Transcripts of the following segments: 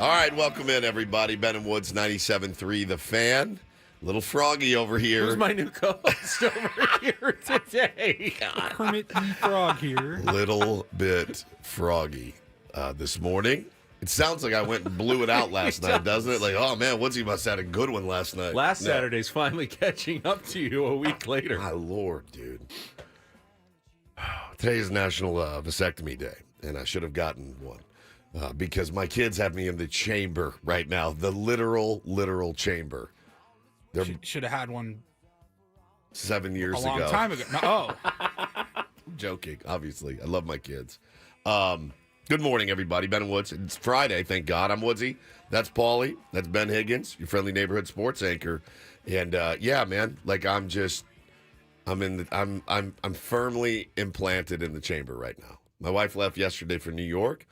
All right, welcome in, everybody. Ben and Woods, 97.3 The Fan. Little Froggy over here. Who's my new co-host over here today? Kermit the Frog here. Little bit froggy this morning. It sounds like I went and blew it out last night, doesn't it? Like, oh, man, Woodsy must have had a good one last night. Saturday's finally catching up to you a week later. My Lord, dude. Today is National Vasectomy Day, and I should have gotten one. Because my kids have me in the chamber right now, the literal chamber. Should have had one 7 years ago. a long time ago. No, oh, I'm joking, obviously. I love my kids. Good morning, everybody. Ben and Woods. It's Friday, thank God. I'm Woodsy. That's Paulie. That's Ben Higgins, your friendly neighborhood sports anchor. And yeah, man, like I'm firmly implanted in the chamber right now. My wife left yesterday for New York.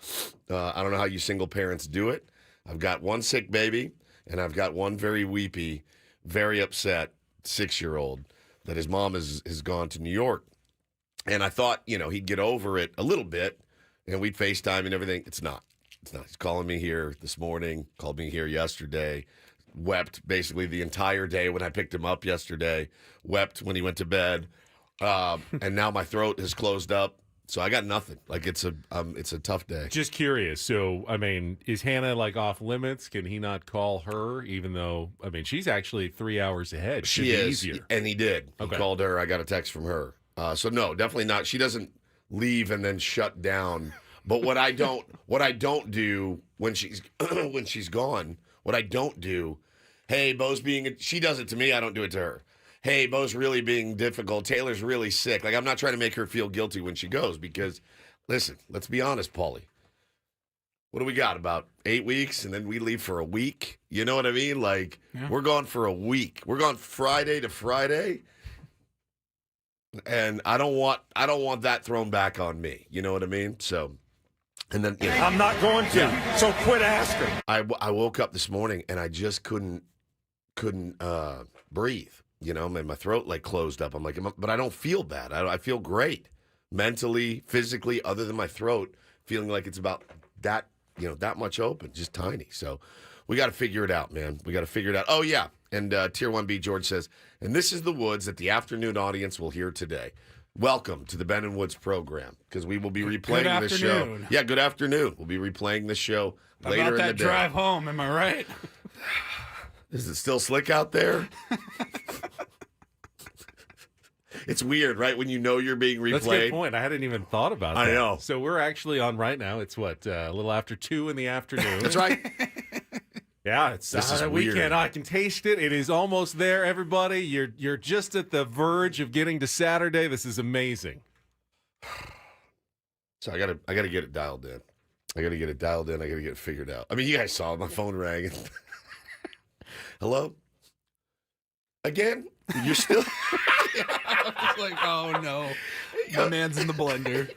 I don't know how you single parents do it. I've got one sick baby, and I've got one very weepy, very upset 6-year-old that his mom has gone to New York. And I thought, he'd get over it a little bit, and we'd FaceTime and everything. It's not. He's calling me here this morning, called me here yesterday, wept basically the entire day when I picked him up yesterday, wept when he went to bed, and now my throat has closed up. So I got nothing. Like it's a tough day. Just curious. So, I mean, is Hannah like off limits? Can he not call her? Even though, I mean, she's actually 3 hours ahead. She is, easier. And he did. Okay. He called her. I got a text from her. So no, definitely not. She doesn't leave and then shut down. But what I don't do when she's when she's gone, what I don't do, hey, Bo's she does it to me. I don't do it to her. Hey, Bo's really being difficult. Taylor's really sick. Like, I'm not trying to make her feel guilty when she goes because, listen, let's be honest, Paulie. What do we got? About 8 weeks, and then we leave for a week? You know what I mean? Like, We're gone for a week. We're gone Friday to Friday, and I don't want that thrown back on me. You know what I mean? So, and then I'm not going to. So quit asking. I woke up this morning and I just couldn't breathe. My throat like closed up. I'm like, but I don't feel bad. I feel great mentally, physically, other than my throat, feeling like it's about that, that much open, just tiny. So we got to figure it out, man. We got to figure it out. Oh, yeah. And Tier 1B George says, and this is the Woods that the afternoon audience will hear today. Welcome to the Ben and Woods program because we will be replaying this show. Yeah, good afternoon. We'll be replaying this show later in the day. About that drive home, am I right? Is it still slick out there? It's weird, right? When you're being replayed. That's a good point. I hadn't even thought about that. I know. So we're actually on right now. It's what, a little after 2 in the afternoon. That's right. Yeah, it's this is weekend. weird. I can taste it. It is almost there, everybody. You're just at the verge of getting to Saturday. This is amazing. So I gotta get it dialed in. I gotta get it figured out. I mean, you guys saw it. My phone rang. Hello? Again? You're still... I was like, oh no, my man's in the blender.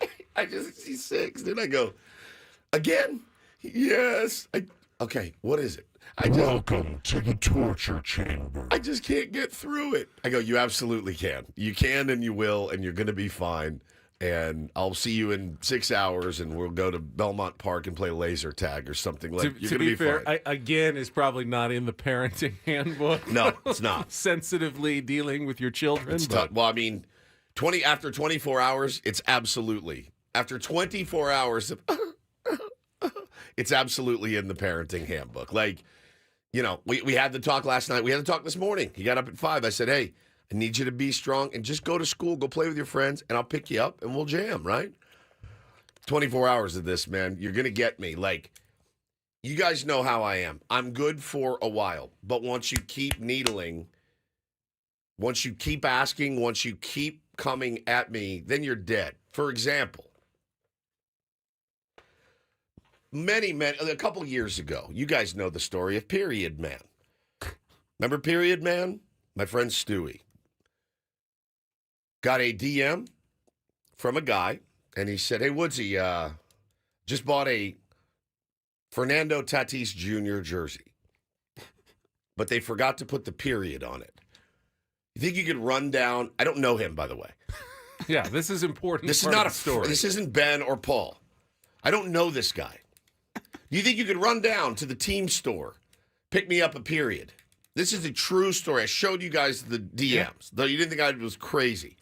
He's 6. Then I go, again? Yes. Okay, what is it? Welcome to the torture chamber. I just can't get through it. I go, you absolutely can. You can and you will, and you're going to be fine. And I'll see you in 6 hours, and we'll go to Belmont Park and play laser tag or something. Like, you're to going be fair, fine. again, is probably not in the parenting handbook. No, it's not. Sensitively dealing with your children. It's tough. Well, I mean, after 24 hours, it's absolutely. After 24 hours, it's absolutely in the parenting handbook. Like, we had the talk last night. We had the talk this morning. He got up at 5. I said, hey, I need you to be strong and just go to school, go play with your friends, and I'll pick you up and we'll jam, right? 24 hours of this, man. You're going to get me. Like, you guys know how I am. I'm good for a while, but once you keep needling, once you keep asking, once you keep coming at me, then you're dead. For example, a couple years ago, you guys know the story of Period Man. Remember Period Man? My friend Stewie got a DM from a guy, and he said, hey, Woodsy, just bought a Fernando Tatis Jr. jersey, but they forgot to put the period on it. You think you could run down? I don't know him, by the way. Yeah, this is important. This is not a story. This isn't Ben or Paul. I don't know this guy. Do you think you could run down to the team store, pick me up a period? This is a true story. I showed you guys the DMs, though you didn't think I was crazy.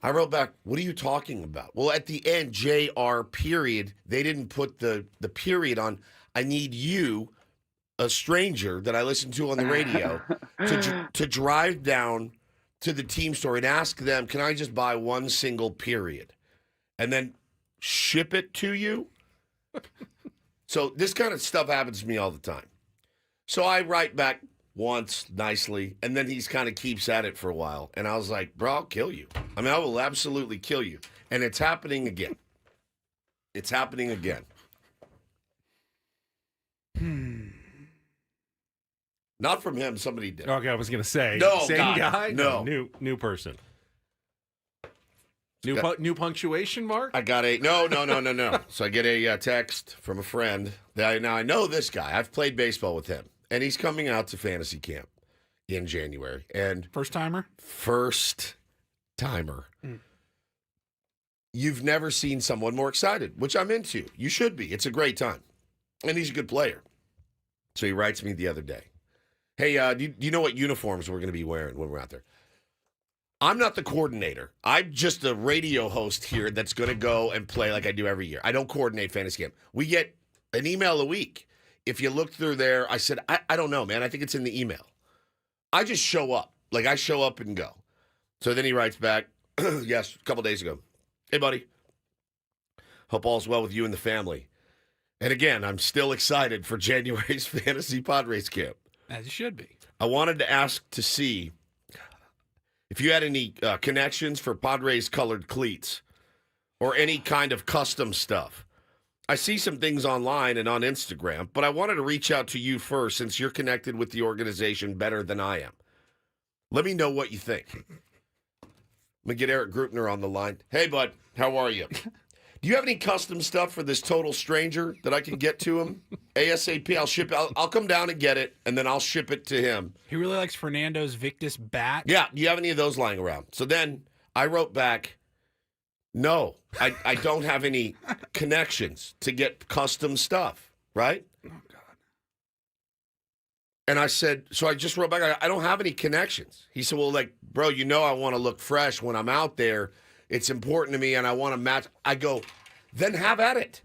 I wrote back, what are you talking about? Well, at the end, JR period, they didn't put the period on. I need you, a stranger that I listen to on the radio, to drive down to the team store and ask them, can I just buy one single period? And then ship it to you? So this kind of stuff happens to me all the time. So I write back once nicely, and then he's kind of keeps at it for a while. And I was like, bro, I'll kill you. I mean, I will absolutely kill you. And it's happening again. It's happening again. Not from him, somebody did. Okay, I was going to say. No, same God, guy? no. New person. New punctuation mark? I got no. So I get a text from a friend. Now I know this guy. I've played baseball with him, and he's coming out to fantasy camp in January. And First timer. You've never seen someone more excited, which I'm into. You should be. It's a great time, and he's a good player. So he writes me the other day, "Hey, do you know what uniforms we're going to be wearing when we're out there?" I'm not the coordinator. I'm just a radio host here that's going to go and play like I do every year. I don't coordinate fantasy camp. We get an email a week. If you look through there, I said, I don't know, man. I think it's in the email. I just show up. Like, I show up and go. So then he writes back, yes, a couple days ago. Hey, buddy. Hope all's well with you and the family. And again, I'm still excited for January's Fantasy Padres camp. As you should be. I wanted to ask to see if you had any connections for Padres colored cleats or any kind of custom stuff. I see some things online and on Instagram, but I wanted to reach out to you first since you're connected with the organization better than I am. Let me know what you think. Let me get Eric Grupner on the line. Hey, bud, how are you? Do you have any custom stuff for this total stranger that I can get to him? ASAP, I'll ship it. I'll come down and get it, and then I'll ship it to him. He really likes Fernando's Victus bat. Yeah, do you have any of those lying around? So then I wrote back, no, I don't have any connections to get custom stuff, right? Oh, God. And I said, so I just wrote back, I don't have any connections. He said, well, like, bro, you know I want to look fresh when I'm out there. It's important to me, and I want to match. I go, then have at it.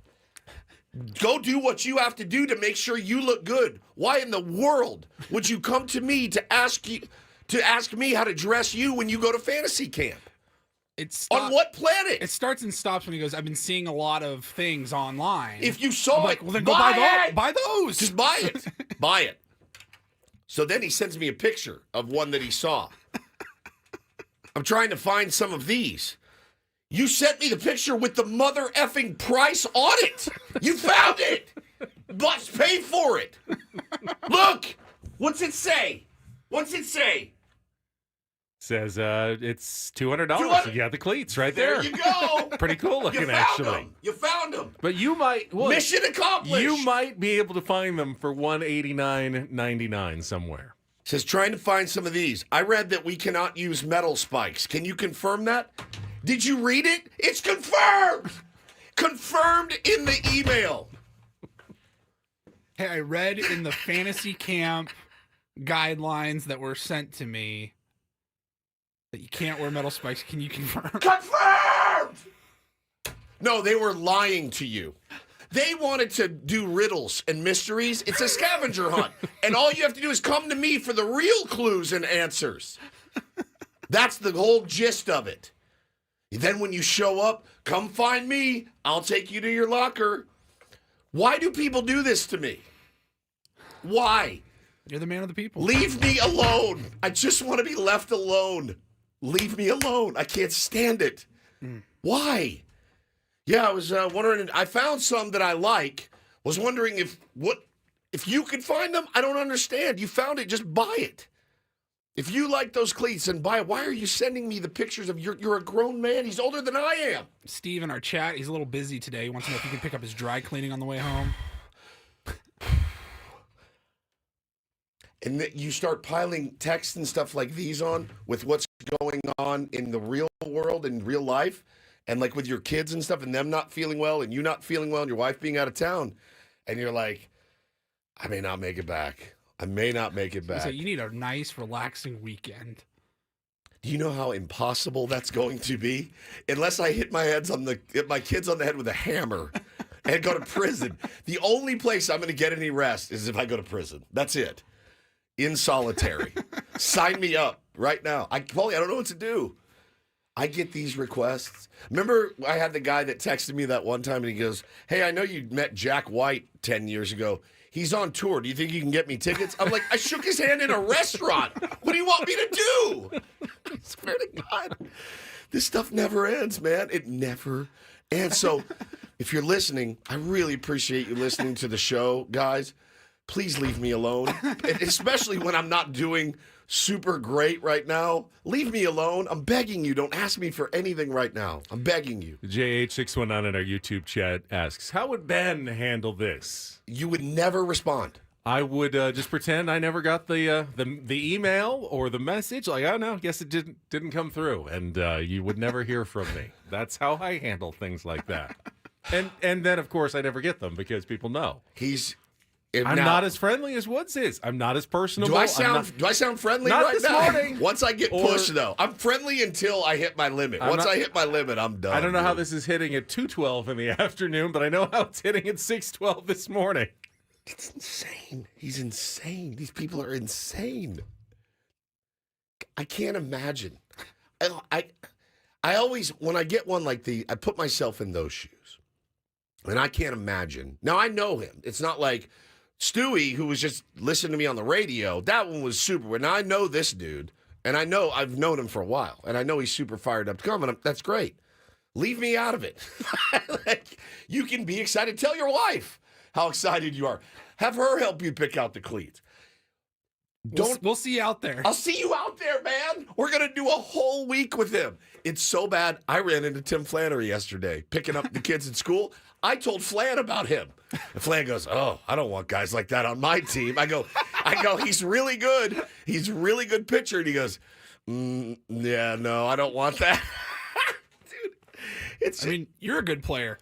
Go do what you have to do to make sure you look good. Why in the world would you come to me to ask me how to dress you when you go to fantasy camp? On what planet? It starts and stops when he goes, I've been seeing a lot of things online. If you saw like, it, well, then go buy those. Just buy it. Buy it. So then he sends me a picture of one that he saw. I'm trying to find some of these. You sent me the picture with the mother effing price on it. You found it. But pay for it. Look. What's it say? What's it say? Says it's $200. You got the cleats right there. There you go. Pretty cool looking, You found actually. them. You found them. But you might Mission accomplished. You might be able to find them for $189.99 somewhere. Says trying to find some of these. I read that we cannot use metal spikes. Can you confirm that? Did you read it? It's confirmed. Confirmed in the email. Hey, I read in the fantasy camp guidelines that were sent to me that you can't wear metal spikes. Can you confirm? Confirmed! No, they were lying to you. They wanted to do riddles and mysteries. It's a scavenger hunt. And all you have to do is come to me for the real clues and answers. That's the whole gist of it. Then when you show up, come find me. I'll take you to your locker. Why do people do this to me? Why? You're the man of the people. Leave me alone. I just want to be left alone. Leave me alone. I can't stand it. Why? Yeah, I was wondering. I found some that I like. Was wondering if you could find them. I don't understand. You found it. Just buy it. If you like those cleats, then buy it. Why are you sending me the pictures of you're a grown man? He's older than I am. Steve in our chat, he's a little busy today. He wants to know if you can pick up his dry cleaning on the way home. And that you start piling texts and stuff like these on with what's going on in the real world, in real life, and like with your kids and stuff, and them not feeling well, and you not feeling well, and your wife being out of town. and you're like, I may not make it back. I may not make it back. So you need a nice, relaxing weekend. Do you know how impossible that's going to be? Unless I hit my kids on the head with a hammer and go to prison. The only place I'm going to get any rest is if I go to prison. That's it. In solitary. Sign me up right now. Paulie, I don't know what to do. I get these requests. Remember, I had the guy that texted me that one time, and he goes, "Hey, I know you met Jack White 10 years ago. He's on tour. Do you think you can get me tickets?" I'm like, I shook his hand in a restaurant. What do you want me to do? I swear to God. This stuff never ends, man. It never ends. So if you're listening, I really appreciate you listening to the show, guys. Please leave me alone, and especially when I'm not doing super great right now. Leave me alone. I'm begging you. Don't ask me for anything right now. I'm begging you. JH619 in our YouTube chat asks, how would Ben handle this? You would never respond. I would just pretend I never got the email or the message. Like, oh no, guess it didn't come through, and you would never hear from me. That's how I handle things like that. And then of course I never get them because people know I'm not as friendly as Woods is. I'm not as personable. Do I sound friendly not right this now? morning. Once I get pushed, though, I'm friendly until I hit my limit. Once I hit my limit, I'm done. I don't know how this is hitting at 2:12 in the afternoon, but I know how it's hitting at 6:12 this morning. It's insane. He's insane. These people are insane. I can't imagine. I always, when I get one like I put myself in those shoes, and I can't imagine. Now I know him. It's not like Stewie, who was just listening to me on the radio. That one was super. Now I know this dude, and I know I've known him for a while, and I know he's super fired up to come, and that's great. Leave me out of it. Like, you can be excited. Tell your wife how excited you are. Have her help you pick out the cleats. We'll see you out there. I'll see you out there, man. We're going to do a whole week with him. It's so bad. I ran into Tim Flannery yesterday picking up the kids at school. I told Flan about him. And Flan goes, "Oh, I don't want guys like that on my team." I go, "He's really good. He's a really good pitcher." And he goes, "Yeah, no, I don't want that." Dude, I mean, you're a good player.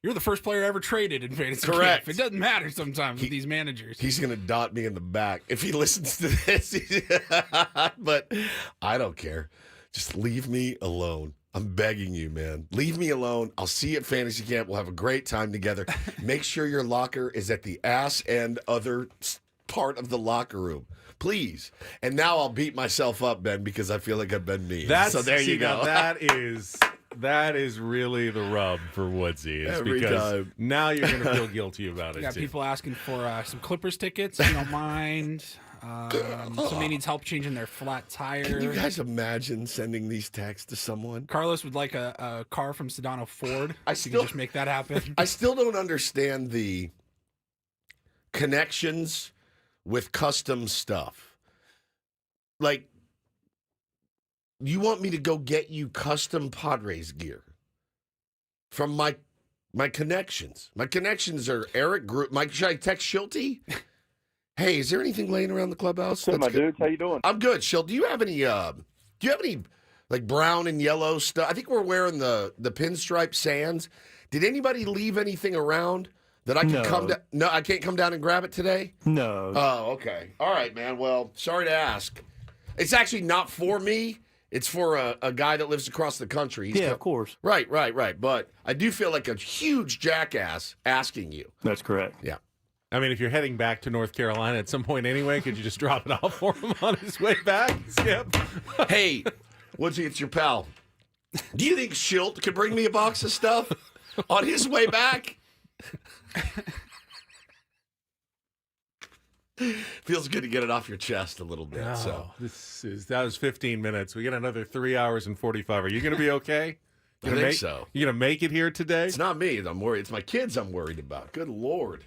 You're the first player ever traded in fantasy. Correct. Camp. It doesn't matter sometimes with these managers. He's going to dot me in the back if he listens to this. But I don't care. Just leave me alone. I'm begging you, man. Leave me alone. I'll see you at fantasy camp. We'll have a great time together. Make sure your locker is at the ass end other part of the locker room. Please. And now I'll beat myself up, Ben, because I feel like I've been mean. So there you go. Now that is really the rub for Woodsy. Every because time. Now you're going to feel guilty about it. Got too. people asking for some Clippers tickets. If you don't mind. Somebody needs help changing their flat tire. Can you guys imagine sending these texts to someone? Carlos would like a car from Sedano Ford. I You still can just make that happen. I still don't understand the connections with custom stuff. Like, you want me to go get you custom Padres gear from my connections? My connections are Eric Group. Should I text Schulte? Hey, is there anything laying around the clubhouse? What's up, my dudes? How you doing? I'm good, Schulte. Do you have any like brown and yellow stuff? I think we're wearing the pinstripe sands. Did anybody leave anything around that I can come down? No, I can't come down and grab it today? No. Oh, okay. All right, man. Well, sorry to ask. It's actually not for me. It's for a guy that lives across the country. Of course. Right. But I do feel like a huge jackass asking you. That's correct. Yeah. I mean, if you're heading back to North Carolina at some point anyway, could you just drop it off for him on his way back? Skip. Hey, Woodsy, it's your pal. Do you think Schilt could bring me a box of stuff on his way back? Feels good to get it off your chest a little bit. So That was 15 minutes. We got another 3 hours and 45. Are you going to be okay? I think so. You going to make it here today? It's not me. I'm worried. It's my kids I'm worried about. Good Lord.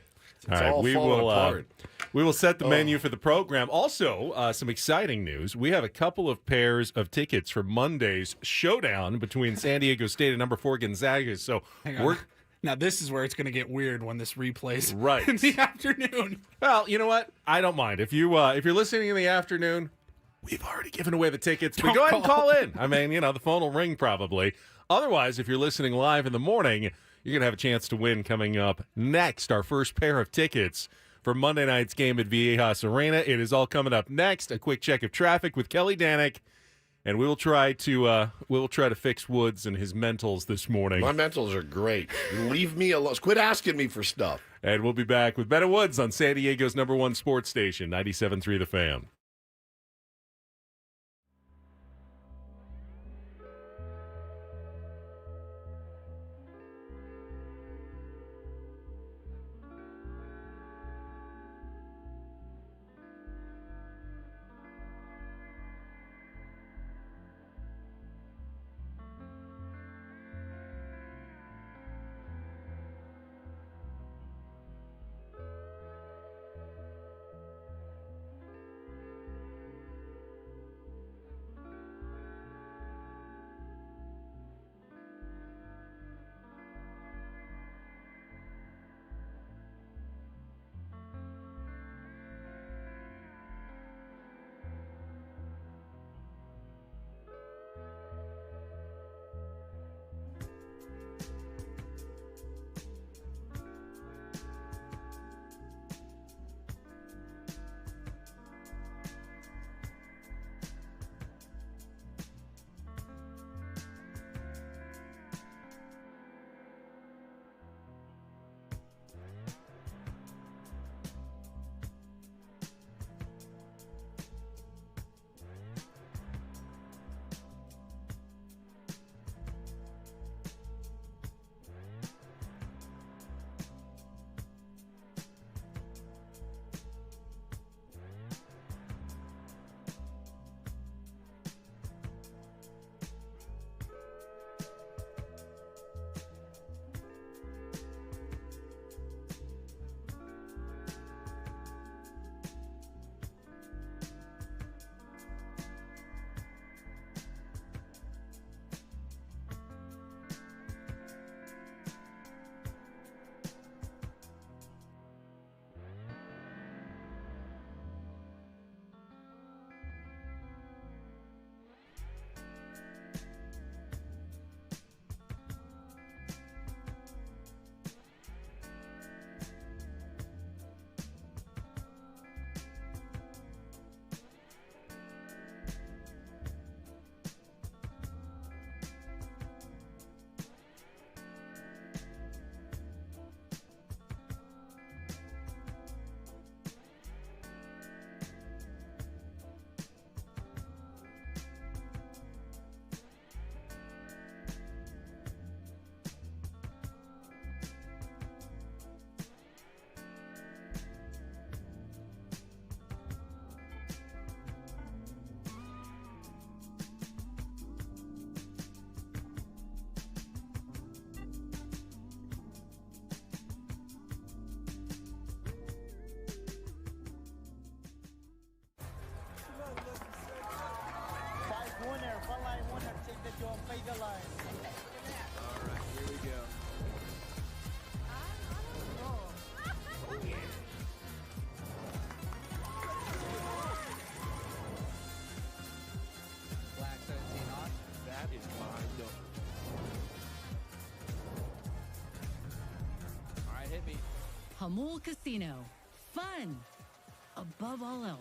It's all all falling apart. We will set the menu for the program. Also, some exciting news. We have a couple of pairs of tickets for Monday's showdown between San Diego State and number 4 Gonzaga. So Now, this is where it's going to get weird when this replays right in the afternoon. Well, you know what? I don't mind. If you're listening in the afternoon, we've already given away the tickets. But go ahead and call in. I mean, the phone will ring probably. Otherwise, if you're listening live in the morning, You're going to have a chance to win coming up next. Our first pair of tickets for Monday night's game at Viejas Arena. It is all coming up next. A quick check of traffic with Kelly Danick, and we will try to fix Woods and his mentals this morning. My mentals are great. Leave me alone. Quit asking me for stuff. And we'll be back with Ben and Woods on San Diego's #1 sports station, 97.3 The Fan. Hamul Casino. Fun above all else.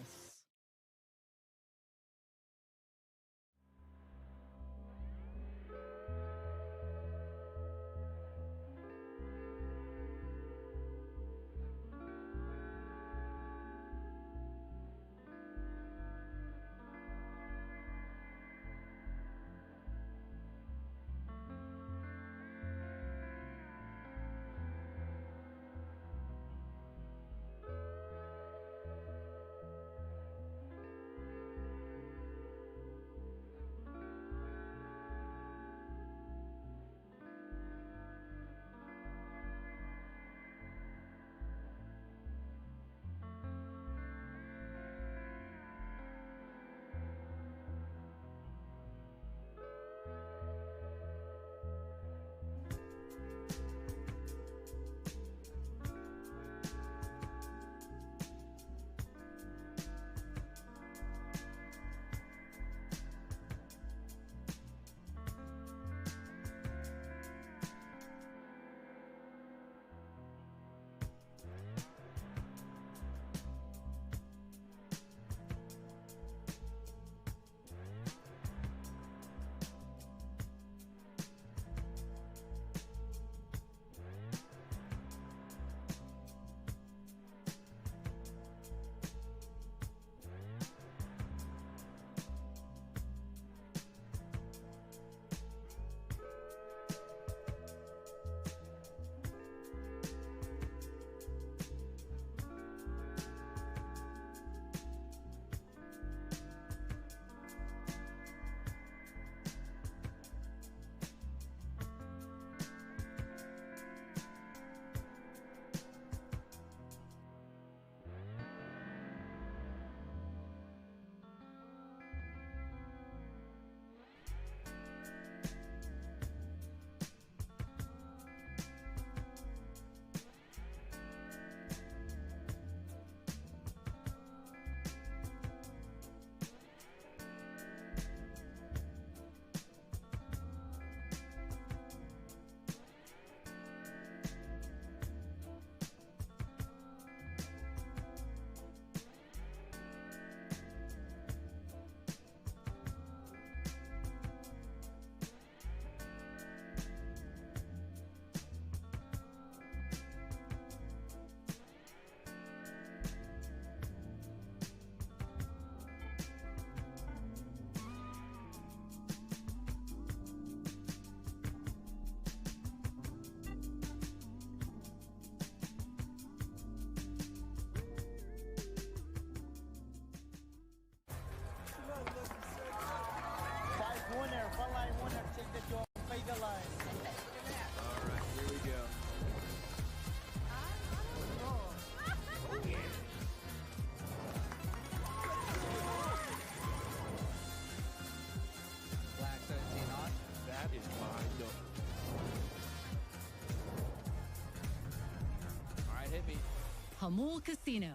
Hamul Casino.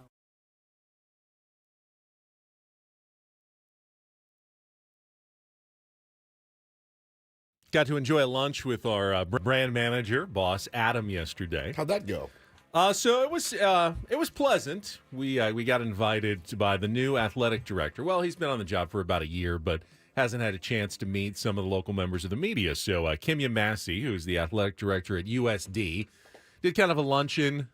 Got to enjoy a lunch with our brand manager, boss Adam, yesterday. How'd that go? So it was pleasant. We got invited by the new athletic director. Well, he's been on the job for about a year, but hasn't had a chance to meet some of the local members of the media. So Kimya Massey, who's the athletic director at USD, did kind of a luncheon.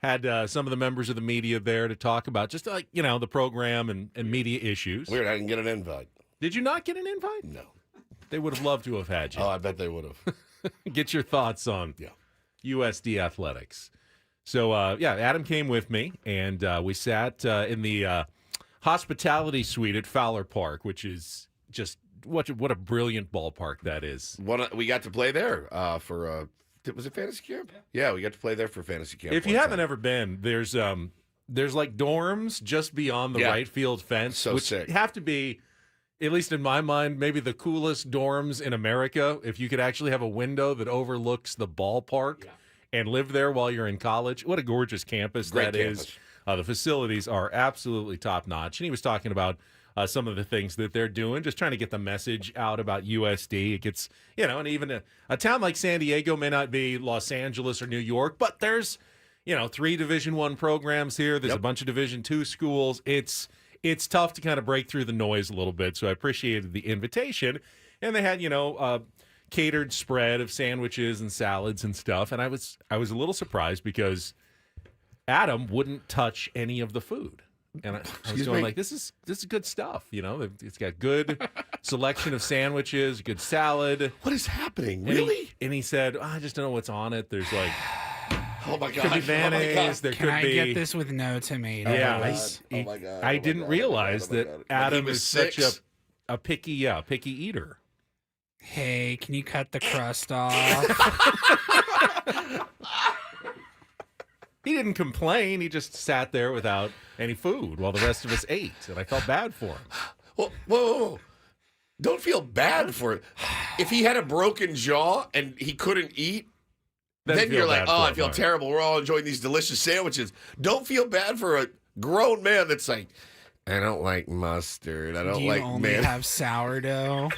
Had some of the members of the media there to talk about just like, the program and media issues. Weird, I didn't get an invite. Did you not get an invite? No. They would have loved to have had you. Oh, I bet they would have. Get your thoughts on USD athletics. So, Adam came with me, and we sat in the hospitality suite at Fowler Park, which is just what a brilliant ballpark that is. We got to play there for was it fantasy camp? Yeah, we got to play there for fantasy camp. If you haven't ever been, there's like dorms just beyond the right field fence, So which sick. have to be, at least in my mind, maybe the coolest dorms in America. If you could actually have a window that overlooks the ballpark and live there while you're in college, what a gorgeous campus Great that campus. is. The facilities are absolutely top notch, and he was talking about some of the things that they're doing, just trying to get the message out about USD. It gets, and even a town like San Diego may not be Los Angeles or New York, but there's, 3 Division I programs here. There's a bunch of Division II schools. It's tough to kind of break through the noise a little bit. So I appreciated the invitation, and they had, catered spread of sandwiches and salads and stuff. And I was a little surprised because Adam wouldn't touch any of the food. And I was going like, this is good stuff. It's got good selection of sandwiches, good salad. What is happening? And Really? he said, I just don't know what's on it. There's like, Oh my could be god! mayonnaise. There Can could I be. get this with no tomatoes? Yeah, Oh my God. I didn't realize that Adam was is such 6. a picky eater. Hey, can you cut the crust off? He didn't complain. He just sat there without any food while the rest of us ate, and I felt bad for him. Whoa. Don't feel bad for it. If he had a broken jaw and he couldn't eat, then feel you're like, bad for oh, I him, feel right. terrible. We're all enjoying these delicious sandwiches. Don't feel bad for a grown man that's like, I don't like mustard. I don't Do you like only have sourdough?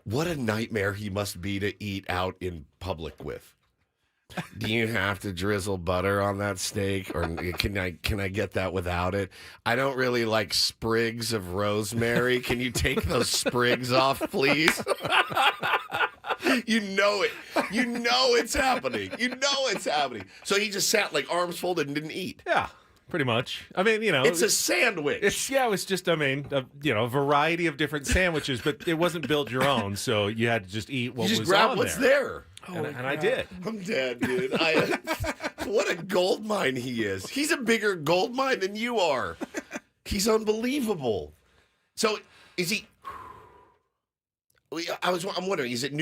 What a nightmare he must be to eat out in public with. Do you have to drizzle butter on that steak, or can I get that without it? I don't really like sprigs of rosemary. Can you take those sprigs off, please? You know it. You know it's happening. You know it's happening. So he just sat like arms folded and didn't eat. Yeah, pretty much. I mean, It's a sandwich. it was just, a variety of different sandwiches, but it wasn't build your own, so you had to just eat what You just was grab on what's there. there. And I did. I'm dead, dude. What a gold mine he is. He's a bigger gold mine than you are. He's unbelievable. So is he? I'm wondering. Is it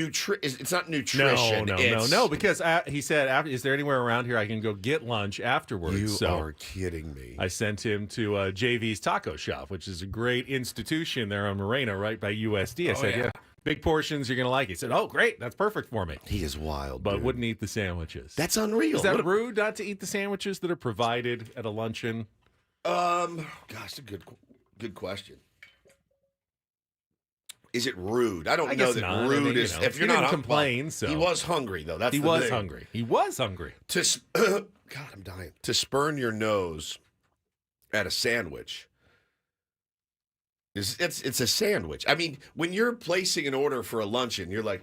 It's not nutrition. No. Because he said, "Is there anywhere around here I can go get lunch afterwards?" You so are kidding me. I sent him to JV's Taco Shop, which is a great institution there on Moreno, right by USD. I said, yeah, big portions, you're going to like it. He said, oh, great. That's perft for me. He is wild, But dude. wouldn't eat the sandwiches. That's unreal. Is that rude not to eat the sandwiches that are provided at a luncheon? Gosh, a good question. Is it rude? I don't know guess that not. rude I mean, is. If he you're didn't not complain, so he was hungry though. That's he the was thing. hungry. He was hungry. God, I'm dying. To spurn your nose at a sandwich. It's a sandwich. I mean, when you're placing an order for a luncheon, you're like,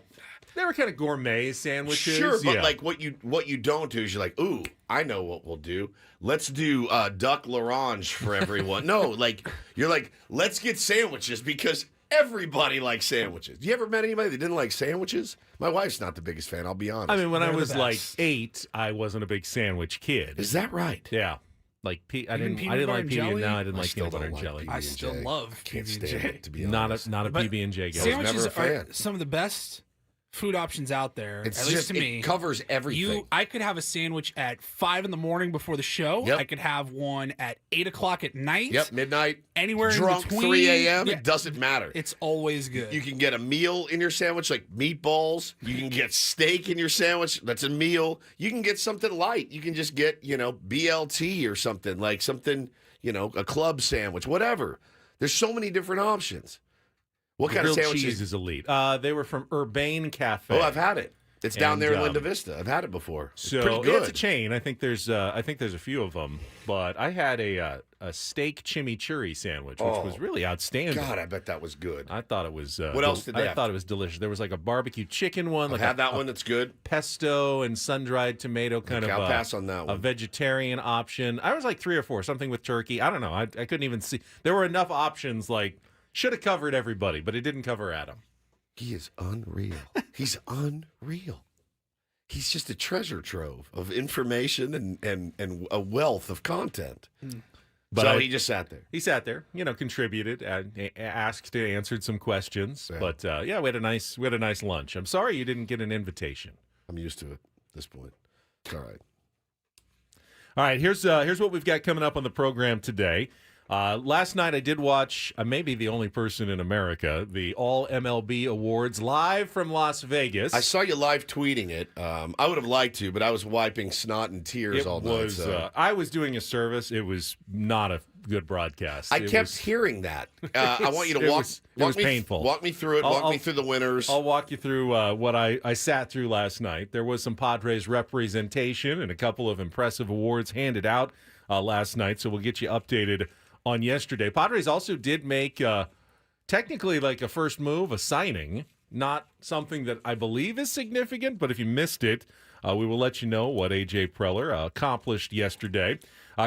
They were kind of gourmet sandwiches. sure, but yeah. like what you don't do is you're like, ooh, I know what we'll do. Let's do duck l'orange for everyone. No, like you're like, let's get sandwiches because everybody likes sandwiches. You ever met anybody that didn't like sandwiches? My wife's not the biggest fan, I'll be honest. I mean, when I They're the was like best. 8, I wasn't a big sandwich kid. Is that right? Yeah. Like I Even didn't peanut like butter and PB jelly? and now I didn't I like still peanut butter don't and jelly. like I still PB&J. love Can't PB&J. stand it, to be Not honest. a But PB and J guy. Sandwiches never a are fan. some of the best food options out there. It's at just least to me. it covers everything. I could have a sandwich at 5 a.m. before the show. Yep. I could have one at 8 o'clock at night. Yep, midnight. Anywhere drunk in between. 3 a.m. Yeah, It doesn't matter. it's always good. You can get a meal in your sandwich, like meatballs. You can get steak in your sandwich. That's a meal. You can get something light. You can just get, BLT or something, like something, a club sandwich, whatever. There's so many different options. What kind of Grilled sandwiches? cheese is elite. They were from Urbane Cafe. Oh, I've had it. It's down And, there in Linda Vista. I've had it before. It's pretty good. It's a chain. I think there's a few of them. But I had a steak chimichurri sandwich, which was really outstanding. God, I bet that was good. I thought it was. What else did they I have? thought it was delicious. There was like a barbecue chicken one. I've Like had a, that a one. That's good. pesto and sun-dried tomato kind Okay, of. I'll pass on that A one. vegetarian option. I was like 3 or 4. Something with turkey. I don't know. I couldn't even see. There were enough options. Like should have covered everybody, but it didn't cover Adam. He is unreal. He's unreal. He's just a treasure trove of information and a wealth of content. But So he just sat there. He sat there, contributed, and asked, answered some questions. Yeah. But we had a nice lunch. I'm sorry you didn't get an invitation. I'm used to it at this point. It's all right. All right, here's what we've got coming up on the program today. Last night I did watch, I may be the only person in America, the All-MLB Awards live from Las Vegas. I saw you live tweeting it. I would have liked to, but I was wiping snot and tears It all was, night. So. I was doing a service. It was not a good broadcast. I It kept was- hearing that. I want you to it walk. was walk me, painful. Walk me through it. Walk me through the winners. I'll walk you through what I sat through last night. There was some Padres representation and a couple of impressive awards handed out last night, so we'll get you updated on yesterday. Padres also did make technically like a first move, a signing, not something that I believe is significant, but if you missed it, we will let you know what A.J. Preller accomplished yesterday.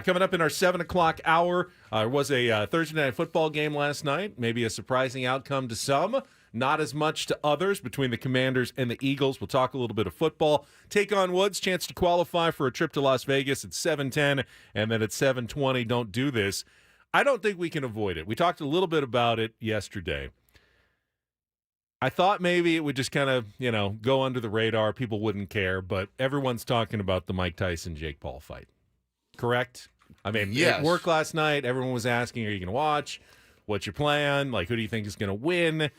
Coming up in our 7 o'clock hour, there was a Thursday night football game last night, maybe a surprising outcome to some, not as much to others between the Commanders and the Eagles. We'll talk a little bit of football. Take on Woods, chance to qualify for a trip to Las Vegas at 7:10, and then at 7:20, don't do this. I don't think we can avoid it. We talked a little bit about it yesterday. I thought maybe it would just kind of, go under the radar. People wouldn't care, but everyone's talking about the Mike Tyson-Jake Paul fight. Correct? I mean, Yes. at work last night, everyone was asking, are you going to watch? What's your plan? Like, who do you think is going to win?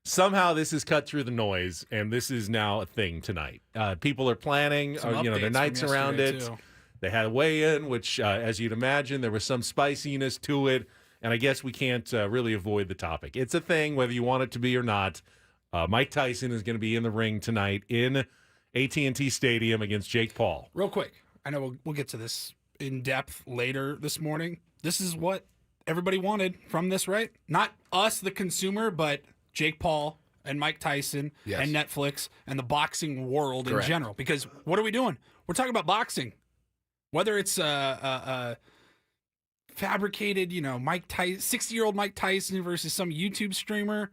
Somehow this has cut through the noise, and this is now a thing tonight. People are planning, Some their updates nights from around yesterday, it. too. They had a weigh-in, which, as you'd imagine, there was some spiciness to it, and I guess we can't really avoid the topic. It's a thing, whether you want it to be or not. Mike Tyson is going to be in the ring tonight in AT&T Stadium against Jake Paul. Real quick, I know we'll get to this in depth later this morning. This is what everybody wanted from this, right? Not us, the consumer, but Jake Paul and Mike Tyson Yes. and Netflix and the boxing world Correct. in general. Because what are we doing? We're talking about boxing. Whether it's fabricated, Mike Tyson, 60-year-old Mike Tyson versus some YouTube streamer.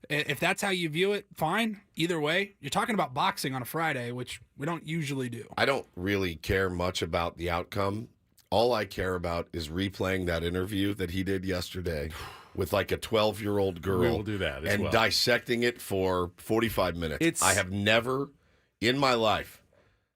If that's how you view it, fine. Either way, you're talking about boxing on a Friday, which we don't usually do. I don't really care much about the outcome. All I care about is replaying that interview that he did yesterday with like a 12-year-old girl. We will do that as and well. dissecting it for 45 minutes. I have never in my life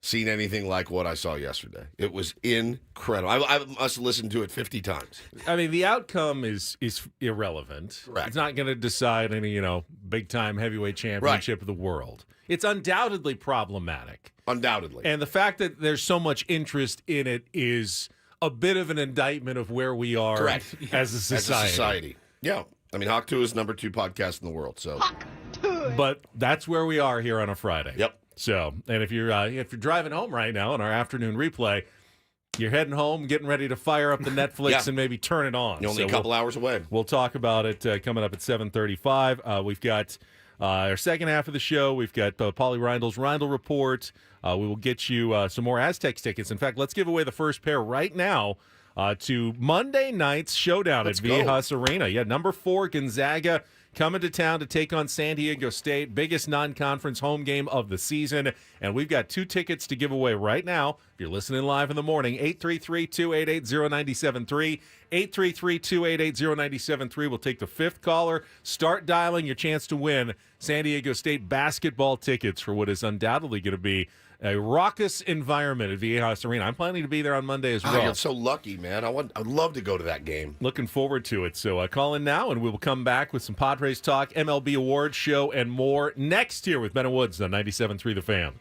seen anything like what I saw yesterday. It was incredible. I must have listened to it 50 times. I mean, the outcome is irrelevant. Correct. It's not going to decide any, big-time heavyweight championship of the world. It's undoubtedly problematic. Undoubtedly. And the fact that there's so much interest in it is a bit of an indictment of where we are Correct. as a society. As a society. Yeah. I mean, Hawk 2 is number 2 podcast in the world. So. But that's where we are here on a Friday. Yep. So, and if you're driving home right now on our afternoon replay, you're heading home, getting ready to fire up the Netflix Yeah. and maybe turn it on. You're only a couple hours away. We'll talk about it coming up at 7:35. We've got our second half of the show. We've got Paulie Reindl's Reindl Report. We will get you some more Aztecs tickets. In fact, let's give away the first pair right now to Monday night's showdown Let's at go. Viejas Arena. Yeah, number 4 Gonzaga coming to town to take on San Diego State, biggest non-conference home game of the season. And we've got 2 tickets to give away right now. If you're listening live in the morning, 833-288-0973, 833-288-0973. We'll take the 5th caller. Start dialing your chance to win San Diego State basketball tickets for what is undoubtedly going to be a raucous environment at Viejas Arena. I'm planning to be there on Monday as well. You're so lucky, man. I'd love to go to that game. Looking forward to it. So call in now, and we will come back with some Padres talk, MLB Awards show, and more next here with Ben and Woods on 97.3 The Fan.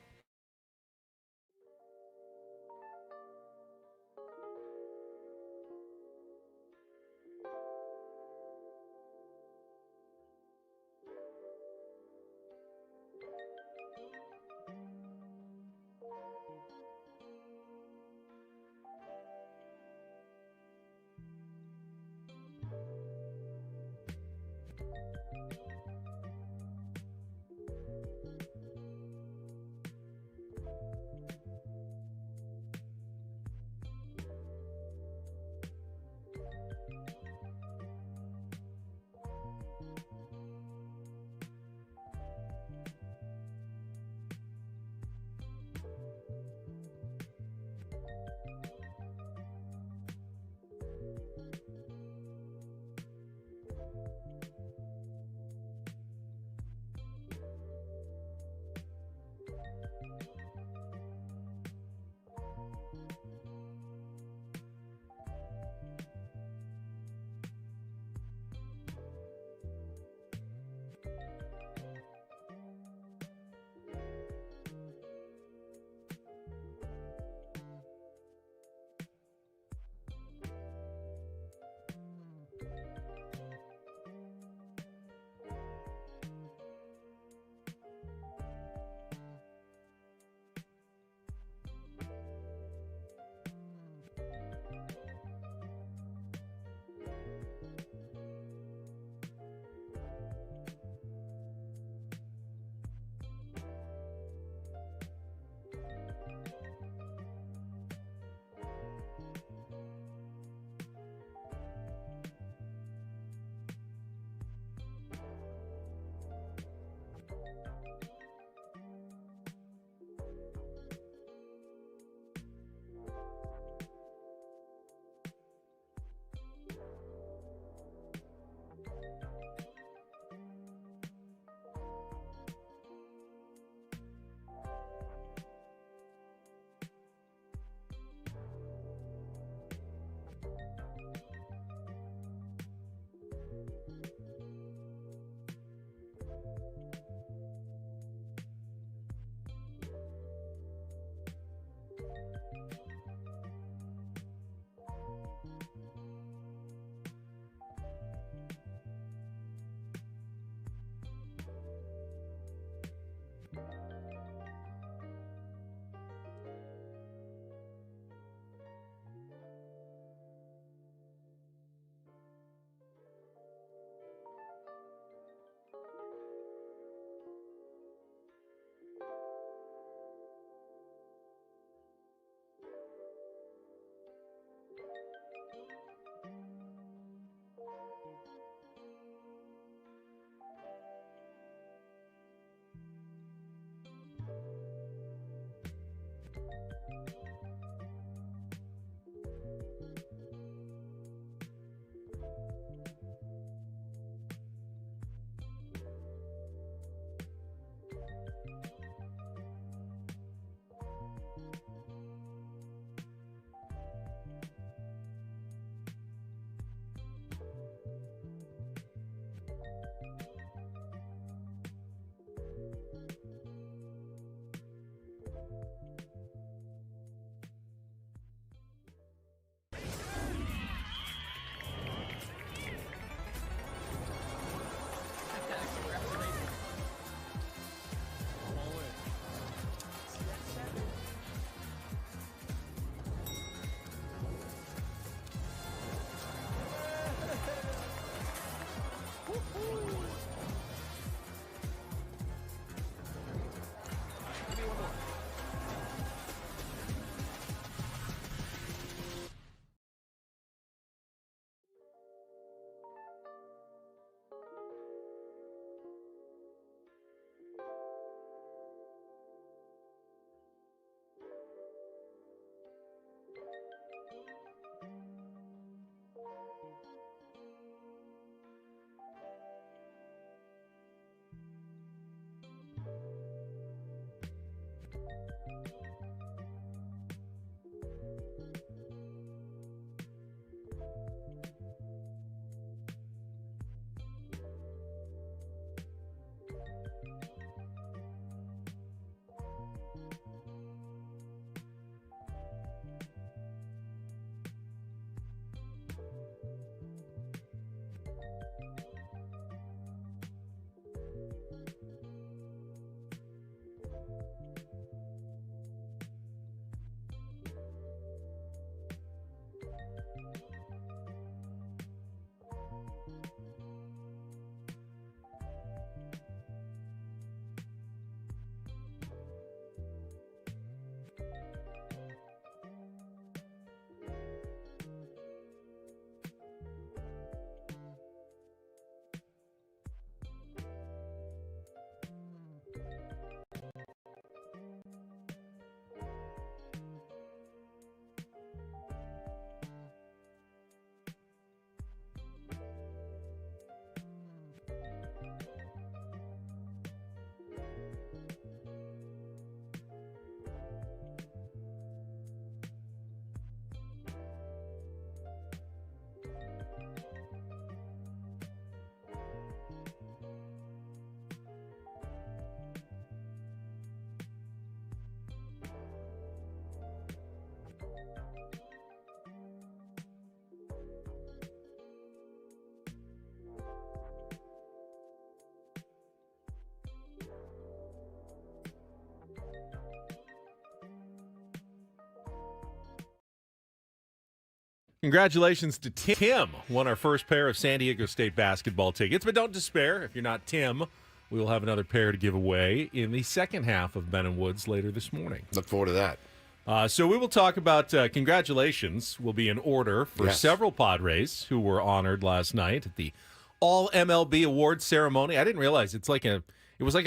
Congratulations to Tim. Won our first pair of San Diego State basketball tickets. But don't despair. If you're not Tim, we will have another pair to give away in the second half of Ben and Woods later this morning. Look forward to that. So we will talk about congratulations will be in order for several Padres who were honored last night at the All-MLB Awards ceremony. I didn't realize it was like an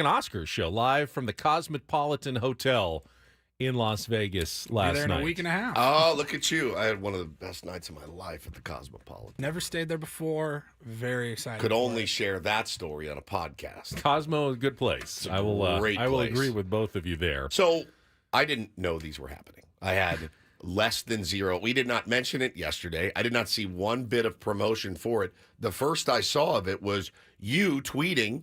Oscars show live from the Cosmopolitan Hotel in Las Vegas last There in night. a week and a half. Oh, look at you. I had one of the best nights of my life at the Cosmopolitan. Never stayed there before. Very excited. Could for only it. share that story on a podcast. Cosmo is a good place. I will great place. agree with both of you there. So I didn't know these were happening. I had less than zero. We did not mention it yesterday. I did not see one bit of promotion for it. The first I saw of it was you tweeting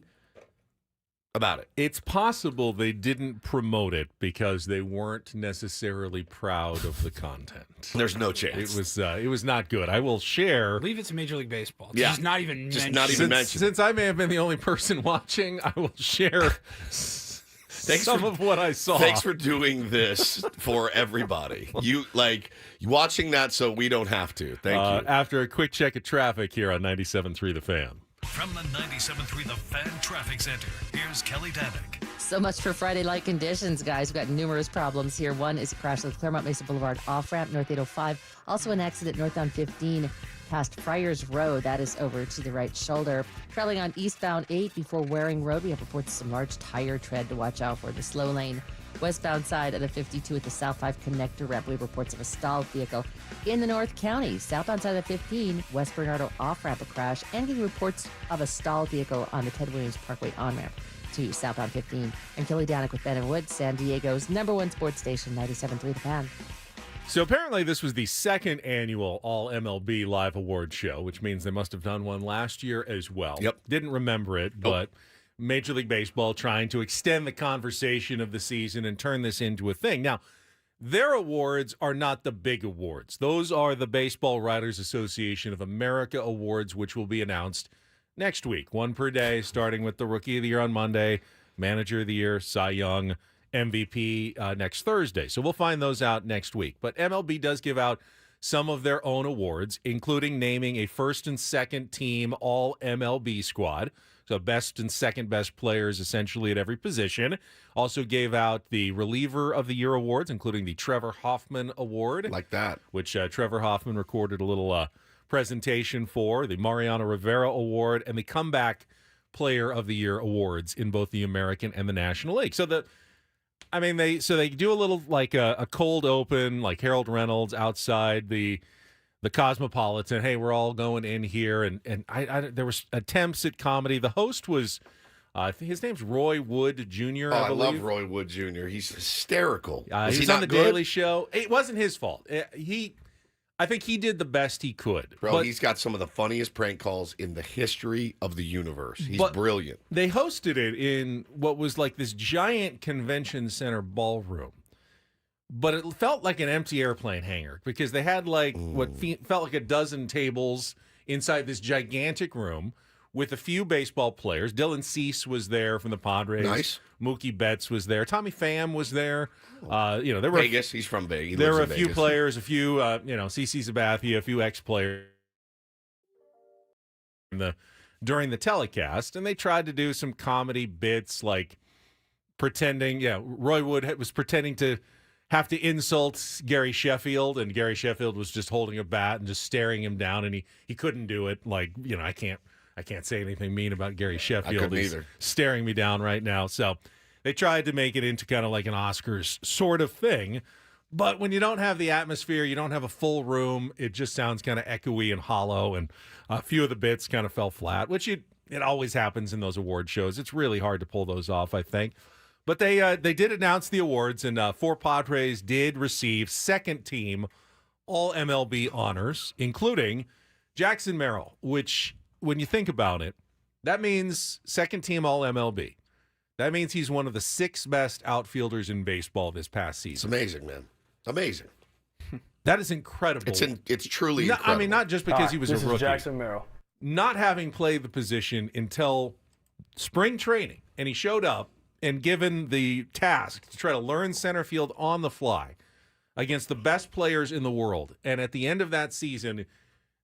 about it. It's possible they didn't promote it because they weren't necessarily proud of the content. There's no chance. It was not good. I will share. Leave it to Major League Baseball. Yeah. Just not even Just mentioned. not even mentioned. Since I may have been the only person watching, I will share some of what I saw. Thanks for doing this for everybody. You watching that so we don't have to. Thank you. After a quick check of traffic here on 97.3 The Fan. From the 97.3 The Fan Traffic Center, here's Kelly Danick. So much for Friday-like conditions, guys. We've got numerous problems here. One is a crash with Claremont Mesa Boulevard off-ramp, North 805. Also an accident northbound 15 past Friars Road. That is over to the right shoulder. Traveling on eastbound 8 before Waring Road, we have reports of some large tire tread to watch out for. The slow lane. Westbound side of the 52 at the South 5 connector ramp, we have reports of a stalled vehicle. In the North County, southbound side of the 15, West Bernardo off-ramp a crash, and getting reports of a stalled vehicle on the Ted Williams Parkway on-ramp to southbound 15. I'm Kelly Danick with Ben and Woods, San Diego's #1 sports station, 97.3 The Fan. So apparently this was the second annual All-MLB Live Award show, which means they must have done one last year as well. Yep. Didn't remember it, but Major League Baseball trying to extend the conversation of the season and turn this into a thing. Now, their awards are not the big awards. Those are the Baseball Writers Association of America awards, which will be announced next week. One per day, starting with the Rookie of the Year on Monday, Manager of the Year, Cy Young, MVP next Thursday. So we'll find those out next week. But MLB does give out some of their own awards, including naming a first and second team All-MLB squad. So best and second best players essentially at every position. Also gave out the Reliever of the Year awards, including the Trevor Hoffman Award. Like that. Which Trevor Hoffman recorded a little presentation for. The Mariano Rivera Award and the Comeback Player of the Year awards in both the American and the National League. So they do a little like a cold open, like Harold Reynolds outside the Cosmopolitan. Hey, we're all going in here, and there was attempts at comedy. The host was, his name's Roy Wood Jr. Oh, I I believe. love Roy Wood Jr. He's hysterical. He was on the Daily Show. It wasn't his fault. I think he did the best he could. Bro, but he's got some of the funniest prank calls in the history of the universe. He's brilliant. They hosted it in what was like this giant convention center ballroom. But it felt like an empty airplane hangar because they had like what felt like a dozen tables inside this gigantic room with a few baseball players. Dylan Cease was there from the Padres. Nice. Mookie Betts was there. Tommy Pham was there. There were Vegas. He's from Vegas. He there lives were a in few Vegas. players, a few CC Sabathia, a few ex-players during the telecast, and they tried to do some comedy bits like pretending. Yeah, Roy Wood was pretending to have to insult Gary Sheffield, and Gary Sheffield was just holding a bat and just staring him down, and he couldn't do it. Like, I can't say anything mean about Gary Sheffield. I couldn't He's either. staring me down right now. So they tried to make it into kind of like an Oscars sort of thing. But when you don't have the atmosphere, you don't have a full room, it just sounds kind of echoey and hollow, and a few of the bits kind of fell flat, which it always happens in those award shows. It's really hard to pull those off, I think. But they did announce the awards, and 4 Padres did receive second team All-MLB honors, including Jackson Merrill, which, when you think about it, that means second team All-MLB. That means he's one of the 6 best outfielders in baseball this past It's season. amazing, man. Amazing. That is incredible. It's truly No, incredible. I mean, not just because he was a this rookie. is Jackson Merrill. Not having played the position until spring training, and he showed up and given the task to try to learn center field on the fly. against the best players in the world. And at the end of that season,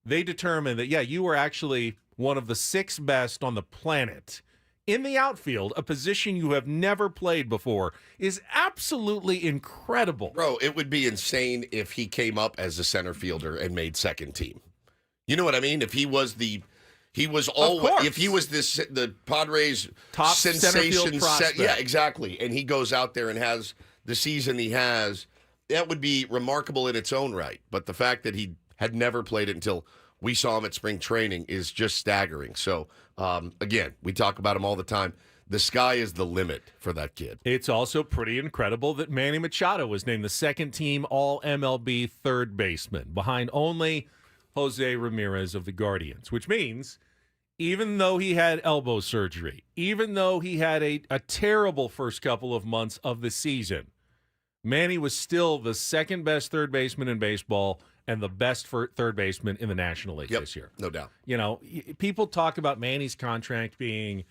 they determined that, yeah, you were actually one of the 6 best on the planet. In the outfield, a position you have never played before, is absolutely incredible. Bro, it would be insane if he came up as a center fielder and made second team. You know what I mean? If he was the Padres Top center sensation field prospect. yeah, exactly. And he goes out there and has the season he has, that would be remarkable in its own right. But the fact that he had never played it until we saw him at spring training is just staggering. So, again, we talk about him all the time. The sky is the limit for that kid. It's also pretty incredible that Manny Machado was named the second-team All-MLB third baseman, behind only Jose Ramirez of the Guardians, which means even though he had elbow surgery, even though he had a terrible first couple of months of the season, Manny was still the second-best third baseman in baseball and the best third baseman in the National League this year. No doubt. You know, people talk about Manny's contract being,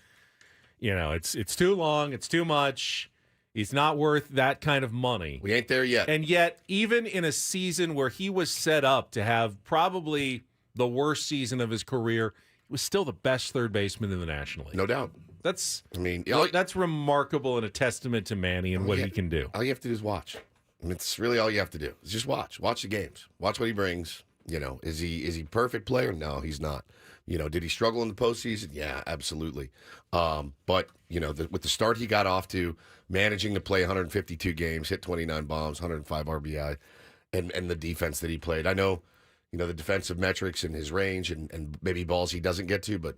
you know, it's too long, it's too much. He's not worth that kind of money. We ain't there yet. And yet, even in a season where he was set up to have probably the worst season of his career, he was still the best third baseman in the National League. No doubt. That's remarkable and a testament to Manny and what he can do. All you have to do is watch. I mean, it's really all you have to do. Is just watch. Watch the games. Watch what he brings. You know, is he perfect player? No, he's not. You know, did he struggle in the postseason? Yeah, absolutely. But, you know, with the start he got off to, managing to play 152 games, hit 29 bombs, 105 RBI, and the defense that he played. I know, you know, the defensive metrics and his range and maybe balls he doesn't get to, but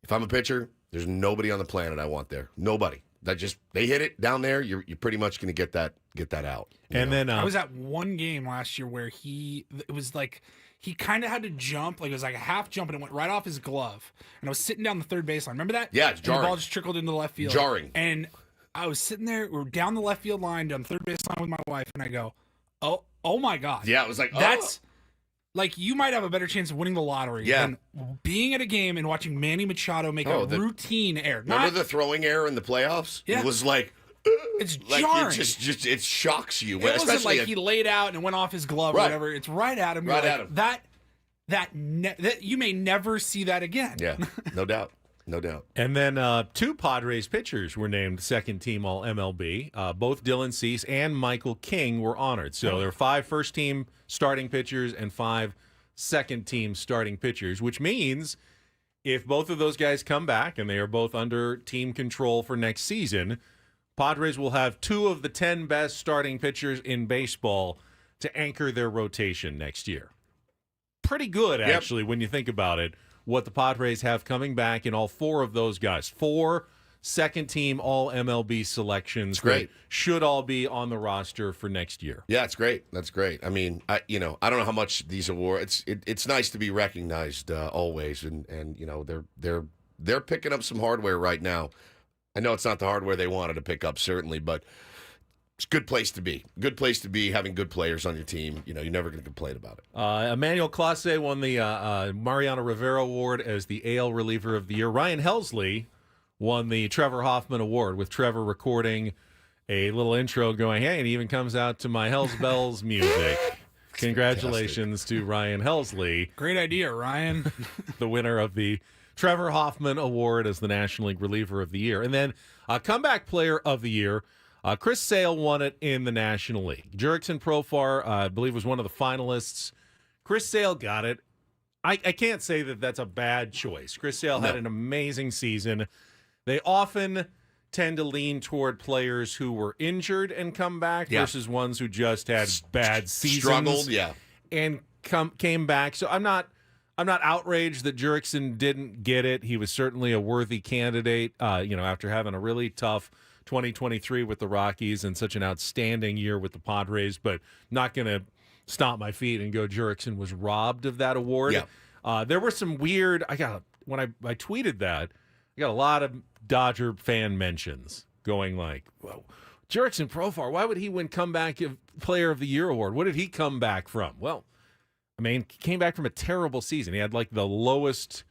if I'm a pitcher, there's nobody on the planet I want there. Nobody. They hit it down there, you're pretty much going to get that out. And then I was at one game last year where it was like he kind of had to jump, like it was like a half jump, and it went right off his glove. And I was sitting down the third baseline. Remember that? Yeah, it's jarring. And the ball just trickled into the left field. Jarring. And I was sitting there, we were down the left field line, down the third baseline with my wife, and I go, oh my God. Yeah, it was like, that's like you might have a better chance of winning the lottery than being at a game and watching Manny Machado make a routine error. Remember the throwing error in the playoffs? Yeah. It was like, it's like jarring. it shocks you. It wasn't like he laid out and it went off his glove or whatever. It's right at him. Right You're at like, him. That you may never see that again. Yeah, no doubt. No doubt. And then 2 Padres pitchers were named second-team All-MLB. Both Dylan Cease and Michael King were honored. So there are 5 first-team starting pitchers and 5 second-team starting pitchers, which means if both of those guys come back and they are both under team control for next season, Padres will have 2 of the 10 best starting pitchers in baseball to anchor their rotation next year. Pretty good, actually, when you think about it, what the Padres have coming back in all 4 of those guys. 4 second-team All-MLB selections. It's great. That should all be on the roster for next year. Yeah, it's great. That's great. I mean, I don't know how much these awards. It's nice to be recognized always, and you know they're picking up some hardware right now. I know it's not the hardware they wanted to pick up, certainly, but it's a good place to be. Good place to be, having good players on your team. You know, you're never going to complain about it. Emmanuel Clase won the Mariano Rivera Award as the AL Reliever of the Year. Ryan Helsley won the Trevor Hoffman Award, with Trevor recording a little intro going, hey, and he even comes out to my Hells Bells music. Congratulations to Ryan Helsley. Great idea, Ryan. The winner of the Trevor Hoffman Award as the National League Reliever of the Year. And then Comeback Player of the Year, Chris Sale won it in the National League. Jurickson Profar, I believe, was one of the finalists. Chris Sale got it. I can't say that that's a bad choice. Chris Sale had an amazing season. They often tend to lean toward players who were injured and come back versus ones who just had bad seasons. Struggled, and came back. So I'm not outraged that Jurickson didn't get it. He was certainly a worthy candidate, after having a really tough 2023 with the Rockies and such an outstanding year with the Padres, but not going to stomp my feet and go Jurickson was robbed of that award. Yeah. There were some weird, when I tweeted that, I got a lot of Dodger fan mentions going like, whoa, Jurickson Profar, why would he win Comeback Player of the Year award? What did he come back from? Well, I mean, he came back from a terrible season. He had like the lowest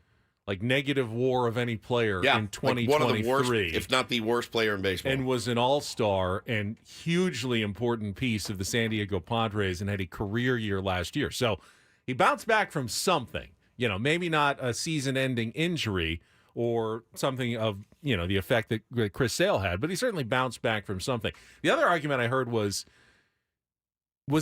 like negative WAR of any player Yeah, in like one of the worst, 2023. if not the worst player in baseball. And was an all-star and hugely important piece of the San Diego Padres and had a career year last year. So he bounced back from something, maybe not a season-ending injury or something of, the effect that Chris Sale had, but he certainly bounced back from something. The other argument I heard was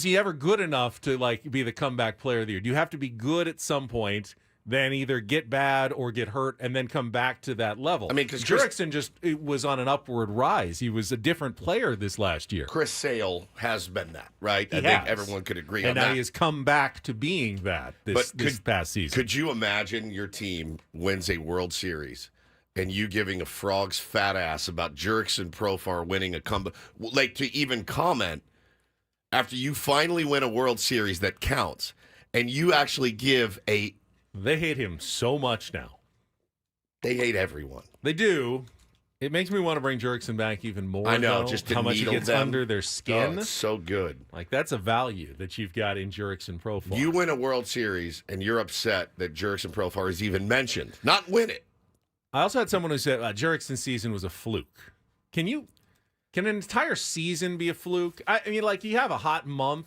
he ever good enough to be the comeback player of the year? Do you have to be good at some point, then either get bad or get hurt and then come back to that level? I mean, because Jurickson it was on an upward rise. He was a different player this last year. Chris Sale has been that, right? He I think has. everyone could agree And on now that. he has come back to being that this past season. Could you imagine your team wins a World Series and you giving a frog's fat ass about Jurickson Profar winning a comeback? To even comment after you finally win a World Series that counts, and you actually give a... They hate him so much now. They hate everyone. They do. It makes me want to bring Jurickson back even more. I know, though, just to how much he needle gets them. under their skin. Oh, it's so good. That's a value that you've got in Jurickson Profar. You win a World Series, and you're upset that Jurickson Profar is even mentioned. Not win it. I also had someone who said Jurickson's season was a fluke. Can an entire season be a fluke? I mean, you have a hot month,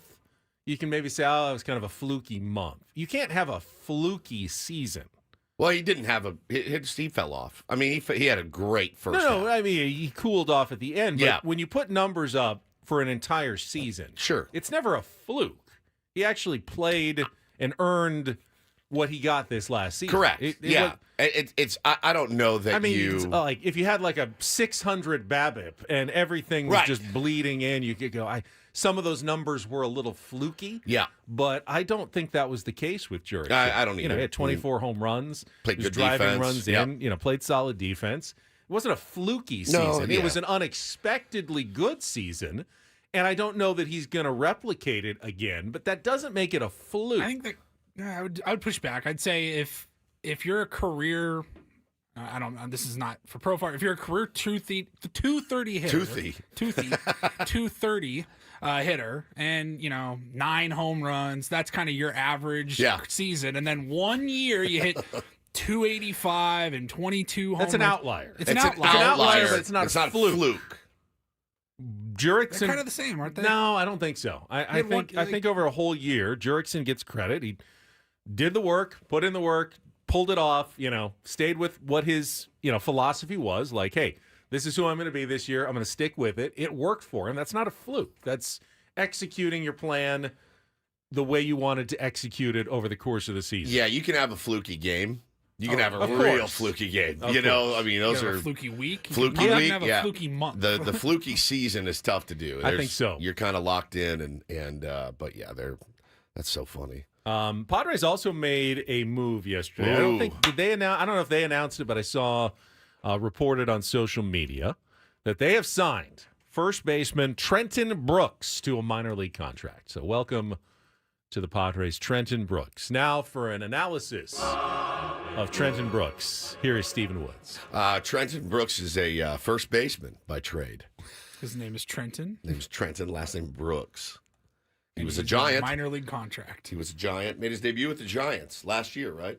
you can maybe say, oh, it was kind of a fluky month. You can't have a fluky season. Well, he didn't have he fell off. I mean, he had a great first half. No, I mean, he cooled off at the end. But Yeah. when you put numbers up for an entire season, Sure. it's never a fluke. He actually played and earned what he got this last season. Correct. Was, I don't know that I mean, you... if you had a 600 BABIP and everything was Right. just bleeding in, you could go, some of those numbers were a little fluky. Yeah. But I don't think that was the case with Jurickson. I don't either. He had 24 home runs. Played was good driving defense. runs in. Yep. Played solid defense. It wasn't a fluky No, season. yeah. It was an unexpectedly good season. And I don't know that he's going to replicate it again, but that doesn't make it a fluke. I think that I would push back. I'd say if you're a career, I don't. This is not for Profar. If you're a career 230 hitter, 230 hitter, and 9 home runs, that's kind of your average season. And then 1 year you hit 285 and 22 home That's an runs. outlier. It's an outlier. It's an outlier, but it's not a fluke. Jurickson, They're kind of the same, aren't they? No, I don't think so. I think over a whole year, Jurickson gets credit. He did the work, put in the work, pulled it off. Stayed with what his philosophy was. Hey, this is who I'm going to be this year. I'm going to stick with it. It worked for him. That's not a fluke. That's executing your plan the way you wanted to execute it over the course of the season. Yeah, you can have a fluky game. You can have a of real course. fluky game. Of I course. mean, You those have are a fluky week. fluky You week. can have a fluky month. The fluky season is tough to do. I think so. You're kind of locked in, but yeah, that's so funny. Padres also made a move yesterday. Ooh. Did they announce? I don't know if they announced it, but I saw reported on social media that they have signed first baseman Trenton Brooks to a minor league contract. So welcome to the Padres, Trenton Brooks. Now for an analysis of Trenton Brooks, here is Stephen Woods. Trenton Brooks is a first baseman by trade. His name is Trenton. His name is Trenton, last name Brooks. He was a He's on Giant. minor league contract. He was a Giant. Made his debut with the Giants last year, right?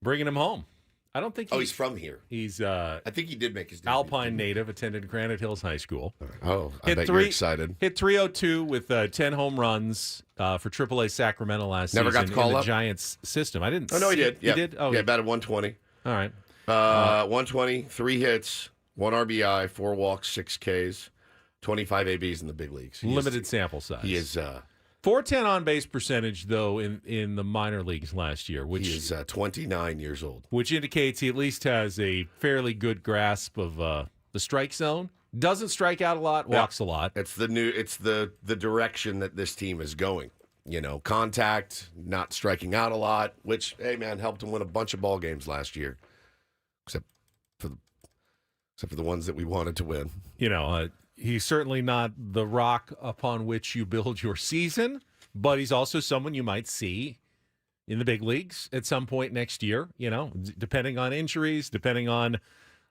Bringing him home. I don't think He's from here. He's I think he did make his debut. Alpine native, attended Granite Hills High School. Oh, I bet you're excited. Hit 302 with 10 home runs for AAA Sacramento last Never season got to call in the up? Giants system. I didn't. Oh, no, he see- did. He did. Oh, yeah, batted 120. all right. 120, 3 hits, 1 RBI, 4 walks, 6 Ks, 25 ABs in the big leagues. Limited sample size. He is 410 on base percentage though in the minor leagues last year, which he is 29 years old. which indicates he at least has a fairly good grasp of the strike zone. Doesn't strike out a lot, walks a lot. It's the direction that this team is going. Contact, not striking out a lot, which, hey man, helped him win a bunch of ball games last year. Except for the ones that we wanted to win. He's certainly not the rock upon which you build your season, but he's also someone you might see in the big leagues at some point next year, depending on injuries, depending on,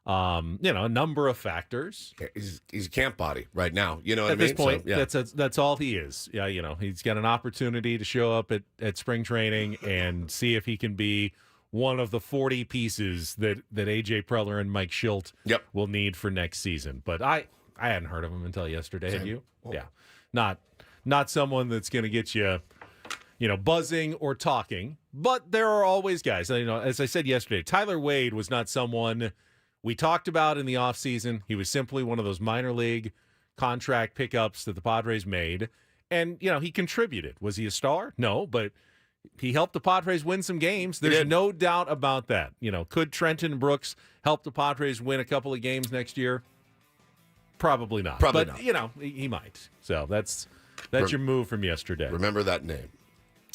a number of factors. He's a camp body right now. You know what At I mean? this point, So, yeah. that's all he is. Yeah, he's got an opportunity to show up at spring training and see if he can be one of the 40 pieces that AJ Preller and Mike Schilt Yep. will need for next season. But I hadn't heard of him until yesterday. Had you? Yeah. Not someone that's going to get you, buzzing or talking. But there are always guys. As I said yesterday, Tyler Wade was not someone we talked about in the offseason. He was simply one of those minor league contract pickups that the Padres made. And, he contributed. Was he a star? No, but he helped the Padres win some games. There's no doubt about that. Could Trenton Brooks help the Padres win a couple of games next year? Probably not. Probably but, not. He might. So that's your move from yesterday. Remember that name.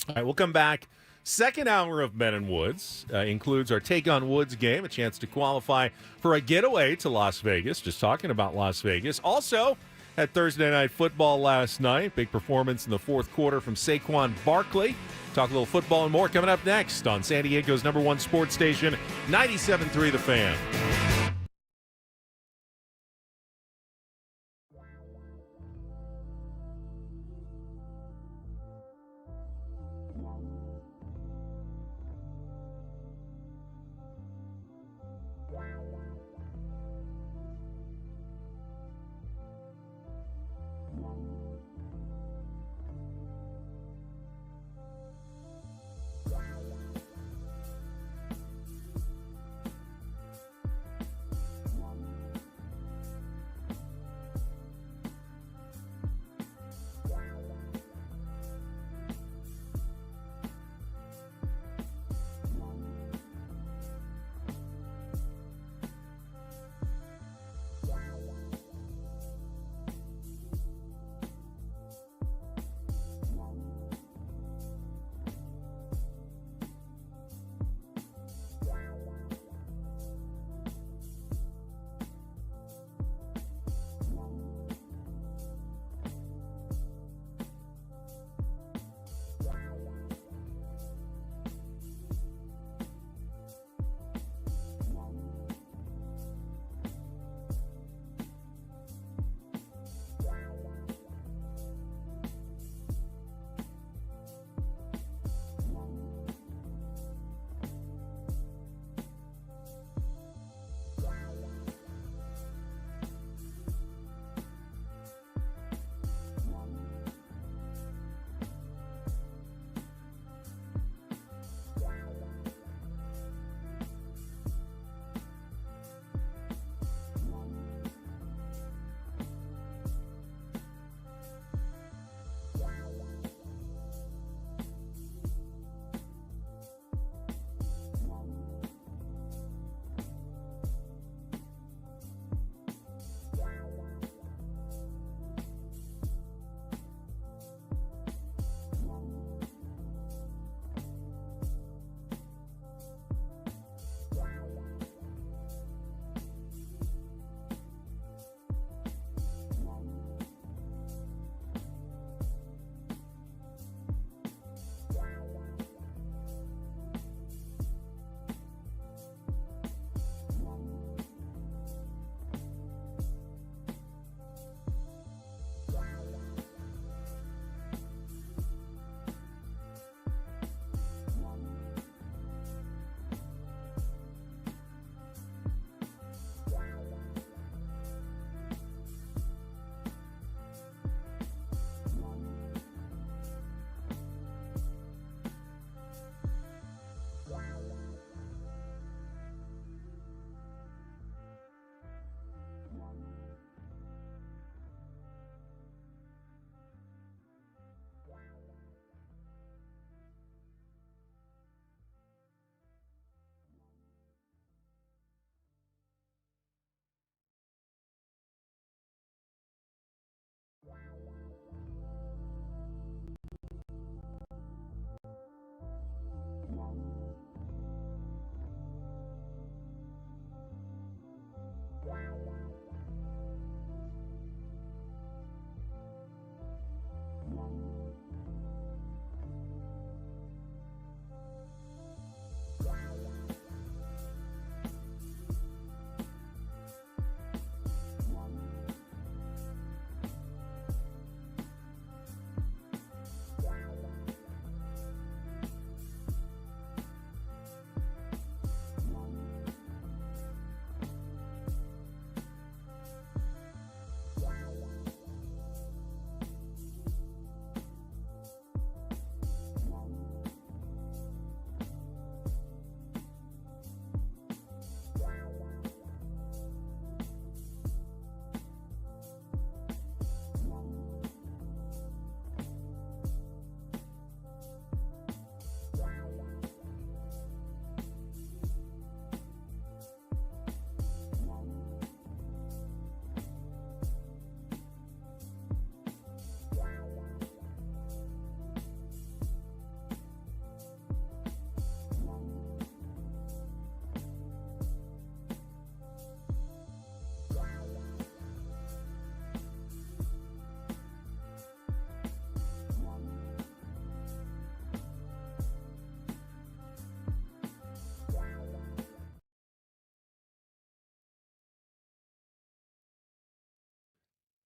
All right, we'll come back. Second hour of Men and Woods includes our Take on Woods game, a chance to qualify for a getaway to Las Vegas. Just talking about Las Vegas. Also, had Thursday Night Football last night. Big performance in the fourth quarter from Saquon Barkley. Talk a little football and more coming up next on San Diego's #1 sports station, 97.3 The Fan.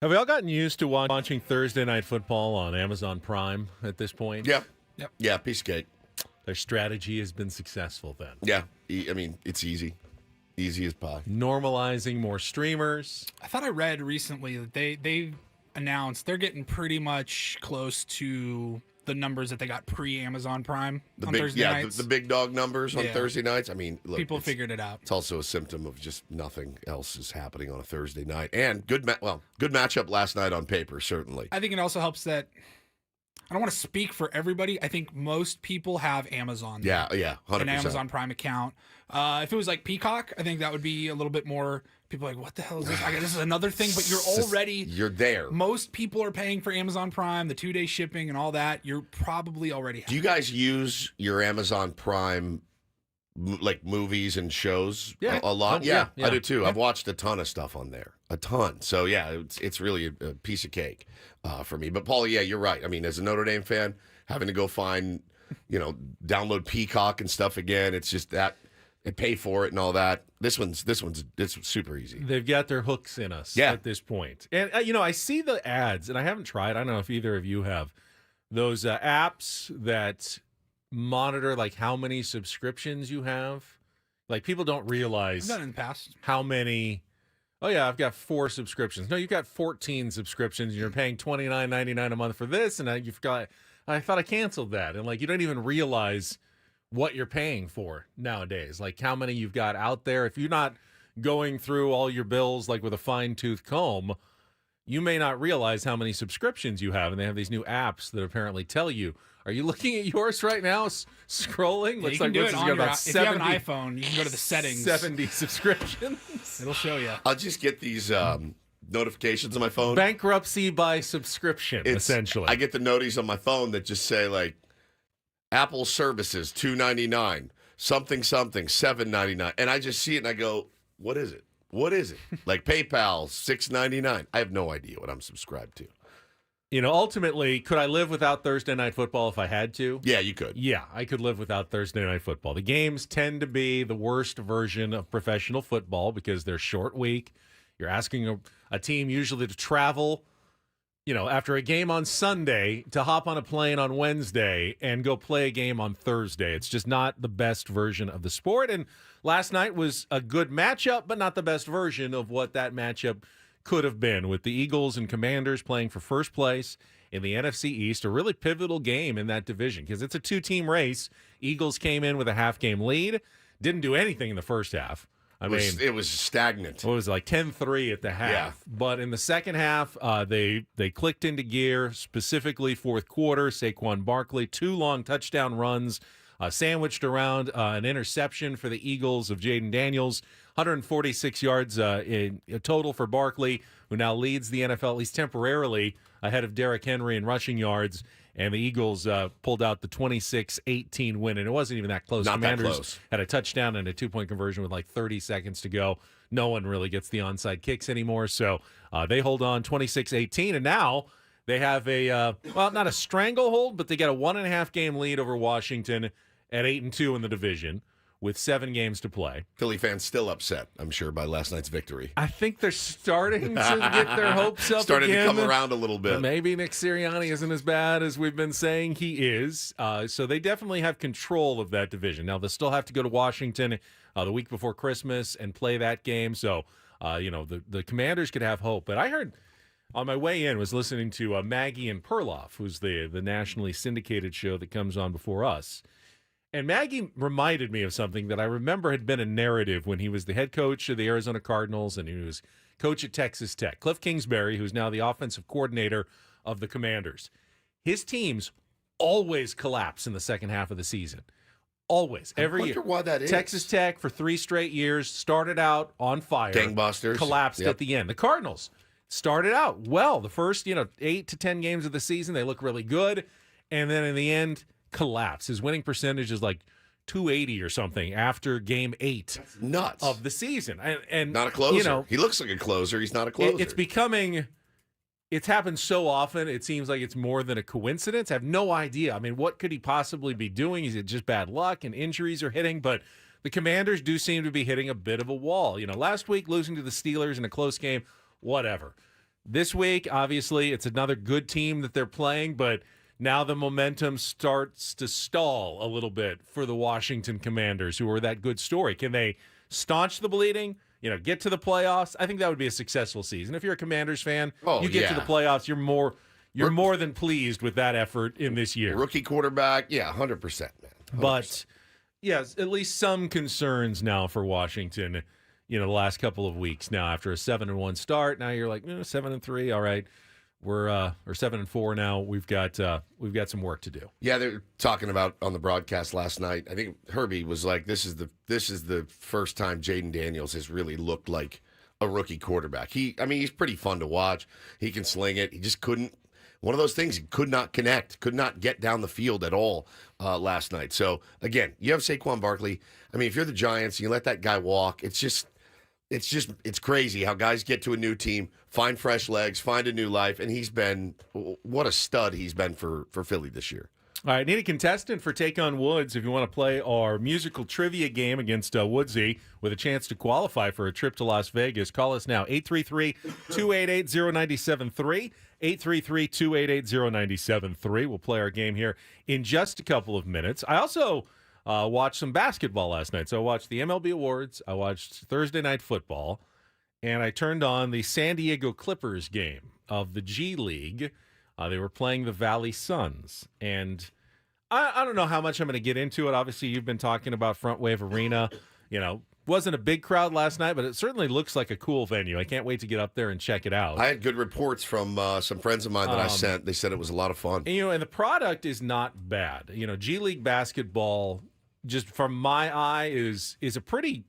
Have we all gotten used to watching Thursday Night Football on Amazon Prime at this point? Yeah. Yep. Yeah, piece of cake. Their strategy has been successful then. Yeah. I mean, it's easy. Easy as pie. Normalizing more streamers. I thought I read recently that they announced they're getting pretty much close to the numbers that they got pre-Amazon Prime on Thursday nights. The big dog numbers on Yeah. Thursday nights. I mean, look, People figured it out. It's also a symptom of just nothing else is happening on a Thursday night. And good matchup last night on paper, certainly. I think it also helps that I don't want to speak for everybody. I think most people have Amazon. Yeah, 100%. An Amazon Prime account. If it was like Peacock, I think that would be a little bit more. People are like, what the hell is this? This is another thing, but You're there. Most people are paying for Amazon Prime, the 2-day shipping and all that. You're probably already. Do you guys use your Amazon Prime like movies and shows a lot? Yeah, I do too. I've watched a ton of stuff on there. A ton. So yeah, it's really a piece of cake for me. But Paulie, yeah, you're right. I mean, as a Notre Dame fan, having to go find, download Peacock and stuff again, it's just that and pay for it and all that. This one's super easy. They've got their hooks in us at this point. And, I see the ads, and I haven't tried. I don't know if either of you have those apps that monitor, like, how many subscriptions you have. Like, people don't realize I've done it in the past. how many. Oh, yeah, I've got 4 subscriptions. No, you've got 14 subscriptions, and you're paying $29.99 a month for this, and I thought I canceled that. And, like, you don't even realize what you're paying for nowadays, like how many you've got out there. If you're not going through all your bills like with a fine-tooth comb, you may not realize how many subscriptions you have. And they have these new apps that apparently tell you. Are you looking at yours right now? Scrolling? Yeah, Looks you can like do it on your, about if you have an iPhone, you can go to the settings. 70 subscriptions. It'll show you. I'll just get these notifications on my phone. Bankruptcy by subscription, essentially. I get the noties on my phone that just say like Apple services $2.99, something $7.99, and I just see it and I go, what is it? Like PayPal $6.99. I have no idea what I'm subscribed to. Ultimately, could I live without Thursday Night Football if I had to? Yeah, you could. Yeah, I could live without Thursday Night Football. The games tend to be the worst version of professional football because they're short week. You're asking a team usually to travel, after a game on Sunday to hop on a plane on Wednesday and go play a game on Thursday. It's just not the best version of the sport. And last night was a good matchup, but not the best version of what that matchup could have been, with the Eagles and Commanders playing for first place in the NFC East, a really pivotal game in that division because it's a 2-team race. Eagles came in with a half-game lead, didn't do anything in the first half. It was stagnant. It was like 10-3 at the half. Yeah. But in the second half, they clicked into gear, specifically fourth quarter. Saquon Barkley, 2 long touchdown runs, sandwiched around an interception for the Eagles of Jaden Daniels, 146 yards in total for Barkley, who now leads the NFL, at least temporarily, ahead of Derrick Henry in rushing yards. And the Eagles pulled out the 26-18 win, and it wasn't even that close. Not Commanders that close. had a touchdown and a 2-point conversion with like 30 seconds to go. No one really gets the onside kicks anymore, so they hold on 26-18, and now they have not a stranglehold, but they get a 1.5-game lead over Washington at 8-2 in the division with 7 games to play. Philly fans still upset, I'm sure, by last night's victory. I think they're starting to get their hopes up Starting again. to come around a little bit. Maybe Nick Sirianni isn't as bad as we've been saying he is. So they definitely have control of that division. Now, they'll still have to go to Washington the week before Christmas and play that game. So, the Commanders could have hope. But I heard on my way in, was listening to Maggie and Perloff, who's the nationally syndicated show that comes on before us. And Maggie reminded me of something that I remember had been a narrative when he was the head coach of the Arizona Cardinals and he was coach at Texas Tech. Cliff Kingsbury, who's now the offensive coordinator of the Commanders. His teams always collapse in the second half of the season. Always. Every year. I wonder why that is. Texas Tech for 3 straight years started out on fire. Gangbusters. Collapsed at the end. The Cardinals started out well. The first, 8 to 10 games of the season, they look really good. And then in the end, collapse. His winning percentage is like 280 or something after game 8 nuts of the season. And not a closer. He looks like a closer. He's not a closer. It's happened so often, it seems like it's more than a coincidence. I have no idea. I mean, what could he possibly be doing? Is it just bad luck and injuries are hitting? But the Commanders do seem to be hitting a bit of a wall. Last week losing to the Steelers in a close game, whatever. This week, obviously, it's another good team that they're playing, but now the momentum starts to stall a little bit for the Washington Commanders, who are that good story. Can they staunch the bleeding? Get to the playoffs? I think that would be a successful season. If you're a Commanders fan, you get to the playoffs, you're more than pleased with that effort in this year. Rookie quarterback, 100%, man. 100%. But, yes, at least some concerns now for Washington, the last couple of weeks now after a 7-1 start. Now you're like, 7-3, all right. We're or 7-4 now. We've got some work to do. Yeah, they're talking about on the broadcast last night. I think Herbie was like, "This is the first time Jaden Daniels has really looked like a rookie quarterback." He's pretty fun to watch. He can sling it. He just couldn't. One of those things, he could not connect, could not get down the field at all last night. So again, you have Saquon Barkley. If you're the Giants, you let that guy walk. It's crazy how guys get to a new team, find fresh legs, find a new life, and what a stud he's been for Philly this year. All right, need a contestant for Take on Woods if you want to play our musical trivia game against Woodsy with a chance to qualify for a trip to Las Vegas. Call us now, 833-288-0973, 833-288-0973. We'll play our game here in just a couple of minutes. I also watched some basketball last night. So I watched the MLB Awards, I watched Thursday Night Football, and I turned on the San Diego Clippers game of the G League. They were playing the Valley Suns, and I don't know how much I'm going to get into it. Obviously, you've been talking about Front Wave Arena. Wasn't a big crowd last night, but it certainly looks like a cool venue. I can't wait to get up there and check it out. I had good reports from some friends of mine that I sent. They said it was a lot of fun. And the product is not bad. G League basketball, just from my eye, is a pretty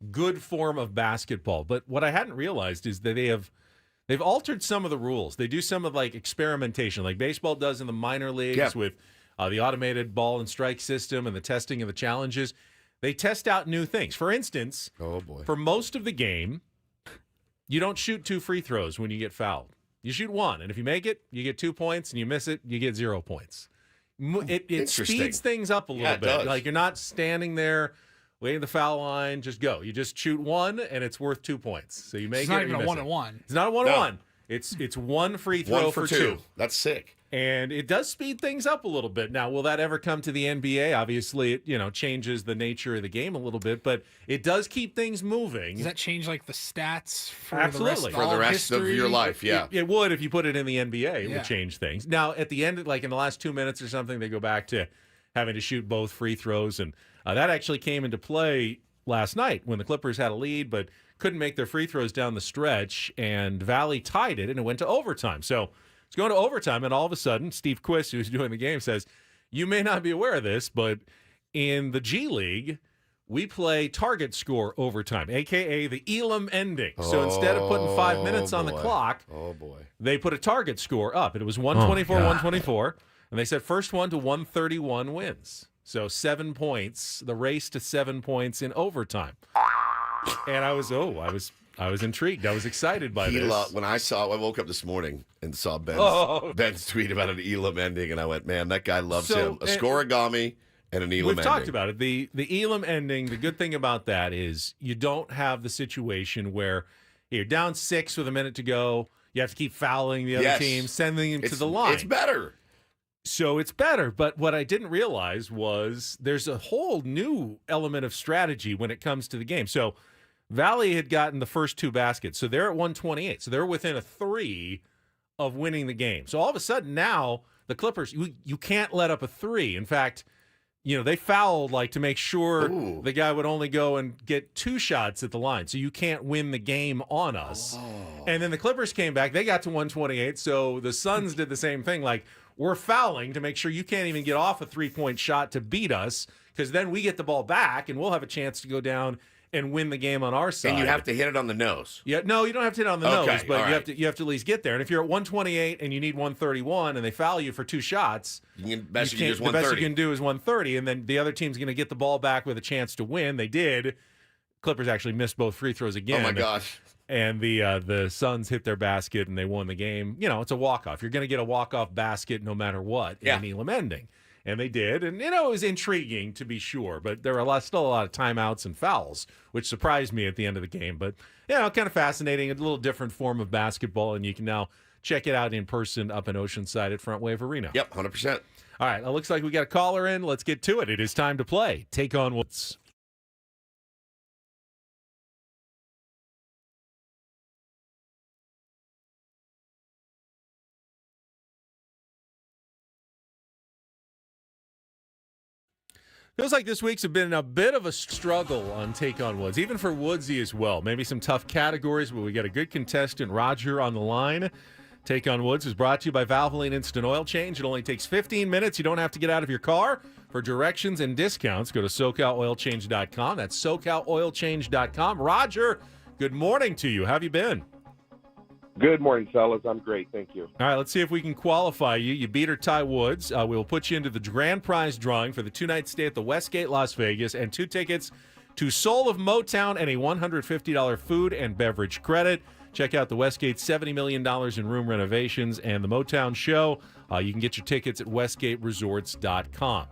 good form of basketball. But what I hadn't realized is that they've altered some of the rules. They do some of experimentation, like baseball does in the minor leagues with the automated ball and strike system and the testing of the challenges. They test out new things. For instance, for most of the game, you don't shoot 2 free throws when you get fouled. You shoot 1, and if you make it, you get 2 points, and you miss it, you get 0 points. It speeds things up a little bit. Does. You're not standing there waiting the foul line. Just go. You just shoot 1, and it's worth 2 points. So you make It's it. not even a 1-on-1. It's not a 1-on-1. It's 1 free throw 1 for 2. That's sick. And it does speed things up a little bit. Now, will that ever come to the NBA? Obviously, it changes the nature of the game a little bit, but it does keep things moving. Does that change the stats for Absolutely. For the rest of your life? Yeah, it would if you put it in the NBA. It would change things. Now, at the end, in the last 2 minutes or something, they go back to having to shoot both free throws, and that actually came into play last night when the Clippers had a lead, but couldn't make their free throws down the stretch, and Valley tied it, and it went to overtime. So it's going to overtime, and all of a sudden, Steve Quist, who's doing the game, says, you may not be aware of this, but in the G League, we play target score overtime, a.k.a. the Elam ending. So instead of putting 5 minutes on the clock, they put a target score up. And it was 124, and they said first one to 131 wins. So 7 points, the race to 7 points in overtime. And I was intrigued. I was excited by this. When I woke up this morning and saw Ben's tweet about an Elam ending, and I went, man, that guy loves him. A scoregami and an Elam ending. We've talked about it. The Elam ending, the good thing about that is you don't have the situation where you're down 6 with a minute to go. You have to keep fouling the other team, sending them to the line. It's better. So it's better. But what I didn't realize was there's a whole new element of strategy when it comes to the game. So Valley had gotten the first 2 baskets, so they're at 128. So they're within a 3 of winning the game. So all of a sudden now the Clippers, you can't let up a 3. In fact, they fouled to make sure the guy would only go and get 2 shots at the line. So you can't win the game on us. And then the Clippers came back. They got to 128. So the Suns did the same thing. We're fouling to make sure you can't even get off a 3-point shot to beat us, because then we get the ball back and we'll have a chance to go down and win the game on our side. And you have to hit it on the nose. Yeah, no, you don't have to hit it on the nose, but you have to at least get there. And if you're at 128 and you need 131 and they foul you for 2 shots, the best you can do is 130, and then the other team's going to get the ball back with a chance to win. They did. Clippers actually missed both free throws again. Oh my gosh. And the Suns hit their basket and they won the game. It's a walk-off. You're going to get a walk-off basket no matter what in an Elam ending. And they did. And, it was intriguing to be sure, but there were still a lot of timeouts and fouls, which surprised me at the end of the game. But, kind of fascinating, a little different form of basketball, and you can now check it out in person up in Oceanside at Front Wave Arena. Yep, 100%. All right, it looks like we got a caller in. Let's get to it. It is time to play. Take on Woods. Feels like this week's have been a bit of a struggle on Take on Woods, even for Woodsy as well. Maybe some tough categories, but we got a good contestant, Roger, on the line. Take on Woods is brought to you by Valvoline Instant Oil Change. It only takes 15 minutes. You don't have to get out of your car. For directions and discounts, go to SoCalOilChange.com. That's SoCalOilChange.com. Roger, good morning to you. How have you been? Good morning, fellas. I'm great. Thank you. All right, let's see if we can qualify you. You beat or tie Woods. We will put you into the grand prize drawing for the 2-night stay at the Westgate, Las Vegas, and 2 tickets to Soul of Motown and a $150 food and beverage credit. Check out the Westgate $70 million in room renovations and the Motown show. You can get your tickets at westgateresorts.com.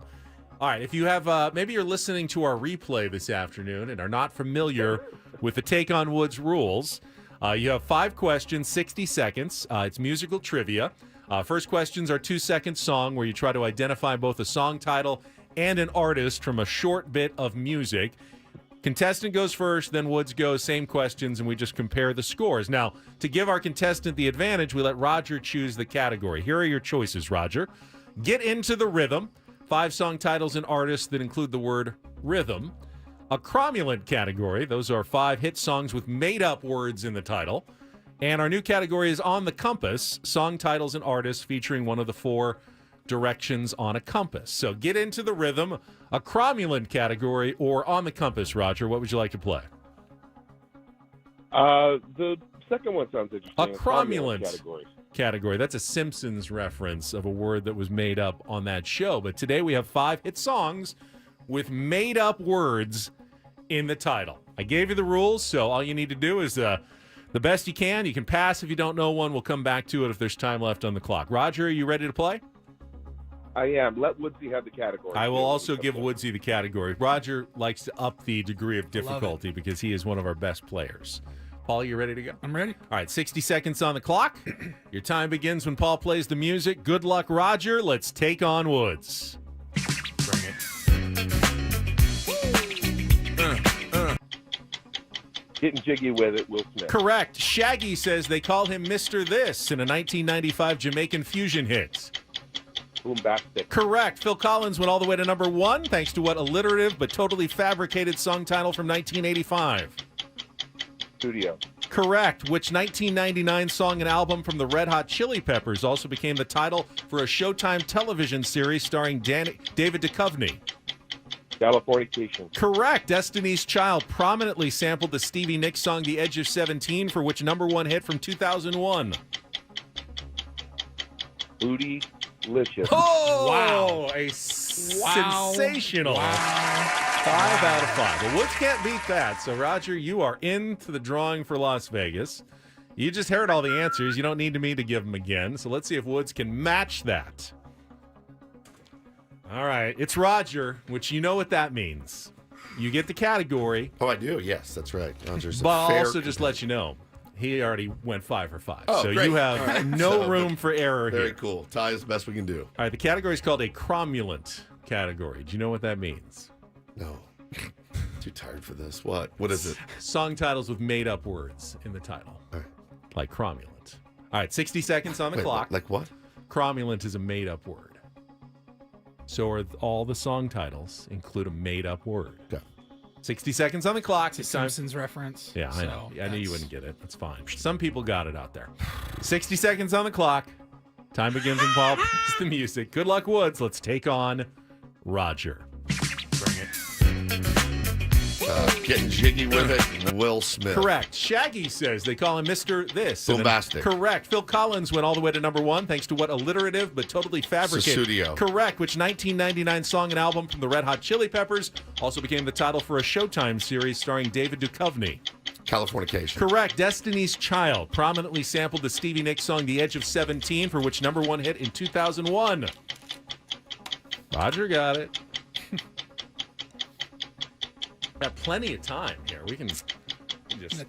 All right, if you have, maybe you're listening to our replay this afternoon and are not familiar with the Take on Woods rules, you have 5 questions, 60 seconds. It's musical trivia. First questions are 2-second song where you try to identify both a song title and an artist from a short bit of music. Contestant goes first, then Woods goes, same questions, and we just compare the scores. Now, to give our contestant the advantage, we let Roger choose the category. Here are your choices, Roger. Get into the rhythm. 5 song titles and artists that include the word rhythm. A cromulent category. Those are 5 hit songs with made-up words in the title. And our new category is On the Compass, song titles and artists featuring one of the 4 directions on a compass. So get into the rhythm, a cromulent category, or On the Compass. Roger, what would you like to play? The second one sounds interesting. A cromulent category. That's a Simpsons reference of a word that was made up on that show. But today we have 5 hit songs with made-up words in the title. I gave you the rules, so all you need to do is the best you can. You can pass if you don't know one. We'll come back to it if there's time left on the clock. Roger, are you ready to play? I am. Let Woodsy have the category. I will also give Woodsy the category. Roger likes to up the degree of difficulty because he is one of our best players. Paul, you ready to go? I'm ready. All right, 60 seconds on the clock. Your time begins when Paul plays the music. Good luck, Roger. Let's take on Woods. Bring it. Getting jiggy with it, Will Smith. Correct. Shaggy says they call him Mr. This in a 1995 Jamaican fusion hit. Boombastic. Correct. Phil Collins went all the way to number 1 thanks to what alliterative but totally fabricated song title from 1985? Studio. Correct. Which 1999 song and album from the Red Hot Chili Peppers also became the title for a Showtime television series starring David Duchovny? Californication. Correct. Destiny's Child prominently sampled the Stevie Nicks song The Edge of 17 for which number 1 hit from 2001? Bootylicious. Oh, Wow. A sensational 5 out of 5. Well, Woods can't beat that. So, Roger, you are into the drawing for Las Vegas. You just heard all the answers. You don't need me to give them again. So let's see if Woods can match that. All right. It's Roger, which you know what that means. You get the category. Oh, I do. Yes, that's right. Roger's a But I'll fair also just let you know, he already went 5 for 5. Oh, so great. you have All right. no So, room for error Very here. cool. Tie is the best we can do. All right. The category is called a cromulent category. Do you know what that means? No. Too tired for this. What? What is it? Song titles with made-up words in the title. All right. Like cromulent. All right, 60 seconds on the Wait, clock. Like what? Cromulent is a made-up word. So are all the song titles include a made-up word. Okay. 60 seconds on the clock. It's a It's time. Simpsons reference. Yeah, I so know. I knew you that's- wouldn't get it. That's fine. Some people got it out there. 60 seconds on the clock. Time begins when Paul plays the music. Good luck, Woods. Let's take on Roger. Bring it. Getting jiggy with it, Will Smith. Correct. Shaggy says they call him Mr. This. And then- Boombastic. Correct. Phil Collins went all the way to number 1 thanks to what alliterative but totally fabricated. Sussudio. Correct. Which 1999 song and album from the Red Hot Chili Peppers also became the title for a Showtime series starring David Duchovny? Californication. Correct. Destiny's Child prominently sampled the Stevie Nicks song The Edge of 17 for which number 1 hit in 2001? Roger got it. Got plenty of time here. We can just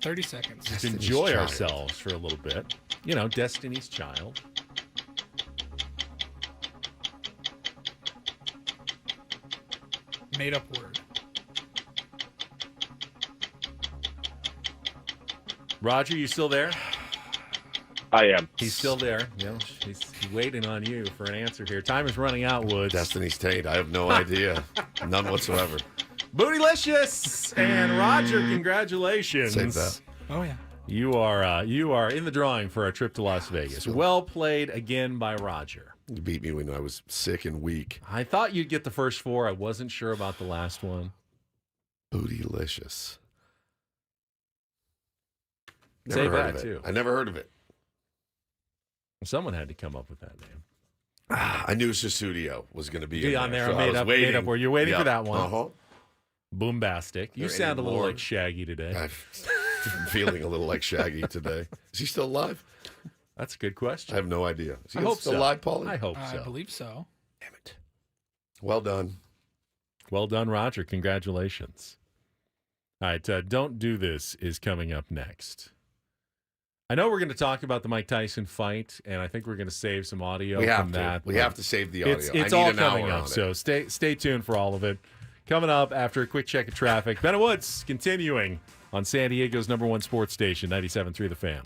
30 seconds. Just enjoy ourselves for a little bit. You know, Destiny's Child. Made up word. Roger, you still there? I am. He's still there. You know, he's waiting on you for an answer here. Time is running out, Woods. Destiny's Taint. I have no idea. None whatsoever. Bootylicious! And Roger, congratulations. Save that. Oh, yeah. You are in the drawing for a trip to Las Vegas. Well played again by Roger. You beat me when I was sick and weak. I thought you'd get the first four. I wasn't sure about the last one. Bootylicious. Save Never heard that, of it. too. I never heard of it. Someone had to come up with that name. I knew Susudio was going to be On there, so I made was up. waiting. Made up. Where you're waiting for that one. Uh-huh. Boombastic. You There sound a little anymore? like Shaggy today. I'm feeling a little like Shaggy today. Is he still alive? That's a good question. I have no idea. Is he I hope still so. alive, Paulie? I hope I so. believe so. Damn it. Well done. Well done, Roger. Congratulations. All right, Don't Do This is coming up next. I know we're going to talk about the Mike Tyson fight, and I think we're going to save some audio from that. We have to save the audio. It's I need all an coming hour up, on it. so stay tuned for all of it. Coming up after a quick check of traffic, Ben Woods continuing on San Diego's #1 sports station, 97.3 The Fan.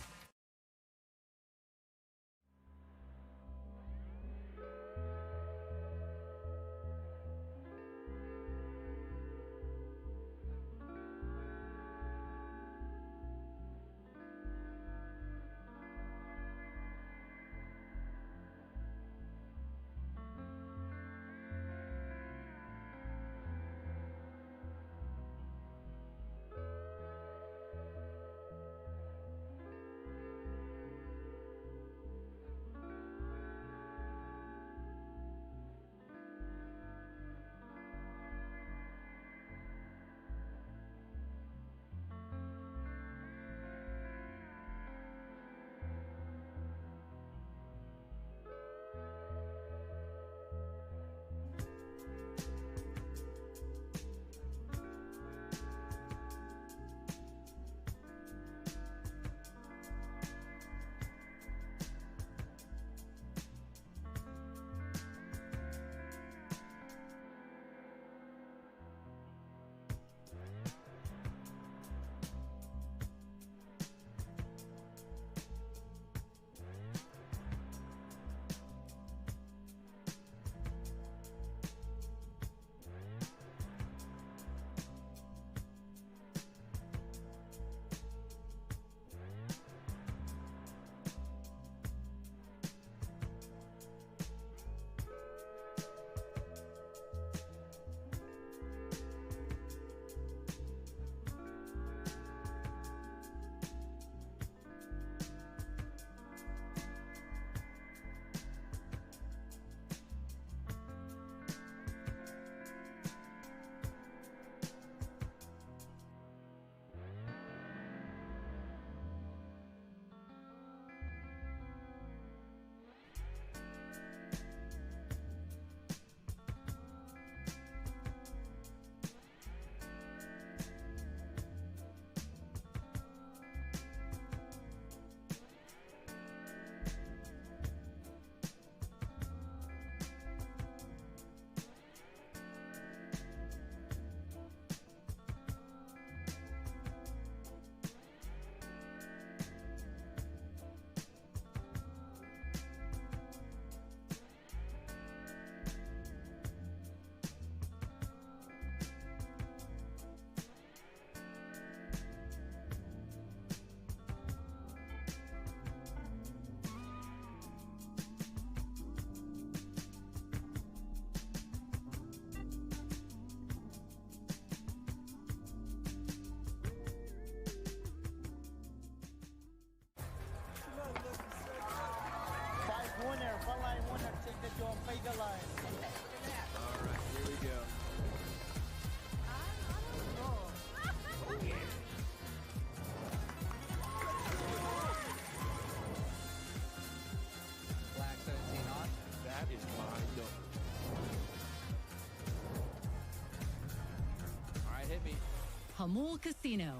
Hamul Casino.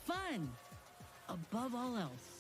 Fun above all else.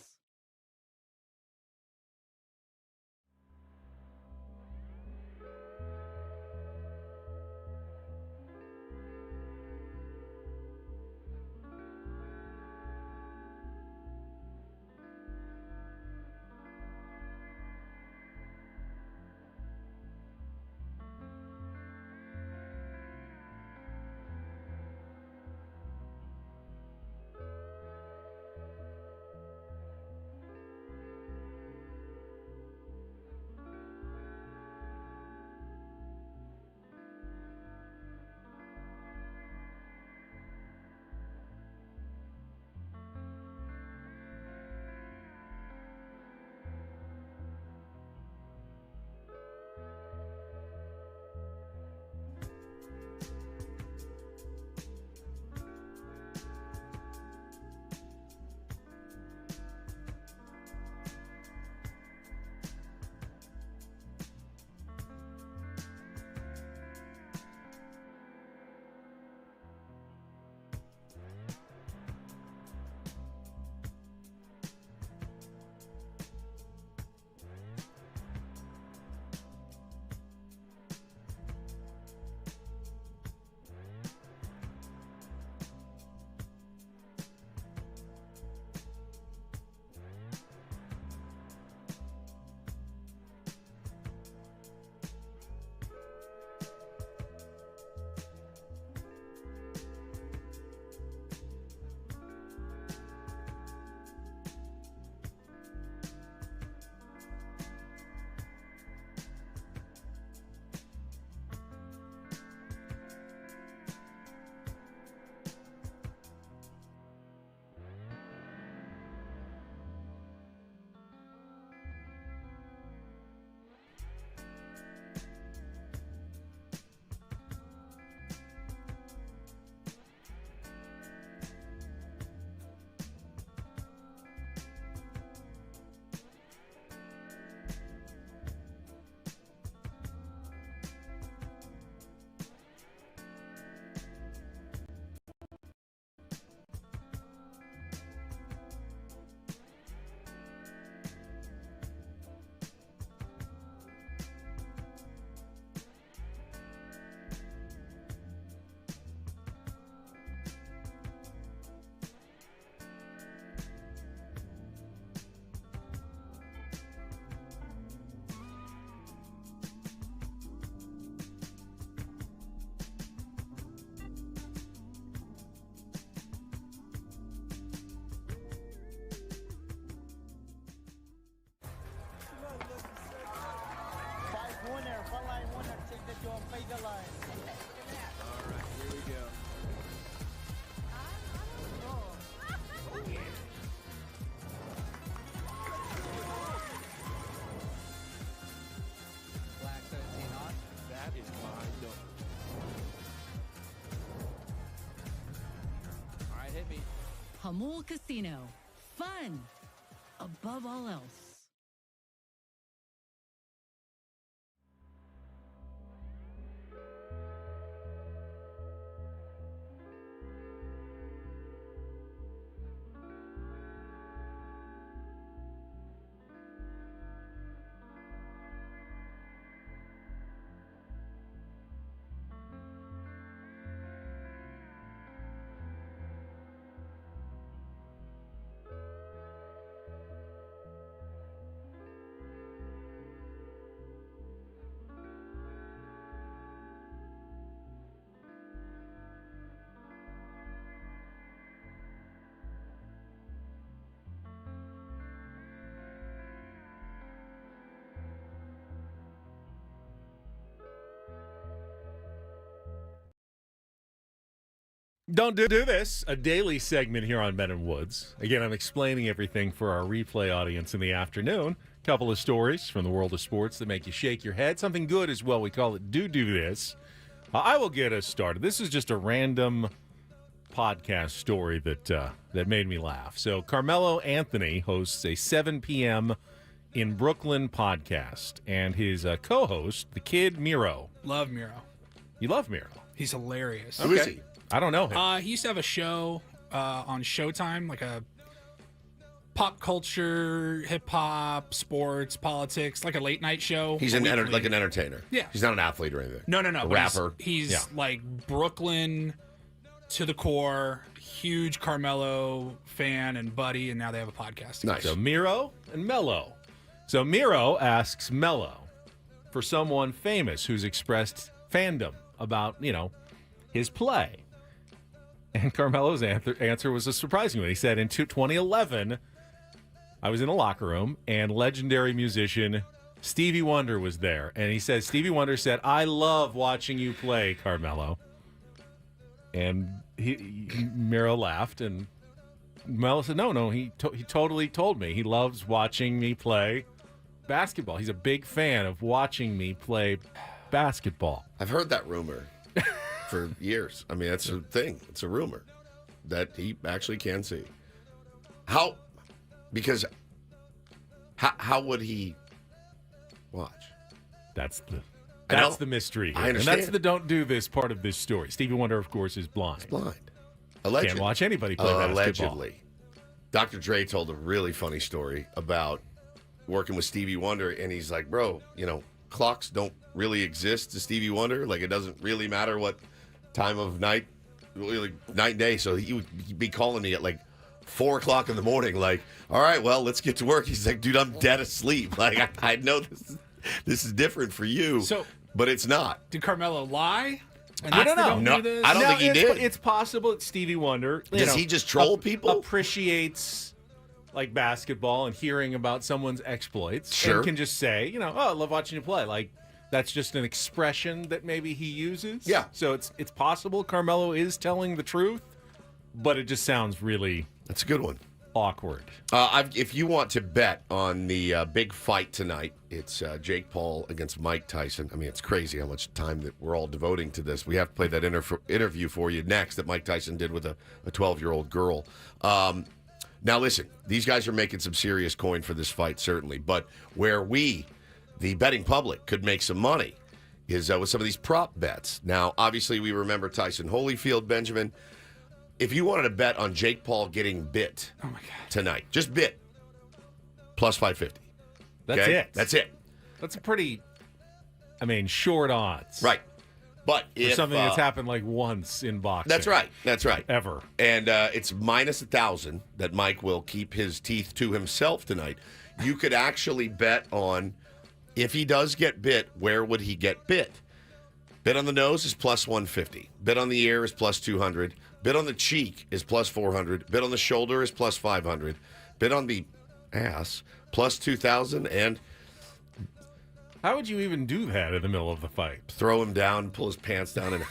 Hamul Casino. Fun above all else. Don't do this, a daily segment here on Men and Woods. Again, I'm explaining everything for our replay audience in the afternoon. Couple of stories from the world of sports that make you shake your head. Something good as well. We call it Do This. I will get us started. This is just a random podcast story that made me laugh. So Carmelo Anthony hosts a 7 p.m. in Brooklyn podcast, and his co-host, the kid Miro. Love Miro. You love Miro? He's hilarious. Who is he? I don't know him. He used to have a show on Showtime, like a pop culture, hip hop, sports, politics, like a late night show. He's like an entertainer. Yeah. He's not an athlete or anything. No. A rapper. He's like Brooklyn to the core, huge Carmelo fan and buddy, and now they have a podcast. Nice. So Miro and Mello. So Miro asks Mello for someone famous who's expressed fandom about, his play. And Carmelo's answer was a surprising one. He said, in 2011, I was in a locker room, and legendary musician Stevie Wonder was there. And he said, Stevie Wonder said, I love watching you play, Carmelo. And Miro laughed, and Mello said, no, he totally told me. He loves watching me play basketball. He's a big fan of watching me play basketball. I've heard that rumor for years. I mean, that's a thing. It's a rumor that he actually can see. How would he watch? That's I know. the mystery here. I understand. And that's the don't do this part of this story. Stevie Wonder, of course, is blind. He's blind. Allegedly. Can't watch anybody play basketball. Allegedly. Dr. Dre told a really funny story about working with Stevie Wonder, and he's like, bro, clocks don't really exist to Stevie Wonder. Like, it doesn't really matter what time of night, really, night and day. So he would be calling me at like 4 o'clock in the morning, like, all right, well, let's get to work. He's like, dude, I'm dead asleep. Like, I know this is different for you, but it's not. Did Carmelo lie? I don't know. No, I don't think he did. It's possible that Stevie Wonder Does he just troll people? Appreciates like basketball and hearing about someone's exploits. Sure. And can just say, I love watching you play. Like, that's just an expression that maybe he uses. Yeah. So it's possible Carmelo is telling the truth, but it just sounds really That's a good one. Awkward. If you want to bet on the big fight tonight, it's Jake Paul against Mike Tyson. I mean, it's crazy how much time that we're all devoting to this. We have to play that interview for you next that Mike Tyson did with a 12-year-old girl. Now, listen, these guys are making some serious coin for this fight, certainly. But where we, the betting public, could make some money is with some of these prop bets. Now, obviously, we remember Tyson Holyfield, Benjamin. If you wanted to bet on Jake Paul getting bit tonight, just bit, plus 550. That's it. That's it. That's a pretty, short odds. Right. But for something that's happened like once in boxing. That's right. That's right. Ever. And it's minus 1,000 that Mike will keep his teeth to himself tonight. You could actually bet on if he does get bit, where would he get bit? Bit on the nose is plus 150. Bit on the ear is plus 200. Bit on the cheek is plus 400. Bit on the shoulder is plus 500. Bit on the ass, plus 2,000. And how would you even do that in the middle of the fight? Throw him down, pull his pants down, and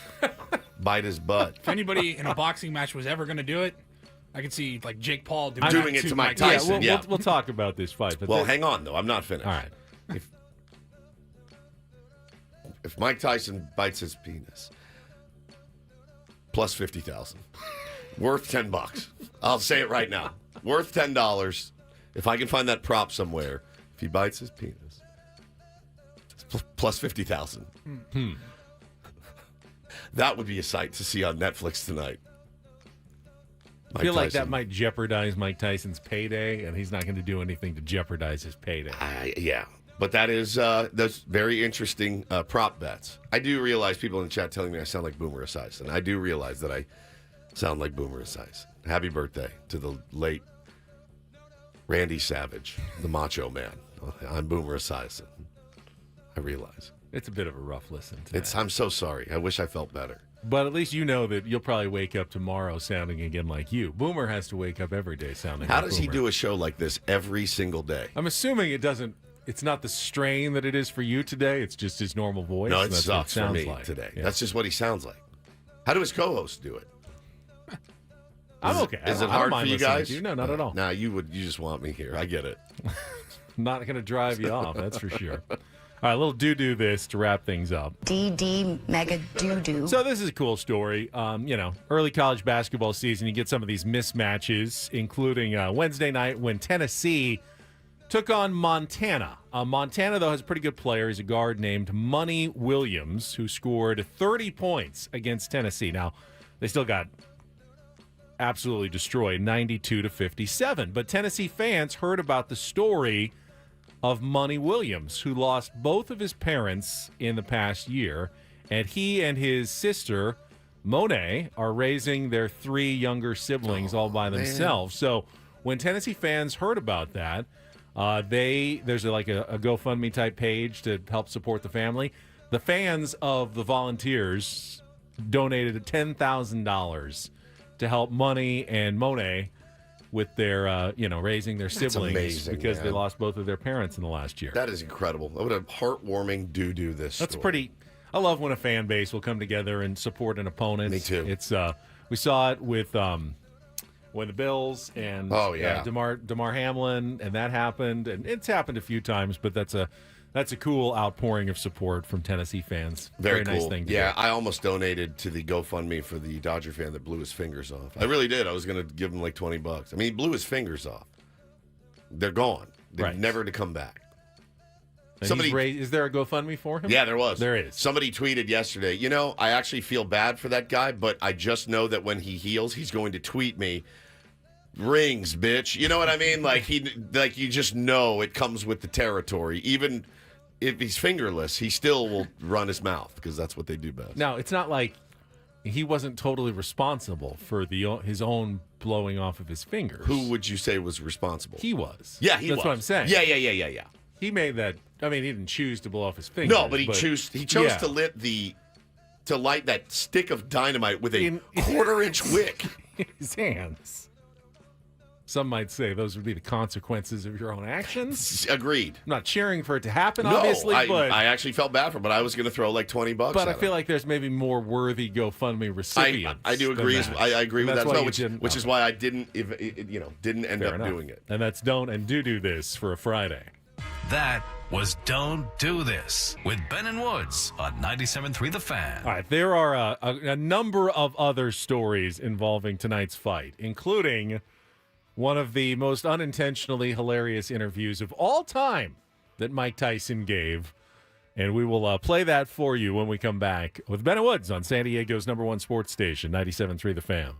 bite his butt. If anybody in a boxing match was ever going to do it, I could see like Jake Paul doing it to Mike Tyson. We'll talk about this fight. But hang on, though. I'm not finished. All right. If Mike Tyson bites his penis, plus 50,000, worth $10. I'll say it right now, worth $10. If I can find that prop somewhere, if he bites his penis, it's plus 50,000. That would be a sight to see on Netflix tonight. I feel like that might jeopardize Mike Tyson's payday, and he's not going to do anything to jeopardize his payday. Yeah. But that is those very interesting prop bets. I do realize people in the chat telling me I sound like Boomer Esiason. I do realize that I sound like Boomer Esiason. Happy birthday to the late Randy Savage, the Macho Man. I'm Boomer Esiason. I realize. It's a bit of a rough listen today. I'm so sorry. I wish I felt better. But at least you know that you'll probably wake up tomorrow sounding again like you. Boomer has to wake up every day sounding How like does Boomer. he do a show like this every single day? I'm assuming it's not the strain that it is for you today. It's just his normal voice. No, it That's sucks what for me like. today. Yeah. That's just what he sounds like. How do his co-hosts do it? I'm okay. Is it I don't hard for mind you listening guys? to you. No, not at all. Nah, you just want me here. I get it. Not going to drive you off, that's for sure. All right, a little do this to wrap things up. DD mega doo-doo. So this is a cool story. Early college basketball season, you get some of these mismatches, including Wednesday night when Tennessee took on Montana. Montana, though, has a pretty good player. He's a guard named Money Williams, who scored 30 points against Tennessee. Now, they still got absolutely destroyed, 92-57. But Tennessee fans heard about the story of Money Williams, who lost both of his parents in the past year, and he and his sister Monet are raising their 3 younger siblings all by themselves. So when Tennessee fans heard about that, there's like a GoFundMe type page to help support the family. The fans of the Volunteers donated $10,000 to help Money and Monet with their, raising their siblings amazing, because man. they lost both of their parents in the last year. That is incredible. What a heartwarming do this. That's story. pretty. I love when a fan base will come together and support an opponent. Me too. It's we saw it with when the Bills and DeMar Hamlin, and that happened, and it's happened a few times. But that's a cool outpouring of support from Tennessee fans. Very nice cool. thing. To Yeah, do. I almost donated to the GoFundMe for the Dodger fan that blew his fingers off. I really did. I was going to give him like $20. I mean, he blew his fingers off. They're gone. They're Right. never to come back. And is there a GoFundMe for him? Yeah, there was. There is. Somebody tweeted yesterday, I actually feel bad for that guy, but I just know that when he heals, he's going to tweet me, rings, bitch. You know what I mean? Like you just know it comes with the territory. Even if he's fingerless, he still will run his mouth because that's what they do best. Now, it's not like he wasn't totally responsible for his own blowing off of his fingers. Who would you say was responsible? He was. Yeah, he was. That's what I'm saying. Yeah. He made that. I mean, he didn't choose to blow off his fingers. No, but he chose to light that stick of dynamite with a quarter-inch wick. His hands. Some might say those would be the consequences of your own actions. Agreed. I'm not cheering for it to happen, No, obviously, but I actually felt bad for him, but I was going to throw like $20. But I at feel him. like there's maybe more worthy GoFundMe recipients. I do agree. than that. I agree with And that that's as why well, you which is why I didn't end Fair up enough. doing it. And that's don't and do this for a Friday. That was Don't Do This with Ben and Woods on 97.3 The Fan. All right, there are a number of other stories involving tonight's fight, including one of the most unintentionally hilarious interviews of all time that Mike Tyson gave. And we will play that for you when we come back with Ben and Woods on San Diego's #1 sports station, 97.3 The Fan.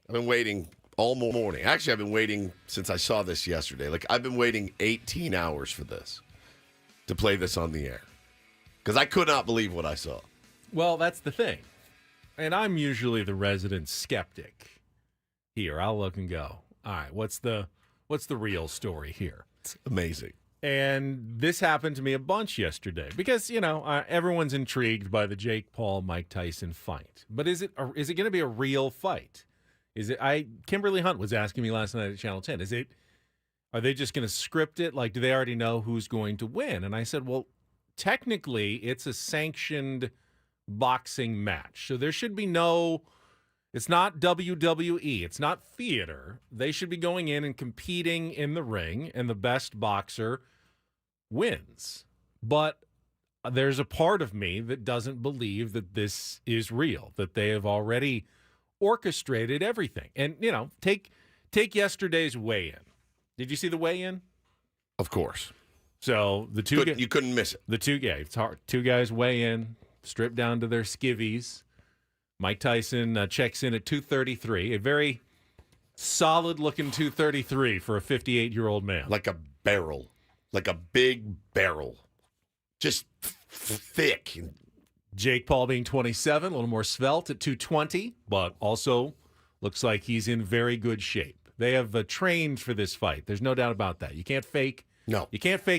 I've been waiting all morning. Actually, I've been waiting since I saw this yesterday. Like, I've been waiting 18 hours for this, to play this on the air. Because I could not believe what I saw. Well, that's the thing. And I'm usually the resident skeptic here. I'll look and go, all right, what's the real story here? It's amazing. And this happened to me a bunch yesterday because, everyone's intrigued by the Jake Paul, Mike Tyson fight. But is it going to be a real fight? Kimberly Hunt was asking me last night at Channel 10, are they just going to script it? Like, do they already know who's going to win? And I said, well, technically it's a sanctioned boxing match. So there should be it's not WWE. It's not theater. They should be going in and competing in the ring, and the best boxer wins. But there's a part of me that doesn't believe that this is real, that they have already orchestrated everything. And, take yesterday's weigh-in. Did you see the weigh-in? Of course. So you couldn't miss it. The two guys weigh in, stripped down to their skivvies. Mike Tyson checks in at 233, a very solid-looking 233 for a 58-year-old man. Like a barrel. Like a big barrel. Just thick. Jake Paul being 27, a little more svelte at 220, but also looks like he's in very good shape. They have trained for this fight. There's no doubt about that. You can't fake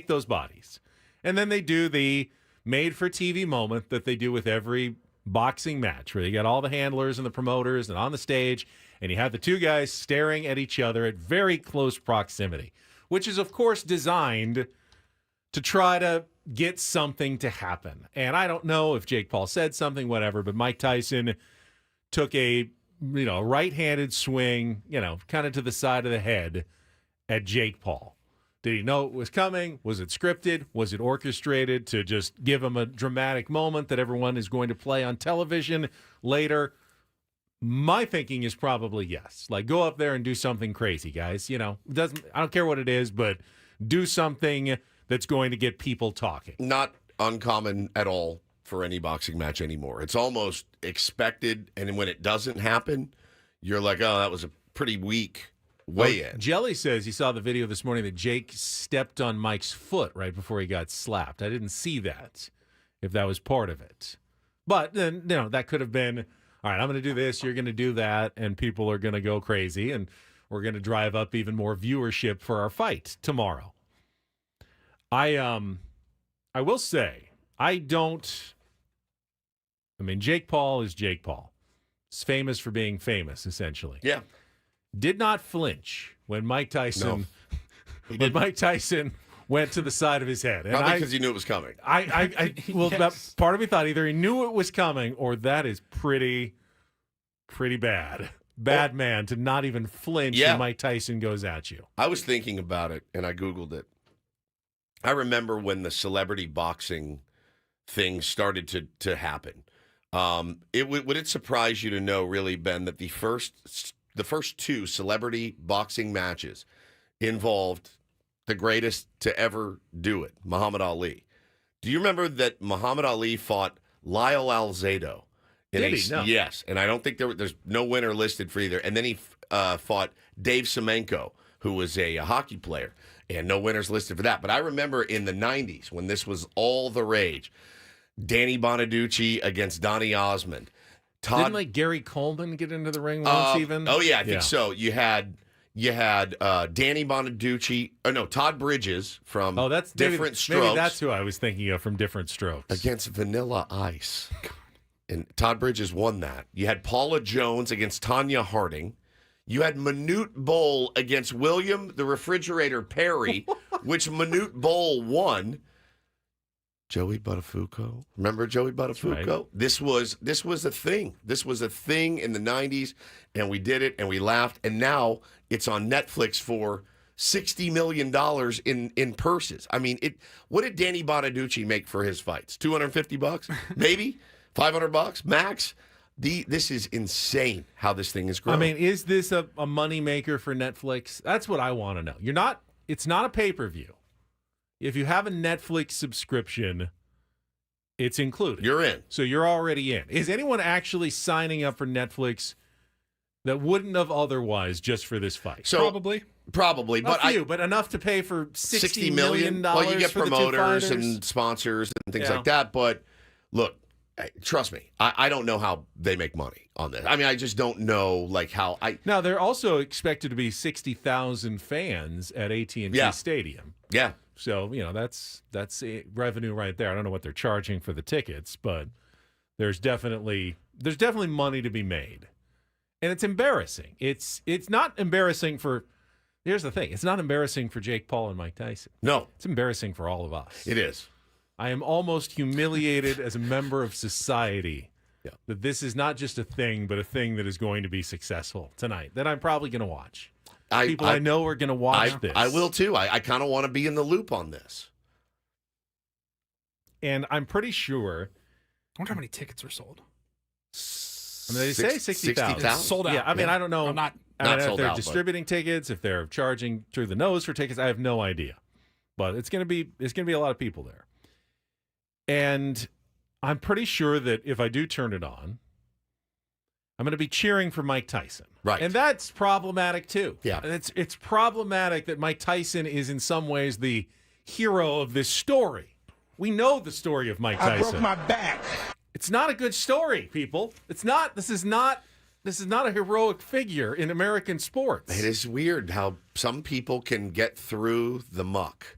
those bodies. And then they do the made-for-TV moment that they do with every boxing match where you got all the handlers and the promoters and on the stage, and you have the two guys staring at each other at very close proximity, which is, of course, designed to try to get something to happen. And I don't know if Jake Paul said something, whatever, but Mike Tyson took a right-handed swing, kind of to the side of the head at Jake Paul. Did he know it was coming? Was it scripted? Was it orchestrated to just give him a dramatic moment that everyone is going to play on television later? My thinking is probably yes. Like, go up there and do something crazy, guys. I don't care what it is, but do something that's going to get people talking. Not uncommon at all for any boxing match anymore. It's almost expected, and when it doesn't happen, you're like, oh, that was a pretty weak weigh-in. Jelly says he saw the video this morning that Jake stepped on Mike's foot right before he got slapped. I didn't see that, if that was part of it. But then, that could have been, all right, I'm going to do this, you're going to do that, and people are going to go crazy, and we're going to drive up even more viewership for our fight tomorrow. I will say, Jake Paul is Jake Paul. He's famous for being famous, essentially. Yeah. Did not flinch when Mike Tyson Mike Tyson went to the side of his head. And probably because he knew it was coming. Yes. Part of me thought either he knew it was coming or that is pretty bad. Bad man to not even flinch when Mike Tyson goes at you. I was thinking about it, and I Googled it. I remember when the celebrity boxing thing started to happen. Would it surprise you to know, really, Ben, that the first two celebrity boxing matches involved the greatest to ever do it, Muhammad Ali. Do you remember that Muhammad Ali fought Lyle Alzado? Did he? No. Yes, and I don't think there's no winner listed for either. And then he fought Dave Semenko, who was a hockey player, and no winners listed for that. But I remember in the 90s when this was all the rage, Danny Bonaducci against Donny Osmond. Didn't Gary Coleman get into the ring once even? Oh yeah, I think so. You had Danny Bonaducci. Oh no, Todd Bridges from Different Strokes. Maybe that's who I was thinking of from Different Strokes. Against Vanilla Ice. And Todd Bridges won that. You had Paula Jones against Tanya Harding. You had Manute Bol against William the Refrigerator Perry, which Manute Bol won. Joey Buttafuoco. Remember Joey Buttafuoco? Right. This was a thing. This was a thing in the 90s, and we did it, and we laughed, and now it's on Netflix for $60 million in purses. I mean, what did Danny Bonaducci make for his fights? $250? Maybe? $500 max? This is insane how this thing is growing. I mean, is this a moneymaker for Netflix? That's what I want to know. It's not a pay-per-view. If you have a Netflix subscription, it's included. You're in. So you're already in. Is anyone actually signing up for Netflix that wouldn't have otherwise just for this fight? So Probably, but a few, but enough to pay for $60 million. Well, you get for promoters the two and sponsors and things like that. But look, trust me, I don't know how they make money on this. I mean, I just don't know like how I. Now they're also expected to be 60,000 fans at AT&T Stadium. Yeah. So that's a revenue right there. I don't know what they're charging for the tickets, but there's definitely money to be made, and it's embarrassing. It's not embarrassing for. Here's the thing. It's not embarrassing for Jake Paul and Mike Tyson. No. It's embarrassing for all of us. It is. I am almost humiliated as a member of society that this is not just a thing, but a thing that is going to be successful tonight, that I'm probably going to watch. People I know are going to watch this. I will, too. I kind of want to be in the loop on this. And I'm pretty sure. I wonder how many tickets were sold. I mean, they say 60,000. Sold out. Yeah, I mean, I don't know. I'm not if sold they're out, distributing tickets, if they're charging through the nose for tickets, I have no idea. But it's going to be a lot of people there. And I'm pretty sure that if I do turn it on, I'm going to be cheering for Mike Tyson. Right. And that's problematic too. Yeah. It's problematic that Mike Tyson is in some ways the hero of this story. We know the story of Mike Tyson. I broke my back. It's not a good story, people. It's not. This is not a heroic figure in American sports. It is weird how some people can get through the muck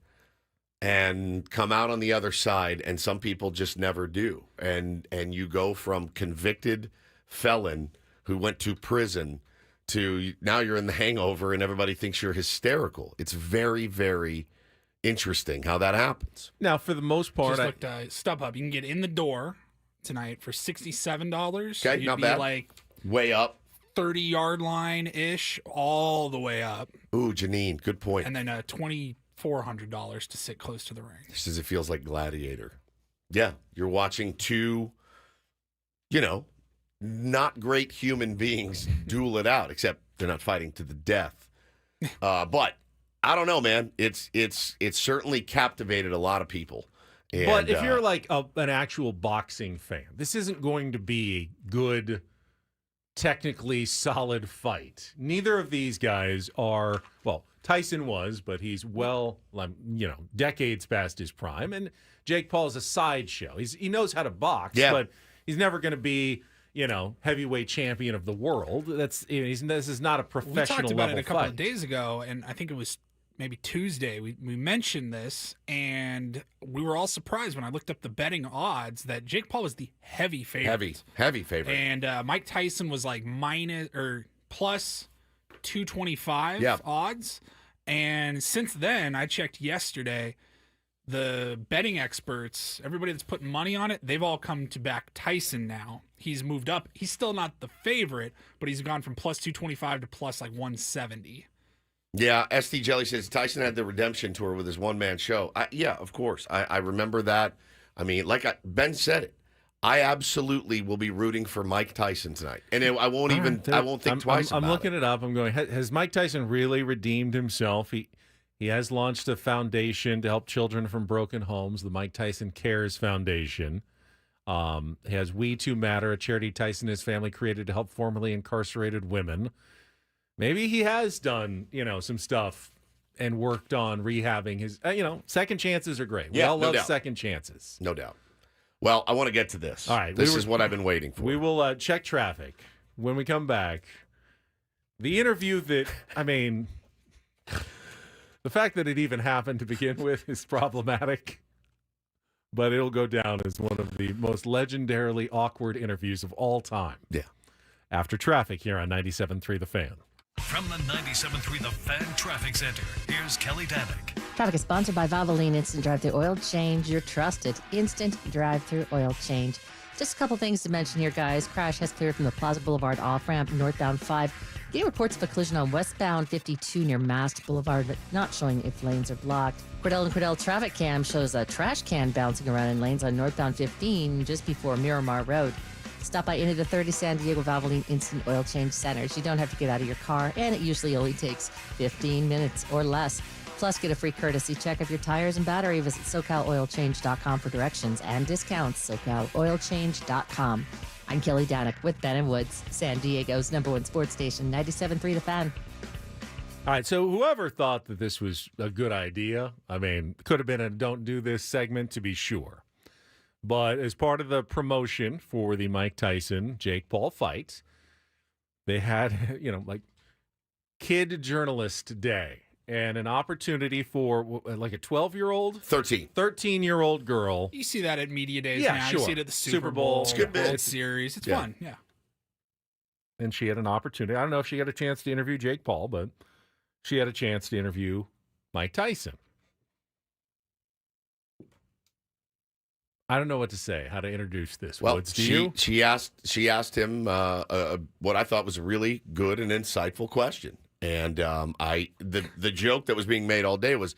and come out on the other side, and some people just never do. And you go from convicted felon who went to prison to now you're in the hangover and everybody thinks you're hysterical. It's very, very interesting how that happens. Now, for the most part, just looked StubHub. You can get in the door tonight for $67. Okay, not bad. Like way up. 30-yard line-ish, all the way up. Ooh, Janine, good point. And then $2,400 to sit close to the ring. Just as it feels like Gladiator. Yeah, you're watching two, not great human beings duel it out, except they're not fighting to the death. But I don't know, man. It's certainly captivated a lot of people. And, but if you're like an actual boxing fan, this isn't going to be a good, technically solid fight. Neither of these guys are, well, Tyson was, but he's decades past his prime. And Jake Paul is a sideshow. He knows how to box, but he's never going to be, heavyweight champion of the world. This is not a professional level fight. We talked about it a couple of days ago, and I think it was maybe Tuesday. We mentioned this, and we were all surprised when I looked up the betting odds that Jake Paul was the heavy favorite. Heavy favorite. And Mike Tyson was like plus 225 odds. And since then, I checked yesterday, the betting experts, everybody that's putting money on it, they've all come to back Tyson now. He's moved up. He's still not the favorite, but he's gone from plus 225 to plus like 170. Yeah, SD Jelly says Tyson had the redemption tour with his one-man show. Yeah, of course. I remember that. I mean, Ben said it. I absolutely will be rooting for Mike Tyson tonight. And I won't think twice about it. I'm looking it up. I'm going, has Mike Tyson really redeemed himself? He has launched a foundation to help children from broken homes, the Mike Tyson Cares Foundation. He has We Too Matter, a charity Tyson and his family created to help formerly incarcerated women. Maybe he has done, some stuff and worked on rehabbing his, second chances are great. We all love second chances. No doubt. Well, I want to get to this. All right. This is what I've been waiting for. We will check traffic when we come back. The interview that, the fact that it even happened to begin with is problematic, but it'll go down as one of the most legendarily awkward interviews of all time. Yeah. After traffic here on 97.3 The Fan. From the 97.3 The Fan Traffic Center, here's Kelly Danick. Traffic is sponsored by Valvoline Instant Drive-Thru Oil Change, your trusted instant drive-thru oil change. Just a couple things to mention here, guys. Crash has cleared from the Plaza Boulevard off-ramp, northbound 5. Getting reports of a collision on westbound 52 near Mast Boulevard, but not showing if lanes are blocked. Cordell and Cordell traffic cam shows a trash can bouncing around in lanes on northbound 15 just before Miramar Road. Stop by any of the 30 San Diego Valvoline Instant Oil Change Centers. You don't have to get out of your car, and it usually only takes 15 minutes or less. Plus, get a free courtesy check of your tires and battery. Visit SoCalOilChange.com for directions and discounts. SoCalOilChange.com. I'm Kelly Danick with Ben and Woods, San Diego's #1 sports station, 97.3 The Fan. All right, so whoever thought that this was a good idea, I mean, could have been a don't do this segment to be sure. But as part of the promotion for the Mike Tyson Jake Paul fight, they had, like Kid Journalist Day and an opportunity for like a 12-year-old? 13-year-old girl. You see that at media days Yeah, now. sure. You see it at the Super Bowl, It's good bit. World Series. It's fun, yeah. And she had an opportunity. I don't know if she got a chance to interview Jake Paul, but she had a chance to interview Mike Tyson. I don't know what to say, how to introduce this. Well, Woods, do you? She asked him what I thought was a really good and insightful question. And the joke that was being made all day was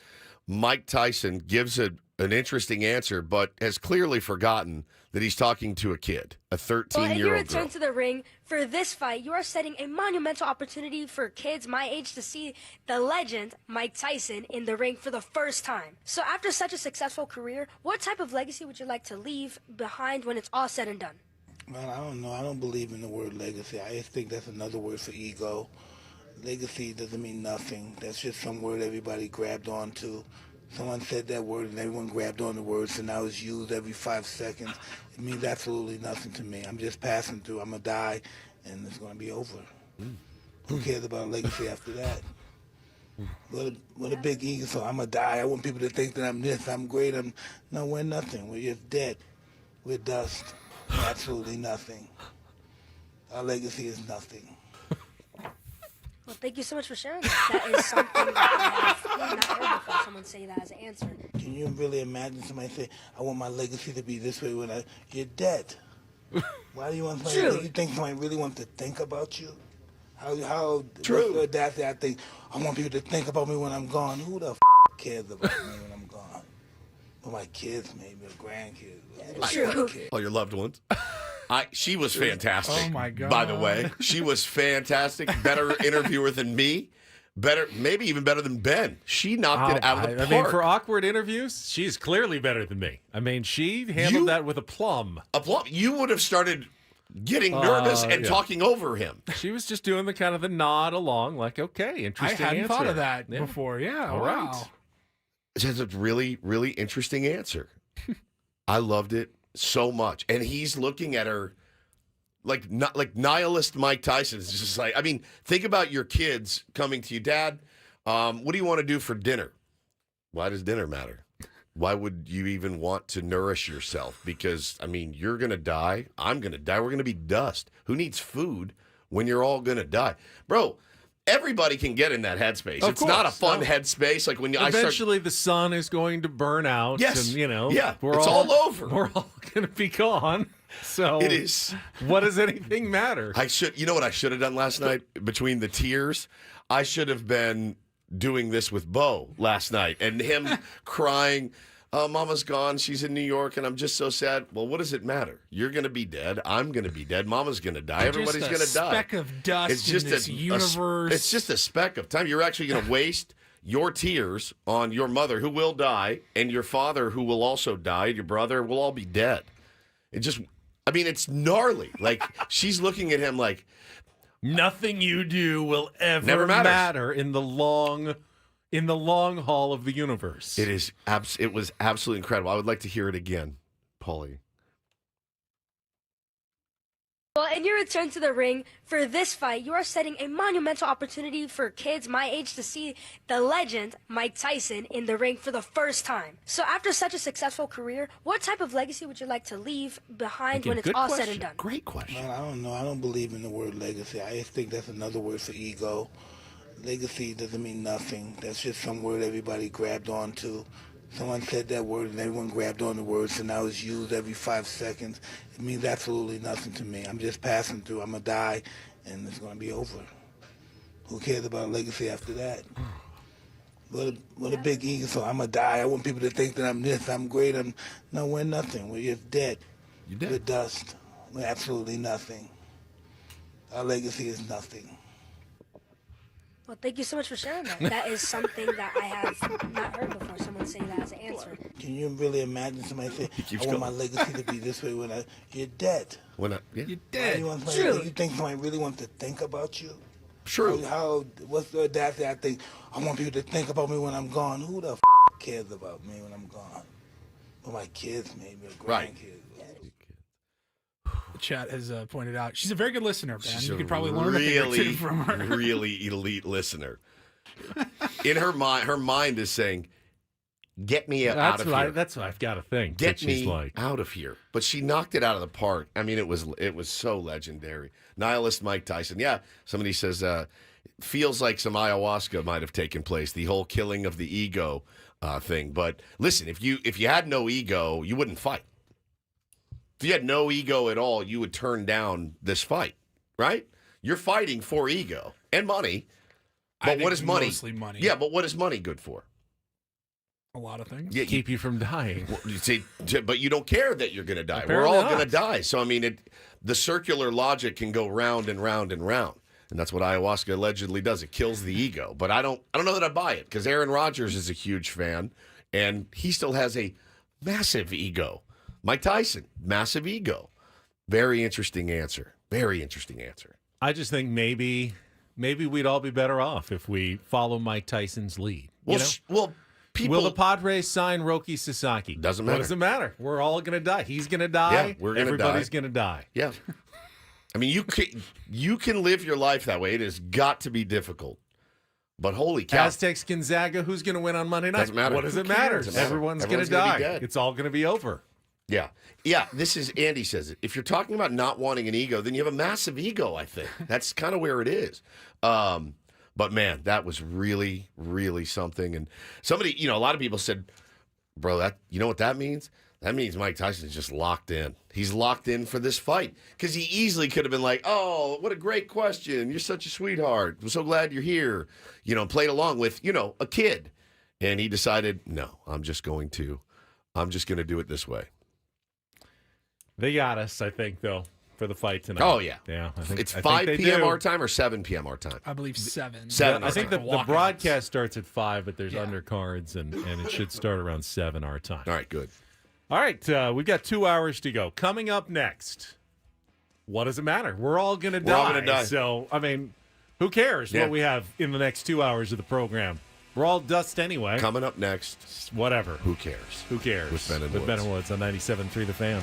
Mike Tyson gives an interesting answer, but has clearly forgotten that he's talking to a kid, a 13-year-old Well, in your girl. return to the ring for this fight, you are setting a monumental opportunity for kids my age to see the legend Mike Tyson in the ring for the first time. So after such a successful career, what type of legacy would you like to leave behind when it's all said and done? Well, I don't know. I don't believe in the word legacy. I just think that's another word for ego. Legacy doesn't mean nothing. That's just some word everybody grabbed onto. Someone said that word and everyone grabbed on the word, so now it's used every 5 seconds. It means absolutely nothing to me. I'm just passing through. I'm going to die, and it's going to be over. Who cares about legacy after that? What a big ego. So I'm going to die. I want people to think that I'm this, I'm great. No, we're nothing. We're just dead. We're dust. We're absolutely nothing. Our legacy is nothing. Well, thank you so much for sharing that. That is something that I've not heard before, someone say that as an answer. Can you really imagine somebody say, I want my legacy to be this way when you're dead? Why do you want somebody you think somebody really wants to think about you? How true. What's the audacity? I think, I want people to think about me when I'm gone. Who the cares about me when I'm gone? Well, my kids, maybe, or grandkids. True. All your loved ones. She was fantastic. Oh, my God. By the way, she was fantastic. Better interviewer than me. Maybe even better than Ben. She knocked it out of the park. I mean, for awkward interviews, she's clearly better than me. I mean, she handled that with aplomb. Aplomb. You would have started getting nervous and talking over him. She was just doing the kind of the nod along, like, okay, interesting I hadn't answer. thought of that before. Yeah, All wow. right. It's a really, really interesting answer. I loved it so much. And he's looking at her like nihilist Mike Tyson. It's just like, I mean, think about your kids coming to you, Dad, what do you want to do for dinner? Why does dinner matter? Why would you even want to nourish yourself? Because, I mean, you're going to die. I'm going to die. We're going to be dust. Who needs food when you're all going to die? Bro, everybody can get in that headspace. It's not a fun headspace. Like when eventually the sun is going to burn out. Yes. And, it's all over. We're all going to be gone. So it is. What does anything matter? You know what I should have done last night? Between the tears, I should have been doing this with Bo last night and him crying, oh, Mama's gone. She's in New York, and I'm just so sad. Well, what does it matter? You're going to be dead. I'm going to be dead. Mama's going to die. Everybody's going to die. It's just a speck of dust in this universe. It's just a speck of time. You're actually going to waste your tears on your mother, who will die, and your father, who will also die, and your brother will all be dead. It's gnarly. Like, she's looking at him like, nothing you do will ever never matter in the long haul of the universe. It was absolutely incredible. I would like to hear it again, Paulie. Well, in your return to the ring for this fight, you are setting a monumental opportunity for kids my age to see the legend Mike Tyson in the ring for the first time. So after such a successful career, what type of legacy would you like to leave behind when it's all said and done? Great question. Well, I don't know. I don't believe in the word legacy. I just think that's another word for ego. Legacy doesn't mean nothing. That's just some word everybody grabbed onto. Someone said that word and everyone grabbed on the word, so now it's used every 5 seconds. It means absolutely nothing to me. I'm just passing through. I'm going to die, and it's going to be over. Who cares about legacy after that? What a big ego. So I'm going to die. I want people to think that I'm this, I'm great. No, we're nothing. We're just dead. You're dead. We're dust. We're absolutely nothing. Our legacy is nothing. Well, thank you so much for sharing that. That is something that I have not heard before. Someone say that as an answer. Can you really imagine somebody say, I want my legacy to be this way when you're dead? You're dead. You think somebody really wants to think about you? True. What's the audacity? I think, I want people to think about me when I'm gone. Who the cares about me when I'm gone? Well, my kids, maybe, or grandkids. The chat has pointed out she's a very good listener, Ben. You could probably learn really, a thing or two from her. really elite listener. In her mind is saying, "Get me out of here." That's what I've got to think. Get me out of here. But she knocked it out of the park. I mean, it was so legendary. Nihilist Mike Tyson. Yeah, somebody says feels like some ayahuasca might have taken place. The whole killing of the ego thing. But listen, if you had no ego, you wouldn't fight. If you had no ego at all, you would turn down this fight, right? You're fighting for ego and money. But what is money? Mostly money. Yeah, but what is money good for? A lot of things. Yeah, keep you from dying. Well, you see, but you don't care that you're going to die. Apparently We're all not. going to die. So I mean, the circular logic can go round and round and round, and that's what ayahuasca allegedly does. It kills the ego. But I don't know that I buy it because Aaron Rodgers is a huge fan, and he still has a massive ego. Mike Tyson, massive ego. Very interesting answer. Very interesting answer. I just think maybe we'd all be better off if we follow Mike Tyson's lead. Well, people. Will the Padres sign Roki Sasaki? Doesn't matter. What does it matter? We're all going to die. He's going to die. Yeah, we're going to die. Everybody's going to die. Yeah. I mean, you can live your life that way. It has got to be difficult. But holy cow. Aztecs Gonzaga, who's going to win on Monday night? Doesn't matter. What does it matter? Everyone's going to die. It's all going to be over. Yeah. Yeah, this is, Andy says it. If you're talking about not wanting an ego, then you have a massive ego, I think. That's kind of where it is. But man, that was really, really something. And somebody, a lot of people said, bro, you know what that means? That means Mike Tyson's just locked in. He's locked in for this fight. Because he easily could have been like, oh, what a great question. You're such a sweetheart. I'm so glad you're here. Played along with, a kid. And he decided, no, I'm just going to do it this way. They got us, I think, though, for the fight tonight. Oh, yeah. Yeah. It's 5 p.m. our time or 7 p.m. our time? I believe 7. 7. I think the Walkouts. broadcast starts at 5, but there's undercards, and it should start around 7 our time. All right, good. All right, we've got 2 hours to go. Coming up next, what does it matter? We're all going to die. We're all gonna die. So, I mean, who cares what we have in the next 2 hours of the program? We're all dust anyway. Coming up next, whatever. Who cares? Who cares? With Ben and With Woods. Ben and Woods on 97.3 The Fan.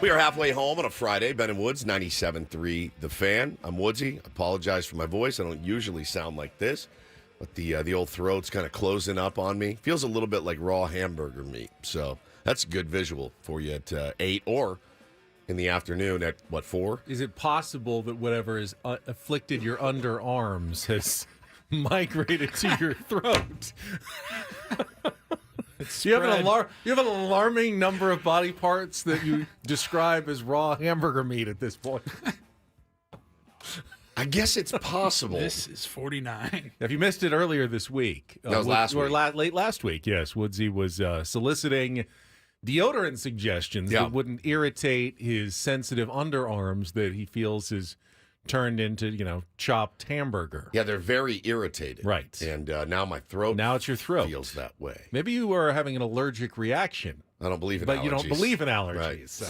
We are halfway home on a Friday. Ben and Woods, 97.3 The Fan. I'm Woodsy. I apologize for my voice. I don't usually sound like this, but the old throat's kind of closing up on me. Feels a little bit like raw hamburger meat. So that's a good visual for you at 8 or in the afternoon at, 4? Is it possible that whatever has afflicted your underarms has migrated to your throat? You have an alarming number of body parts that you describe as raw hamburger meat at this point. I guess it's possible. This is 49. If you missed it earlier this week, that was last week. Late last week, yes, Woodsy was soliciting deodorant suggestions that wouldn't irritate his sensitive underarms that he feels is turned into, chopped hamburger. Yeah, they're very irritated. Right. And now my throat Now it's your throat. feels that way. Maybe you are having an allergic reaction. I don't believe in but allergies. you don't believe in allergies. Right. So.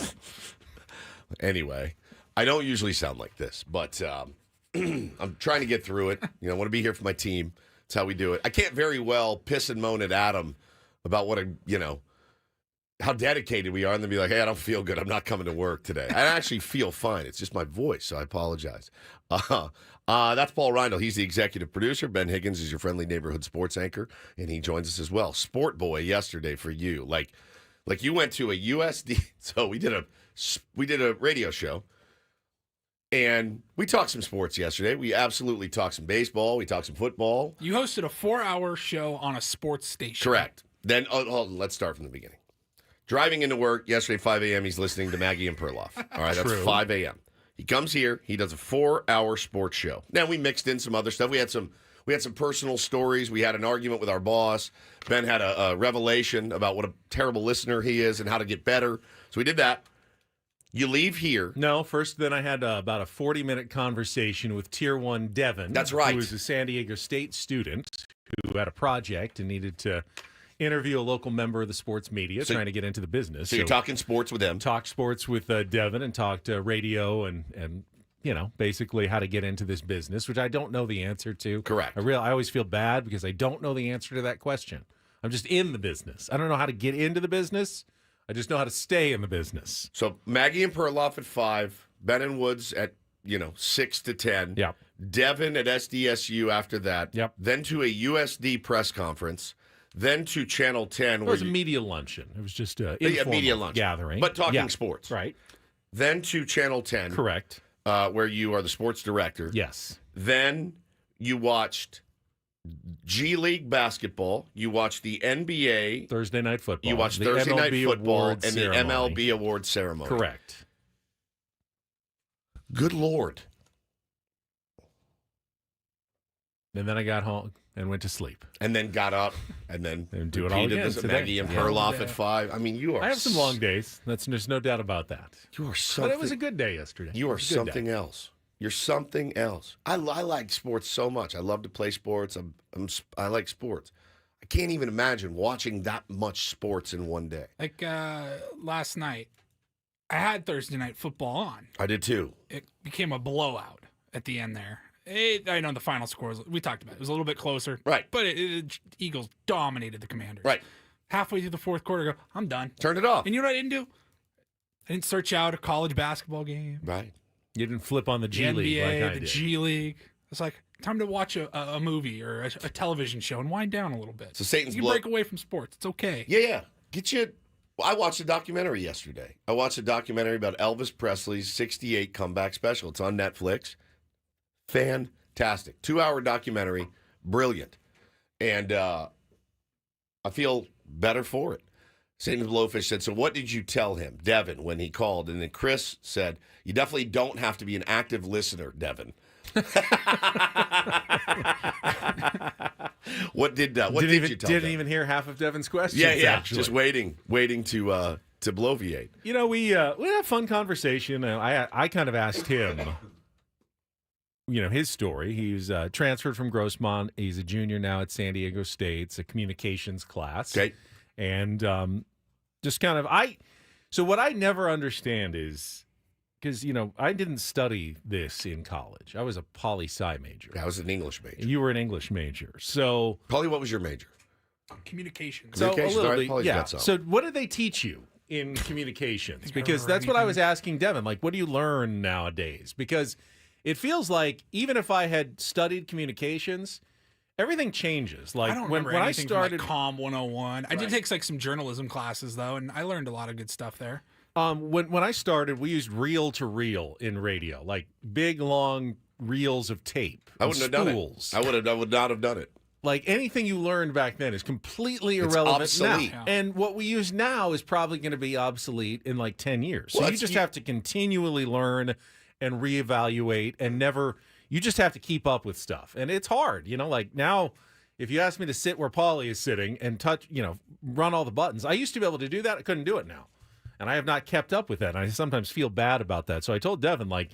Anyway, I don't usually sound like this, but I'm trying to get through it. I want to be here for my team. That's how we do it. I can't very well piss and moan at Adam about what how dedicated we are, and then be like, hey, I don't feel good. I'm not coming to work today. I actually feel fine. It's just my voice, so I apologize. That's Paul Reindl. He's the executive producer. Ben Higgins is your friendly neighborhood sports anchor, and he joins us as well. Sport Boy yesterday for you. Like you went to a USD. So we did a radio show, and we talked some sports yesterday. We absolutely talked some baseball. We talked some football. You hosted a 4-hour show on a sports station. Correct. Then let's start from the beginning. Driving into work yesterday, 5 a.m., he's listening to Maggie and Perloff. All right, that's 5 a.m. He comes here. He does a 4-hour sports show. Now, we mixed in some other stuff. We had some personal stories. We had an argument with our boss. Ben had a revelation about what a terrible listener he is and how to get better. So we did that. You leave here. No, first then I had about a 40-minute conversation with Tier 1 Devin. That's right. Who is a San Diego State student who had a project and needed to interview a local member of the sports media trying to get into the business. So you're talking sports with them. Talked sports with Devin and talked radio and basically how to get into this business, which I don't know the answer to. Correct. I always feel bad because I don't know the answer to that question. I'm just in the business. I don't know how to get into the business. I just know how to stay in the business. So Maggie and Perloff at 5, Ben and Woods at 6 to 10. Yep. Devin at SDSU after that. Yep. Then to a USD press conference. Then to Channel 10. It was a media luncheon. It was just an informal media luncheon gathering. But talking sports. Right. Then to Channel 10. Correct. Where you are the sports director. Yes. Then you watched G League basketball. You watched the NBA. Thursday Night Football. You watched the Thursday MLB Night Football Awards and ceremony. the MLB Awards ceremony. Correct. Good Lord. And then I got home and went to sleep. And then got up and then do it all again this today. Maggie and Perloff at 5. I mean, you are. I have some long days. There's no doubt about that. You are something. But it was a good day yesterday. You are something else. You're something else. I like sports so much. I love to play sports. I like sports. I can't even imagine watching that much sports in one day. Like last night, I had Thursday Night Football on. I did too. It became a blowout at the end there. I know the final score we talked about. It was a little bit closer. Right. But Eagles dominated the Commanders. Right. Halfway through the fourth quarter, I go, I'm done. Turned it off. And you know what I didn't do? I didn't search out a college basketball game. Right. You didn't flip on the G League NBA, like I the did. G League. It's like time to watch a movie or a television show and wind down a little bit. So Satan's you can break away from sports. It's okay. Yeah. Get you. I watched a documentary yesterday. I watched a documentary about Elvis Presley's 68 comeback special. It's on Netflix. Fantastic. 2-hour documentary. Brilliant. And I feel better for it. Satan's Blowfish said, so what did you tell him, Devin, when he called? And then Chris said, you definitely don't have to be an active listener, Devin. What did you tell Didn't Devin? even hear half of Devin's questions. Yeah. Actually. Just waiting to bloviate. We had a fun conversation. I kind of asked him, his story. He's transferred from Grossmont. He's a junior now at San Diego State. It's a communications class. Okay. And just kind of so what I never understand is, because, I didn't study this in college. I was a poli-sci major. I was an English major. You were an English major. So Polly, what was your major? Communications. So a little right? bit, Polly's yeah. got some. So what did they teach you in communications? Because that's what I was asking Devin. Like, what do you learn nowadays? Because it feels like even if I had studied communications, everything changes. Like I don't when remember I anything started from, like, Com 101. I did take like some journalism classes though, and I learned a lot of good stuff there. When I started, we used reel to reel in radio, like big long reels of tape. I wouldn't have done it. I would not have done it. Like anything you learned back then is completely irrelevant obsolete. now. And what we use now is probably going to be obsolete in like 10 years. So Well, you just have to continually learn and reevaluate and you just have to keep up with stuff. And it's hard, like now if you ask me to sit where Paulie is sitting and touch, run all the buttons, I used to be able to do that. I couldn't do it now. And I have not kept up with that. And I sometimes feel bad about that. So I told Devin, like,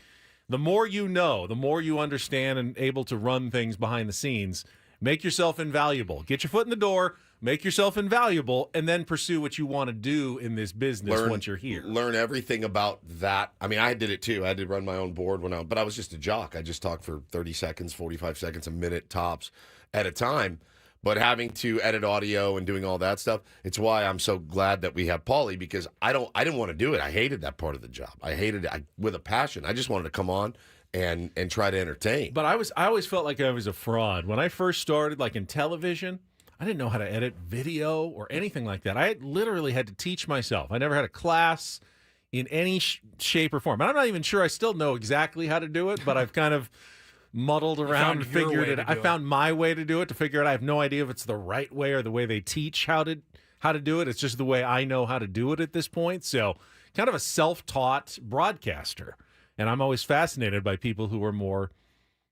the more you know, the more you understand and able to run things behind the scenes, make yourself invaluable. Get your foot in the door, make yourself invaluable, and then pursue what you want to do in this business once you're here. Learn everything about that. I mean, I did it too. I did run my own board but I was just a jock. I just talked for 30 seconds, 45 seconds, a minute tops at a time. But having to edit audio and doing all that stuff, it's why I'm so glad that we have Paulie, because I didn't want to do it. I hated that part of the job. I hated it with a passion. I just wanted to come on and try to entertain. But I always felt like I was a fraud. When I first started, like in television, I didn't know how to edit video or anything like that. I literally had to teach myself. I never had a class in any shape or form. And I'm not even sure I still know exactly how to do it, but I've kind of muddled around and figured it. I found my way to do it, to figure it out. I have no idea if it's the right way or the way they teach how to do it. It's just the way I know how to do it at this point. So kind of a self-taught broadcaster. And I'm always fascinated by people who are more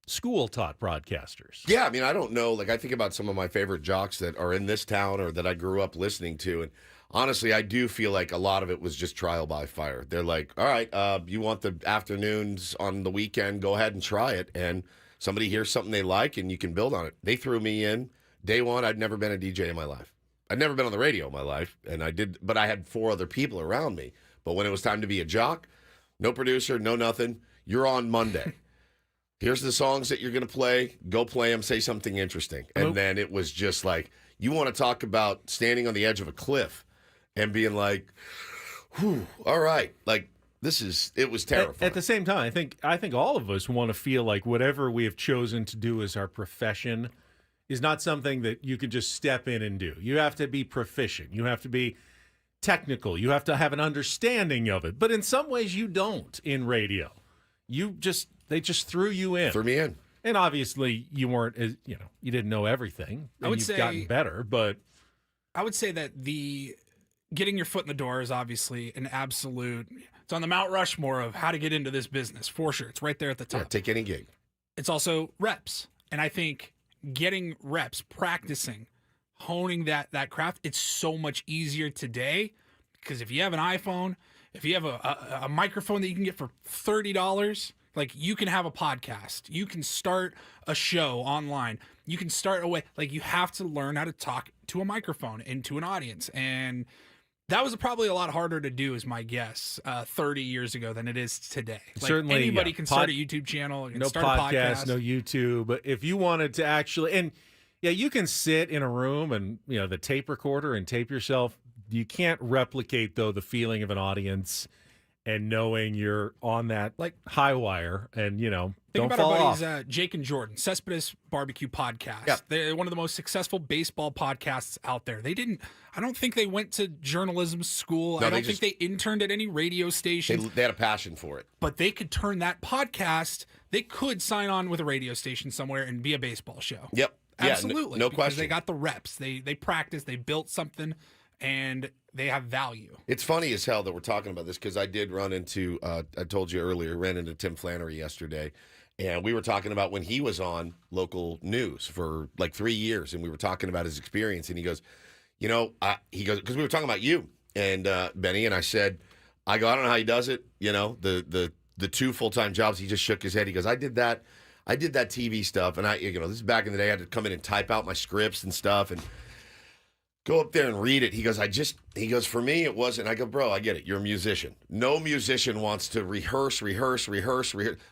school-taught broadcasters. Yeah, I mean, I don't know. Like, I think about some of my favorite jocks that are in this town or that I grew up listening to, and honestly, I do feel like a lot of it was just trial by fire. They're like, all right, you want the afternoons on the weekend, go ahead and try it, and somebody hears something they like, and you can build on it. They threw me in. Day one, I'd never been a DJ in my life. I'd never been on the radio in my life, but I had 4 other people around me. But when it was time to be a jock, no producer, no nothing. You're on Monday. Here's the songs that you're going to play. Go play them. Say something interesting. And then it was just like, you want to talk about standing on the edge of a cliff and being like, whew, all right. Like, it was terrifying. At the same time, I think all of us want to feel like whatever we have chosen to do as our profession is not something that you can just step in and do. You have to be proficient. You have to be technical. You have to have an understanding of it. But in some ways you don't in radio. They just threw you in. Threw me in. And obviously you weren't you didn't know everything. And you've gotten better, but I would say that getting your foot in the door is obviously an absolute, it's on the Mount Rushmore of how to get into this business, for sure. It's right there at the top. Yeah, take any gig. It's also reps. And I think getting reps, practicing, honing that craft, it's so much easier today because if you have an iPhone, if you have a microphone that you can get for $30, like you can have a podcast, you can start a show online, you can start a way, like you have to learn how to talk to a microphone and to an audience. And that was probably a lot harder to do, is my guess, 30 years ago than it is today. Like certainly, anybody can start a YouTube channel, no start podcast, a podcast. no YouTube. But if you wanted to actually, and yeah, you can sit in a room and the tape recorder and tape yourself. You can't replicate though the feeling of an audience and knowing you're on that like high wire and Think don't about fall our off. buddies, Jake and Jordan, Cespedes Barbecue Podcast. Yeah. They're one of the most successful baseball podcasts out there. I don't think they went to journalism school. No, I don't think they interned at any radio stations. They had a passion for it. But they could turn that podcast, they could sign on with a radio station somewhere and be a baseball show. Yep. Absolutely. No because question. they got the reps. They practiced, they built something, and they have value. It's funny as hell that we're talking about this because I did run into, I told you earlier, ran into Tim Flannery yesterday. And we were talking about when he was on local news for like 3 years, and we were talking about his experience. And he goes, because we were talking about you and Benny, and I said, I don't know how he does it. The 2 full-time jobs. He just shook his head. He goes, I did that TV stuff, and this is back in the day. I had to come in and type out my scripts and stuff, and go up there and read it. He goes, for me, it wasn't. I go, bro, I get it. You're a musician. No musician wants to rehearse.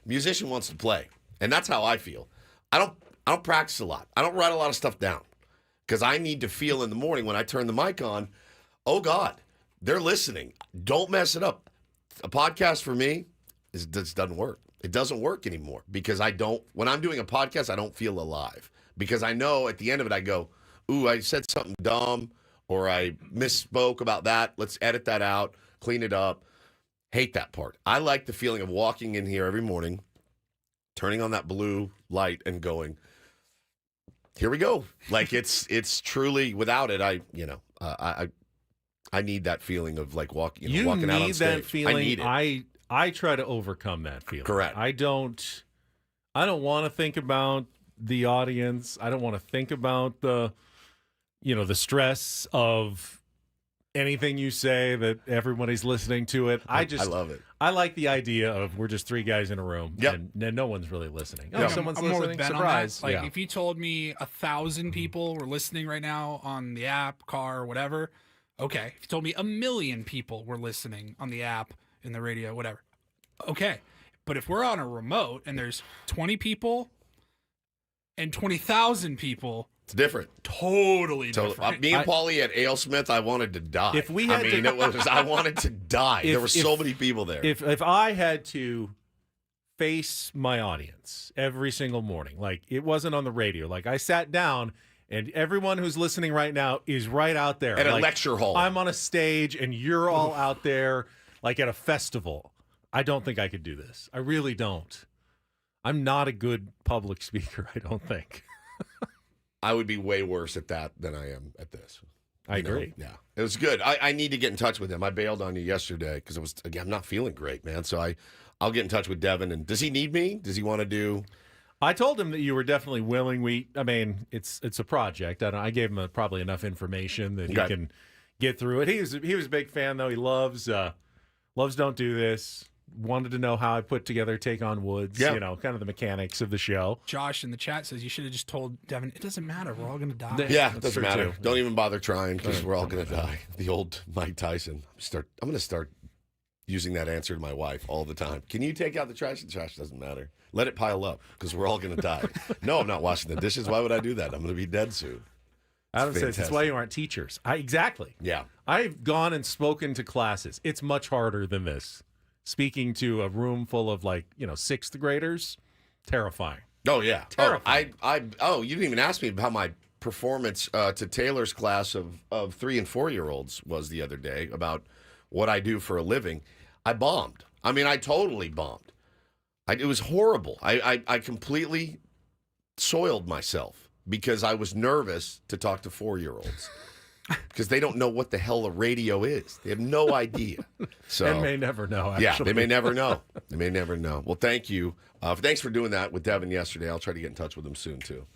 Musician wants to play. And that's how I feel. I don't practice a lot. I don't write a lot of stuff down because I need to feel in the morning when I turn the mic on, oh God, They're listening. Don't mess it up. A podcast for me doesn't work. It doesn't work anymore because when I'm doing a podcast, I don't feel alive because I know at the end of it, I go, ooh, I said something dumb or I misspoke about that. Let's edit that out, clean it up. Hate that part. I like the feeling of walking in here every morning, turning on that blue light and going, here we go. Like it's truly without it. I need that feeling of like walking out on stage. You need that feeling. I need it. I try to overcome that feeling. Correct. I don't want to think about the audience. I don't want to think about the stress of anything you say that everybody's listening to it. I love it. I like the idea of we're just three guys in a room and no one's really listening. Oh, someone's I'm more with listening. Ben on Surprise. that. Like if you told me 1,000 people were listening right now on the app, car, or whatever, okay. If you told me 1 million people were listening on the app, in the radio, whatever, okay. But if we're on a remote and there's 20 people and 20,000 people, it's different. Totally different. Me and Paulie at AleSmith, I wanted to die. If we had I wanted to die. There were so many people there. If I had to face my audience every single morning, like it wasn't on the radio, like I sat down and everyone who's listening right now is right out there. At a lecture hall. I'm on a stage and you're all out there like at a festival. I don't think I could do this. I really don't. I'm not a good public speaker, I don't think. I would be way worse at that than I am at this. I agree. Yeah, it was good. I need to get in touch with him. I bailed on you yesterday because I'm not feeling great, man. So I'll get in touch with Devin. And does he need me? Does he want to do? I told him that you were definitely willing. I mean, it's a project. I gave him probably enough information that he can get through it. He was a big fan though. He loves Don't Do This. Wanted to know how I put together Take on Woods, kind of the mechanics of the show. Josh in the chat says you should have just told Devin, it doesn't matter. We're all going to die. Yeah, it doesn't matter. Too. Don't even bother trying because we're all going to die. The old Mike Tyson. I'm going to start using that answer to my wife all the time. Can you take out the trash? The trash doesn't matter. Let it pile up because we're all going to die. No, I'm not washing the dishes. Why would I do that? I'm going to be dead soon. Adam says that's why you aren't teachers. Exactly. Yeah. I've gone and spoken to classes. It's much harder than this. Speaking to a room full of sixth graders, terrifying. Oh yeah, terrifying. You didn't even ask me how my performance to Taylor's class of 3 and 4 year olds was the other day about what I do for a living. I bombed. I mean, I totally bombed. It was horrible. I completely soiled myself because I was nervous to talk to 4-year-olds. Because they don't know what the hell a radio is. They have no idea. So and may never know, actually. Yeah, they may never know. They may never know. Well, thank you. Thanks for doing that with Devin yesterday. I'll try to get in touch with him soon, too.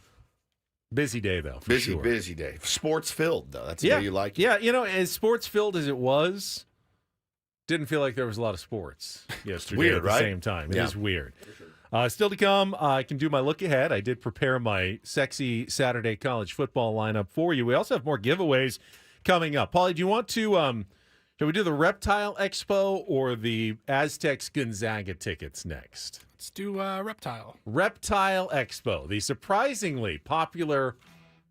Busy day, though, for busy, sure. Busy day. Sports-filled, though. That's the way you like it. Yeah, as sports-filled as it was, didn't feel like there was a lot of sports yesterday weird, at the same time. It is weird. Still to come, I can do my look ahead. I did prepare my sexy Saturday college football lineup for you. We also have more giveaways coming up. Paulie, do you want to, shall we do the Reptile Expo or the Aztecs Gonzaga tickets next? Let's do Reptile. Reptile Expo, the surprisingly popular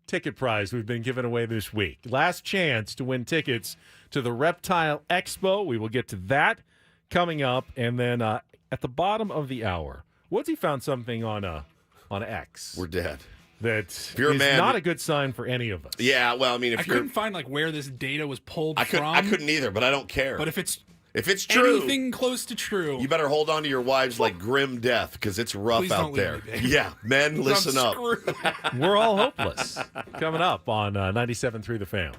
ticket prize we've been giving away this week. Last chance to win tickets to the Reptile Expo. We will get to that coming up. And then at the bottom of the hour, Woodsy found something on X. We're dead. That is not a good sign for any of us. Yeah, well, I mean, I couldn't find where this data was pulled from. I couldn't either, but I don't care. But if it's true, anything close to true, you better hold on to your wives like grim death because it's rough out there. Yeah, men, listen up. We're all hopeless. Coming up on 97.3 The Fan.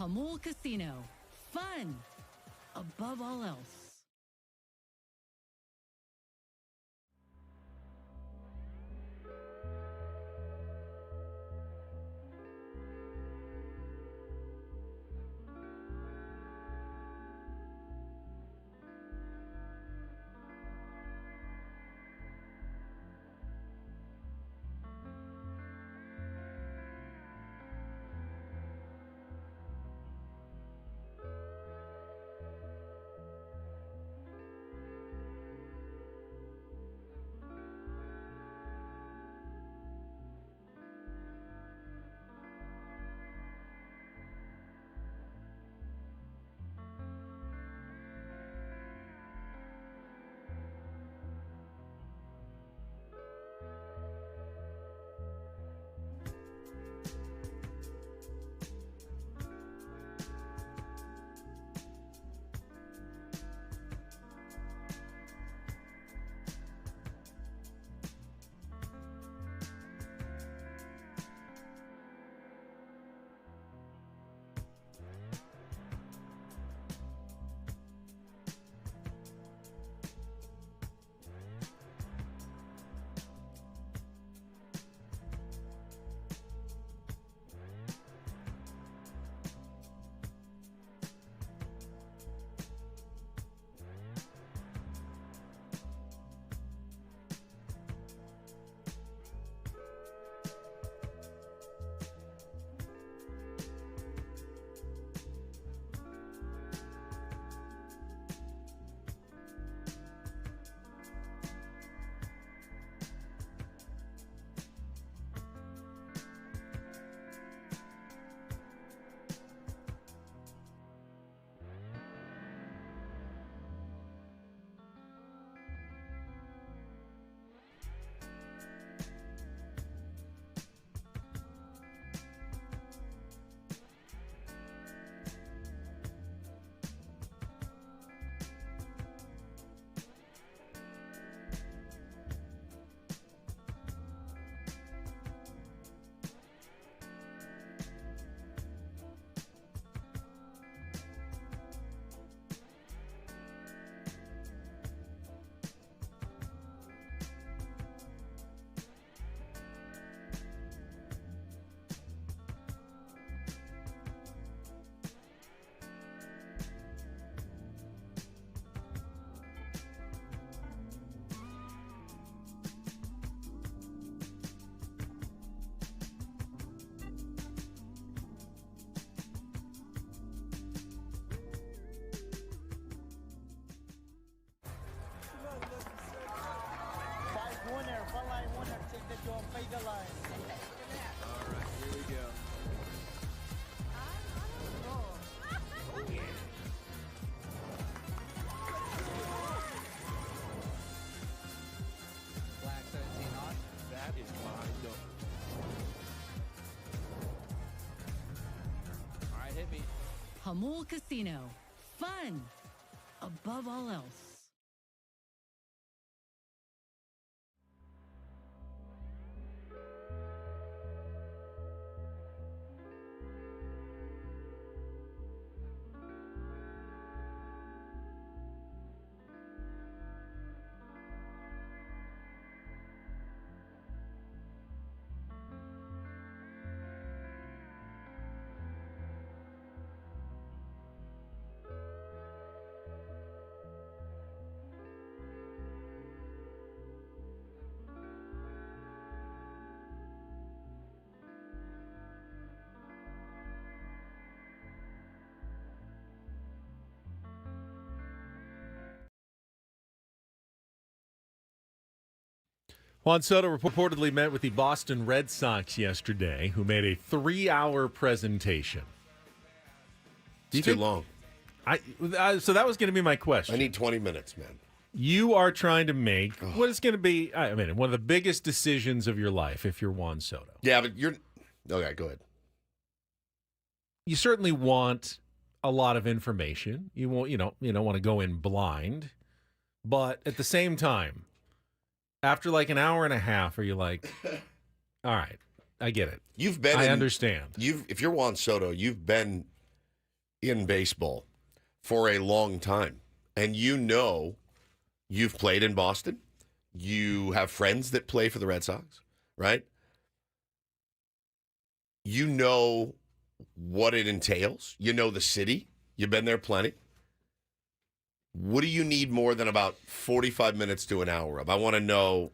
Hamul Casino. Fun above all else. Hamul Casino. Fun above all else. Juan Soto reportedly met with the Boston Red Sox yesterday, who made a 3-hour presentation. It's too long. So that was going to be my question. I need 20 minutes, man. You are trying to make what is going to be, one of the biggest decisions of your life if you're Juan Soto. Yeah, but you're... Okay, go ahead. You certainly want a lot of information. You won't, you don't want to go in blind. But at the same time, after like an hour and a half, are you like, all right, I get it. I understand. If you're Juan Soto, you've been in baseball for a long time, and you've played in Boston. You have friends that play for the Red Sox, right? You know what it entails. You know the city. You've been there plenty. What do you need more than about 45 minutes to an hour of? I want to know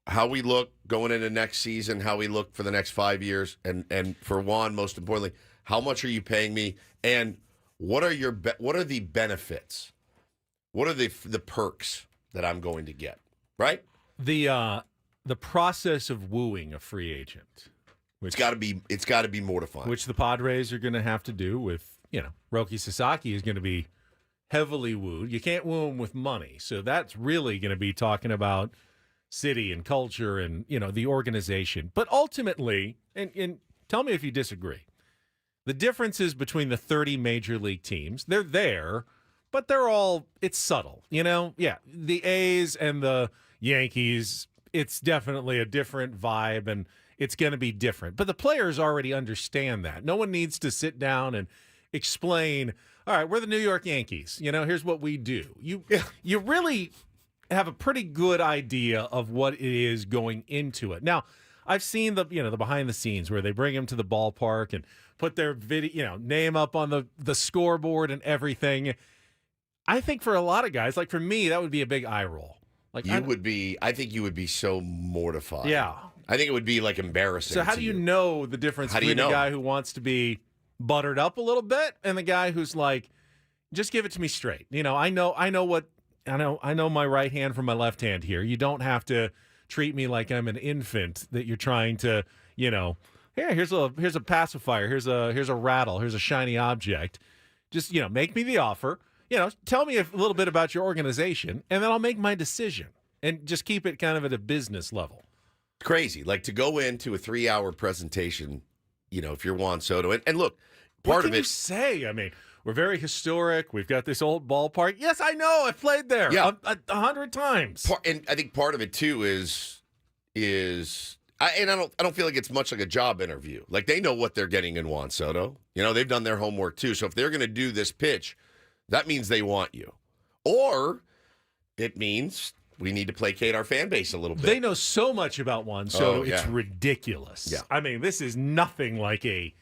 how we look going into next season, how we look for the next 5 years, and for Juan, most importantly, how much are you paying me, and what are the benefits? What are the perks that I'm going to get? Right? The process of wooing a free agent. It's got to be mortifying. Which the Padres are going to have to do with, Roki Sasaki is going to be heavily wooed. You can't woo him with money. So that's really going to be talking about city and culture and, the organization. But ultimately, and tell me if you disagree, the differences between the 30 major league teams, they're there, but it's subtle, Yeah, the A's and the Yankees, it's definitely a different vibe, and it's going to be different. But the players already understand that. No one needs to sit down and explain, all right, we're the New York Yankees. Here's what we do. You really have a pretty good idea of what it is going into it. Now, I've seen the behind the scenes where they bring him to the ballpark and put their video, name up on the scoreboard and everything. I think for a lot of guys, like for me, that would be a big eye roll. Like I think you would be so mortified. Yeah. I think it would be like embarrassing. So how do you know the difference between the guy who wants to be buttered up a little bit and the guy who's like, just give it to me straight? I know my right hand from my left hand here. You don't have to treat me like I'm an infant that you're trying to, here's a pacifier, here's a rattle, here's a shiny object. Just, make me the offer. Tell me a little bit about your organization, and then I'll make my decision. And just keep it kind of at a business level. Crazy. Like to go into a 3-hour presentation, if you're Juan Soto. And look, what can you say? I mean, we're very historic. We've got this old ballpark. Yes, I know. I've played there 100 times. And I think part of it, too, I don't feel like it's much like a job interview. Like they know what they're getting in Juan Soto. They've done their homework, too. So if they're going to do this pitch, that means they want you. Or it means we need to placate our fan base a little bit. They know so much about Juan Soto, it's ridiculous. Yeah. I mean, this is nothing like a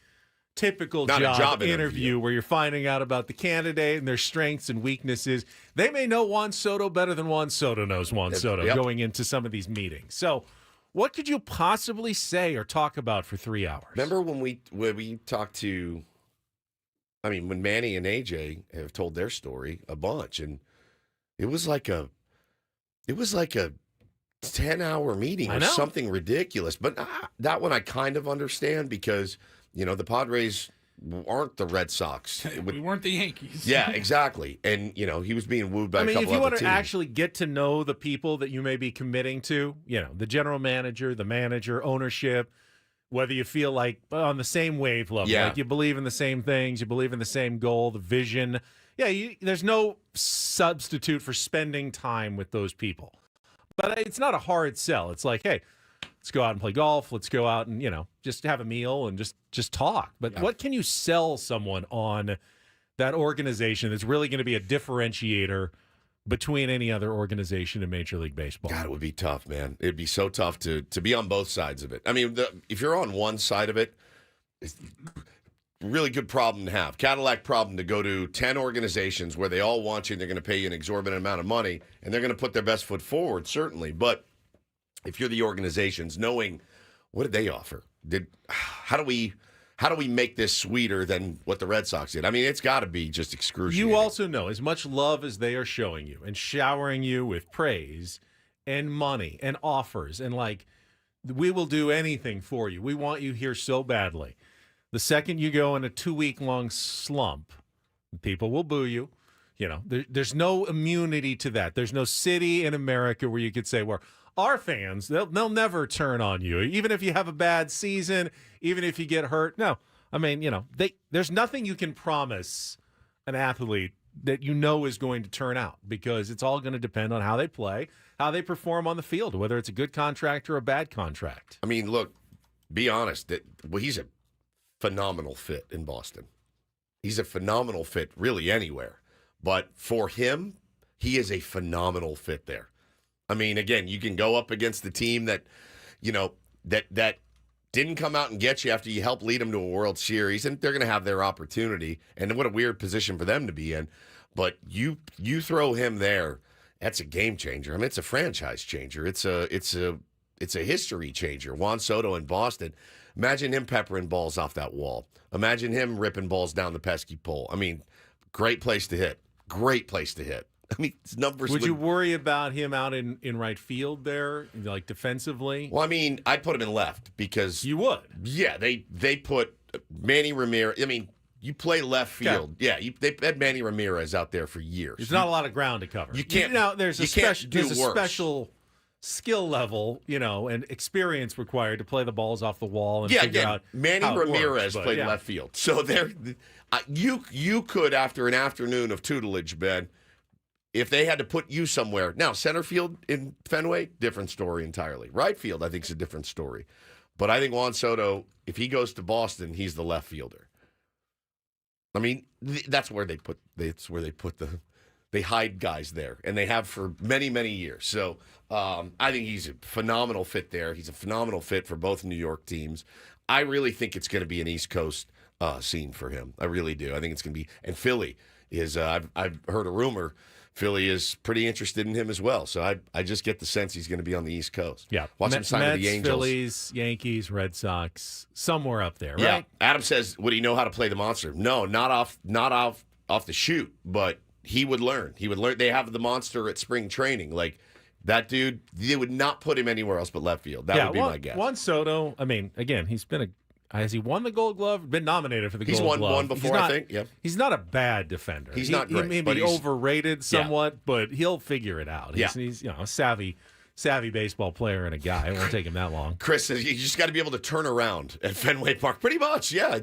typical job interview where you're finding out about the candidate and their strengths and weaknesses. They may know Juan Soto better than Juan Soto knows Juan Soto going into some of these meetings. So what could you possibly say or talk about for 3 hours? Remember when we talked to... when Manny and AJ have told their story a bunch, and it was like a 10-hour meeting or something ridiculous. But that one I kind of understand because, the Padres aren't the Red Sox. We weren't the Yankees. Yeah, exactly. And, he was being wooed by a couple other teams. If you want to actually get to know the people that you may be committing to, the general manager, the manager, ownership, whether you feel like on the same wave level, like you believe in the same things, you believe in the same goal, the vision. Yeah, there's no substitute for spending time with those people. But it's not a hard sell. It's like, hey, let's go out and play golf. Let's go out and, just have a meal and just talk. But what can you sell someone on that organization that's really going to be a differentiator between any other organization in Major League Baseball? God, it would be tough, man. It'd be so tough to be on both sides of it. I mean, if you're on one side of it, it's a really good problem to have. Cadillac problem to go to 10 organizations where they all want you and they're going to pay you an exorbitant amount of money, and they're going to put their best foot forward, certainly. But if you're the organizations, knowing what did they offer? How do we make this sweeter than what the Red Sox did? I mean, it's got to be just excruciating. You also know, as much love as they are showing you and showering you with praise and money and offers and we will do anything for you. We want you here so badly. The second you go in a 2-week-long slump, people will boo you. There's no immunity to that. There's no city in America where you could say, well, our fans, they'll never turn on you, even if you have a bad season, even if you get hurt. No, I mean, there's nothing you can promise an athlete that is going to turn out because it's all going to depend on how they play, how they perform on the field, whether it's a good contract or a bad contract. I mean, look, be honest. He's a phenomenal fit in Boston. He's a phenomenal fit, really, anywhere. But for him, he is a phenomenal fit there. I mean, again, you can go up against the team that, that didn't come out and get you after you helped lead them to a World Series, and they're going to have their opportunity. And what a weird position for them to be in. But you throw him there, that's a game changer. I mean, it's a franchise changer. It's a history changer. Juan Soto in Boston. Imagine him peppering balls off that wall. Imagine him ripping balls down the pesky pole. I mean, great place to hit. Great place to hit. I mean, his numbers. Would you worry about him out in right field there, like defensively? Well, I mean, I'd put him in left because you would. Yeah, they put Manny Ramirez. I mean, you play left field. Yeah, they had Manny Ramirez out there for years. There's not a lot of ground to cover. You can't. There's a special skill level, and experience required to play the balls off the wall and figure out Manny how Ramirez works, played left field. So you could, after an afternoon of tutelage, Ben, if they had to put you somewhere. Now, center field in Fenway, different story entirely. Right field, I think, is a different story. But I think Juan Soto, if he goes to Boston, he's the left fielder. I mean, that's where they put they hide guys there, and they have for many, many years. So I think he's a phenomenal fit there. He's a phenomenal fit for both New York teams. I really think it's going to be an East Coast scene for him. I really do. I think it's going to be. And Philly is. I've heard a rumor. Philly is pretty interested in him as well. So I just get the sense he's going to be on the East Coast. Yeah, watch him sign with the Angels. Phillies, Yankees, Red Sox, somewhere up there. Right? Yeah. Adam says, would he know how to play the monster? No, not off the shoot, but he would learn. He would learn. They have the monster at spring training. Like that dude, they would not put him anywhere else but left field. That would be my guess. Juan Soto. I mean, again, has he won the Gold Glove? Been nominated for the Gold Glove? He's won one before, I think. Yep. He's not a bad defender. He's not great. He may be overrated somewhat, but he'll figure it out. Yeah. He's a savvy baseball player and a guy. It won't take him that long. Chris says you just got to be able to turn around at Fenway Park. Pretty much, yeah.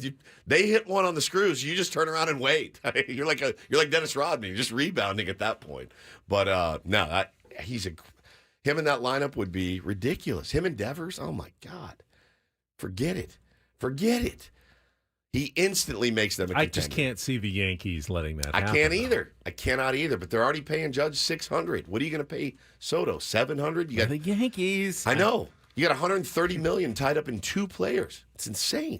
They hit one on the screws. You just turn around and wait. You're like Dennis Rodman. You're just rebounding at that point. But no, him in that lineup would be ridiculous. Him and Devers. Oh my God, forget it. He instantly makes them a contender. I just can't see the Yankees letting that happen. I can't either. I cannot either. But they're already paying Judge $600. What are you going to pay Soto? $700? You got the Yankees. I know. You got $130 million tied up in two players. It's insane.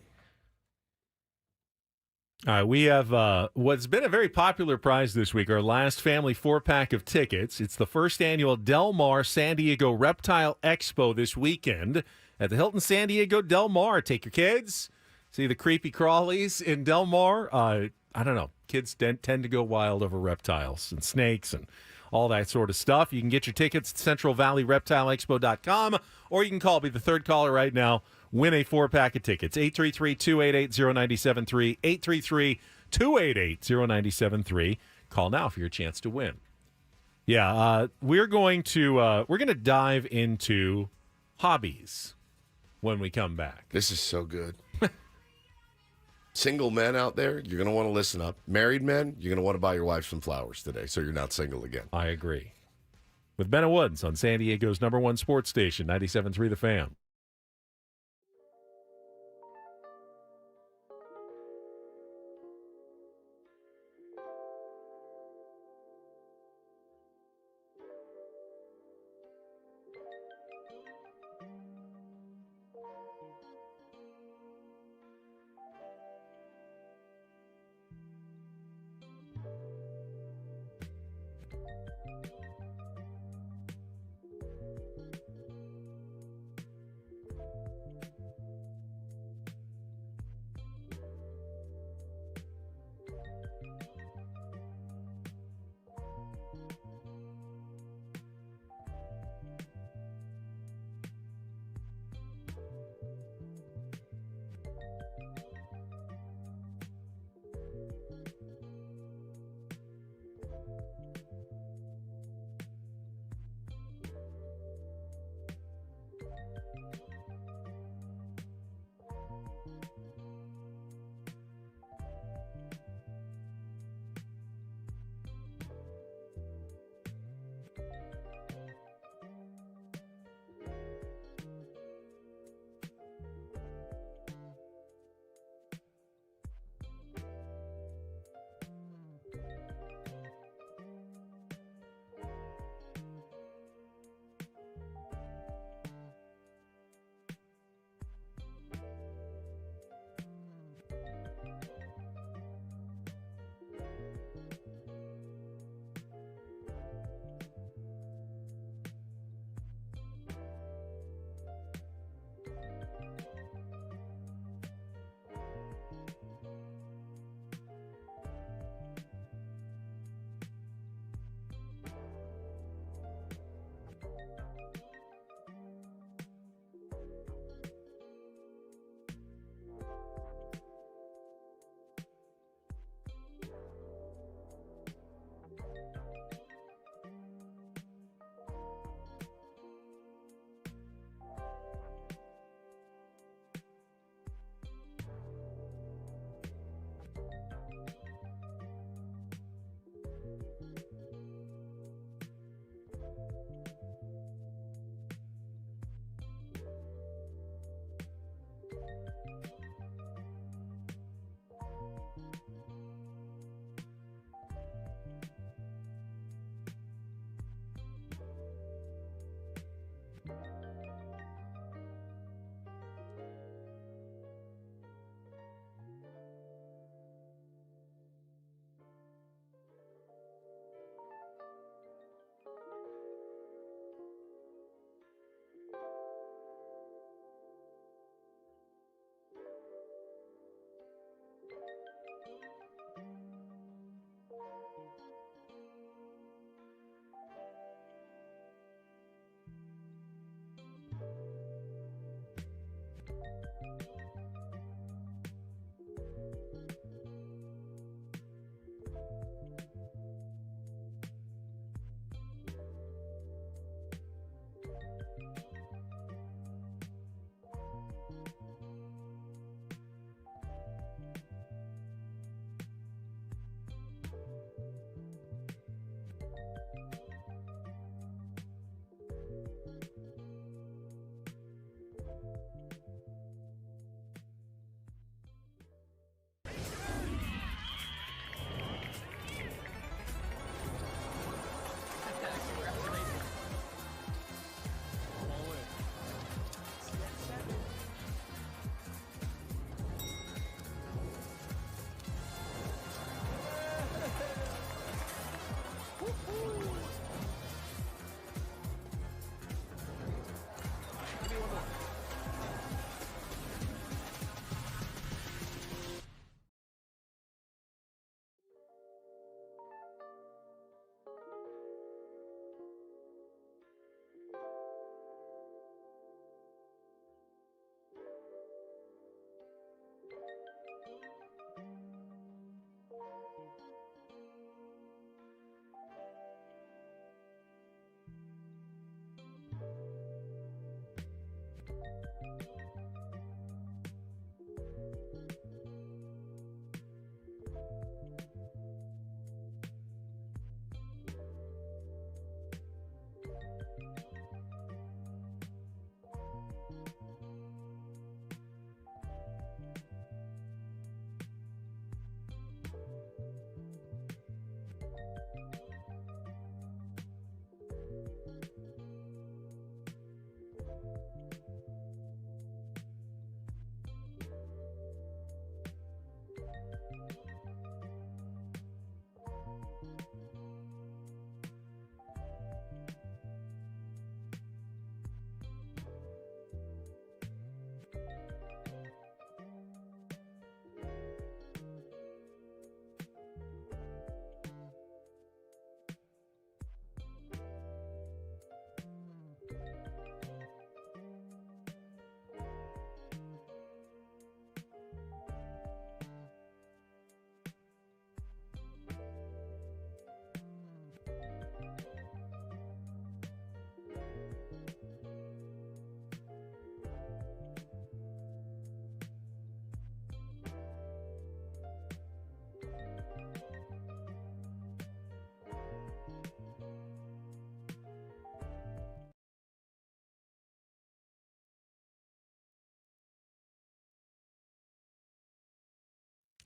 All right, we have what's been a very popular prize this week, our last family 4-pack of tickets. It's the first annual Del Mar San Diego Reptile Expo this weekend at the Hilton San Diego Del Mar. Take your kids, see the creepy crawlies in Del Mar. I don't know. Kids tend to go wild over reptiles and snakes and all that sort of stuff. You can get your tickets at CentralValleyReptileExpo.com, or you can call. Be the third caller right now. Win a 4-pack of tickets. 833-288-0973. 833-288-0973. Call now for your chance to win. Yeah, we're going to dive into hobbies when we come back. This is so good. Single men out there, you're going to want to listen up. Married men, you're going to want to buy your wife some flowers today so you're not single again. I agree. With Ben and Woods on San Diego's #1 sports station, 97.3 The Fan.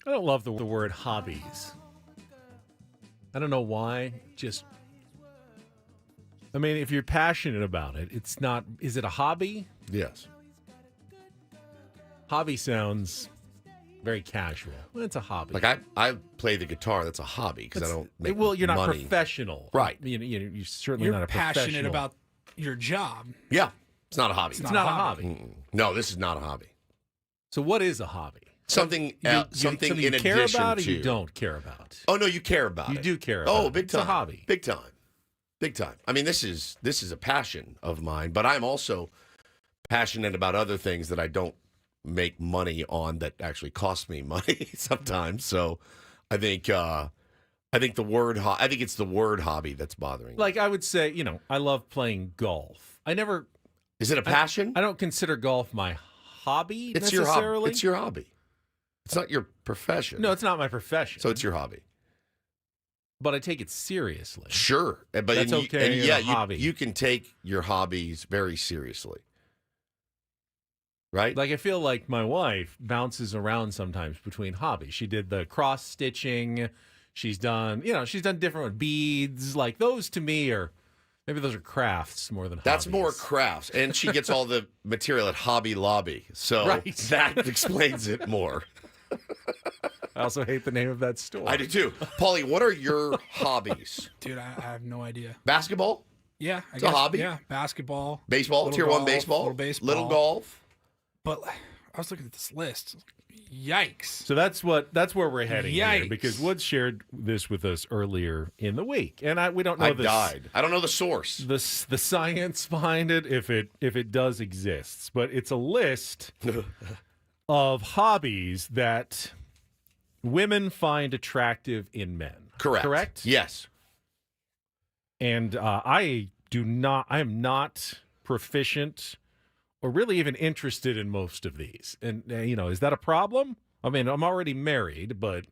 I don't love the word hobbies. I don't know why. I mean, if you're passionate about it, it's not. Is it a hobby? Yes. Hobby sounds very casual. Well, it's a hobby. Like I play the guitar. That's a hobby because I don't make Well, you're not money. Professional. Right. You're certainly You're not a professional. passionate about your job. Yeah. It's not a hobby. It's not a hobby. Mm-mm. No, this is not a hobby. So what is a hobby? Something something you in care addition about or to. you don't care about? Oh no, you care about it. You do care about it. Oh, it. big time. It's a hobby. Big time. Big time. I mean, this is a passion of mine, but I'm also passionate about other things that I don't make money on that actually cost me money sometimes. So I think it's the word hobby that's bothering me. Like I would say, I love playing golf. Is it a passion? I don't consider golf my hobby It's necessarily. your hobby. It's your hobby. It's not your profession. No, it's not my profession. So it's your hobby. But I take it seriously. Sure. But That's okay in a hobby. You can take your hobbies very seriously. Right? Like, I feel like my wife bounces around sometimes between hobbies. She did the cross stitching. She's done different beads. Like, those to me maybe those are crafts more than hobbies. That's more crafts. And she gets all the material at Hobby Lobby. So Right. that explains it more. I also hate the name of that store. I do too. Paulie, what are your hobbies? Dude, I have no idea. Basketball? Yeah, I It's guess. a hobby? Yeah, basketball. Baseball? little Tier 1 golf, baseball? Little baseball. Little golf? But I was looking at this list. Yikes. So that's where we're heading here, Yikes. because Woods shared this with us earlier in the week, and we don't know I this. died. I don't know the source. The science behind it, if it does exist, but it's a list of hobbies that women find attractive in men. Correct? Yes. And I am not proficient or really even interested in most of these. And, is that a problem? I mean, I'm already married, but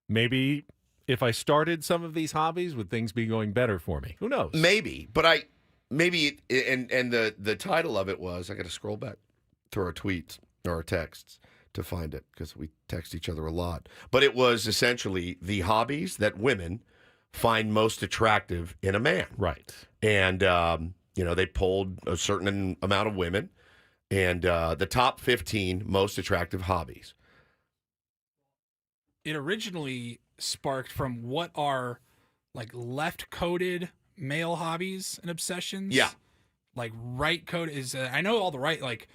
maybe if I started some of these hobbies, would things be going better for me? Who knows? Maybe. But the title of it was, I got to scroll back through our tweets or our texts to find it because we text each other a lot. But it was essentially the hobbies that women find most attractive in a man. Right. And, they polled a certain amount of women and the top 15 most attractive hobbies. It originally sparked from what are like left-coded male hobbies and obsessions. Yeah. Like right-coded is, I know all the right, like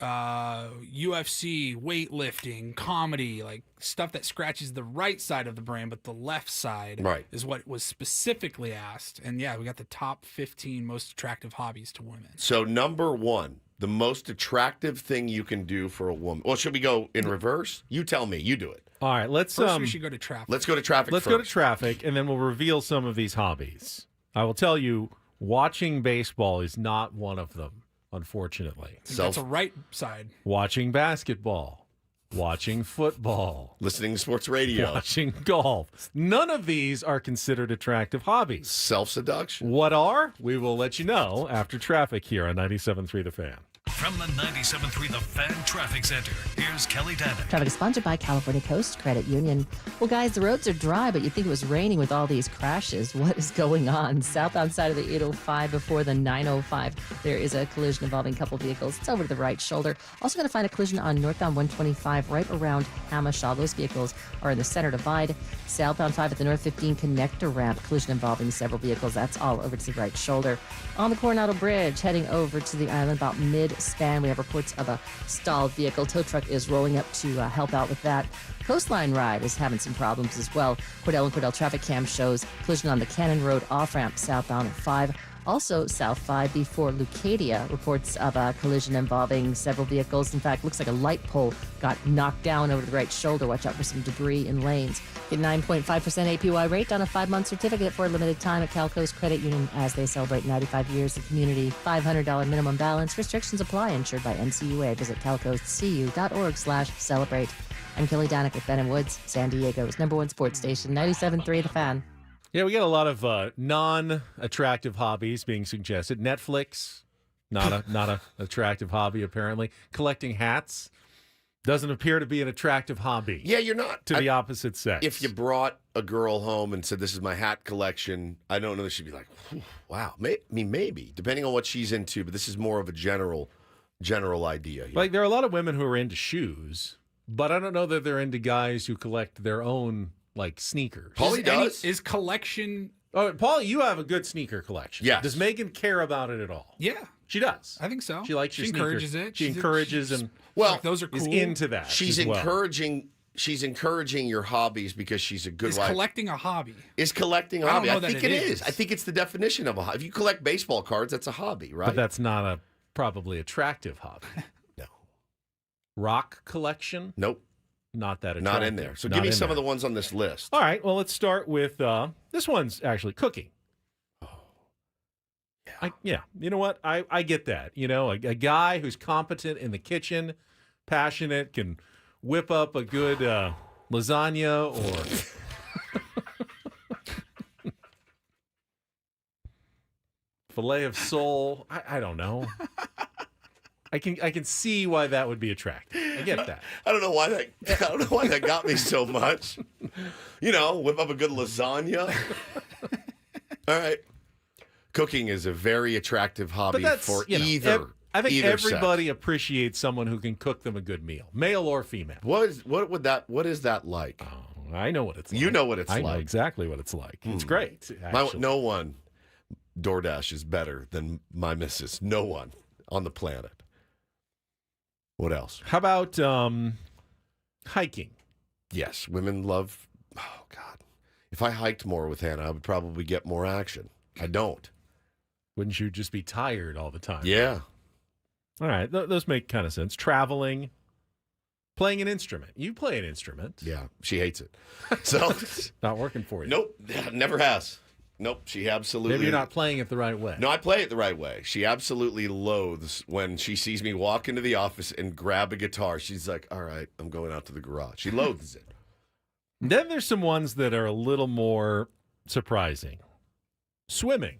UFC, weightlifting, comedy, like stuff that scratches the right side of the brain, but the left side is what was specifically asked. And yeah, we got the top 15 most attractive hobbies to women. So number one, the most attractive thing you can do for a woman. Well, should we go in reverse? You tell me. You do it. All right, let's First, we should go to traffic. Let's go to traffic Let's first. go to traffic, and then we'll reveal some of these hobbies. I will tell you, watching baseball is not one of them, unfortunately. That's a right side. Watching basketball, watching football, listening to sports radio, watching golf. None of these are considered attractive hobbies. Self-seduction. What are? We will let you know after traffic here on 97.3 The Fan. From the 97.3 The Fan Traffic Center, here's Kelly Danick. Traffic is sponsored by California Coast Credit Union. Well, guys, the roads are dry, but you'd think it was raining with all these crashes. What is going on? Southbound side of the 805 before the 905, there is a collision involving a couple vehicles. It's over to the right shoulder. Also going to find a collision on northbound 125 right around Hamishaw. Those vehicles are in the center divide. Southbound 5 at the North 15 connector ramp, collision involving several vehicles. That's all over to the right shoulder. On the Coronado Bridge, heading over to the island about mid-span, we have reports of a stalled vehicle. Tow truck is rolling up to help out with that. Coastline Ride is having some problems as well. Cordell and Cordell traffic cam shows collision on the Cannon Road off-ramp southbound at 5. Also, South 5 before Leucadia, reports of a collision involving several vehicles. In fact, looks like a light pole got knocked down over the right shoulder. Watch out for some debris in lanes. Get 9.5% APY rate on a 5-month certificate for a limited time at Cal Coast Credit Union as they celebrate 95 years of community. $500 minimum balance. Restrictions apply. Insured by NCUA. Visit calcoastcu.org/celebrate. I'm Kelly Danick with Ben and Woods, San Diego's #1 sports station, 97.3 The Fan. Yeah, we got a lot of non-attractive hobbies being suggested. Netflix, not a attractive hobby apparently. Collecting hats doesn't appear to be an attractive hobby. Yeah, you're not. To the opposite sex. If you brought a girl home and said, this is my hat collection, I don't know, she'd be like, wow. Maybe, depending on what she's into, but this is more of a general idea. Here. Like, there are a lot of women who are into shoes, but I don't know that they're into guys who collect their own like sneakers. Paulie does. Is collection... Oh, Paulie, you have a good sneaker collection. Yes. Does Megan care about it at all? Yeah. She does. I think so. She likes your sneakers. Encourages it. She encourages and like, those are cool. is into that. She's as well. encouraging your hobbies because she's a good wife. Is collecting a hobby? Is collecting a hobby? I I think it is. I think it's the definition of a hobby. If you collect baseball cards, that's a hobby, right? But that's not a probably attractive hobby. No. Rock collection? Nope. Not that attractive. Not in there. So give me some of the ones on this list. All right. Well, let's start with this one's actually cooking. Oh, yeah. You know what? I get that. You know, a guy who's competent in the kitchen, passionate, can whip up a good lasagna or Filet of sole. I don't know. I can see why that would be attractive. I get that. I don't know why that got me so much. Whip up a good lasagna. All right. Cooking is a very attractive hobby for either. I think either everybody sex. appreciates someone who can cook them a good meal, male or female. What is that like? Oh, I know what it's like. You know what it's like. I know exactly what it's like. It's great. No one DoorDash is better than my missus. No one on the planet. What else? How about hiking? Yes, women love. Oh God, if I hiked more with Hannah, I would probably get more action. I don't. Wouldn't you just be tired all the time? Yeah. All right, those make kind of sense. Traveling, playing an instrument. You play an instrument. Yeah, she hates it. So not working for you. Nope, never has. Nope, she absolutely. Maybe you're not playing it the right way. No, I play it the right way. She absolutely loathes when she sees me walk into the office and grab a guitar. She's like, "All right, I'm going out to the garage." She loathes it. Then there's some ones that are a little more surprising. Swimming.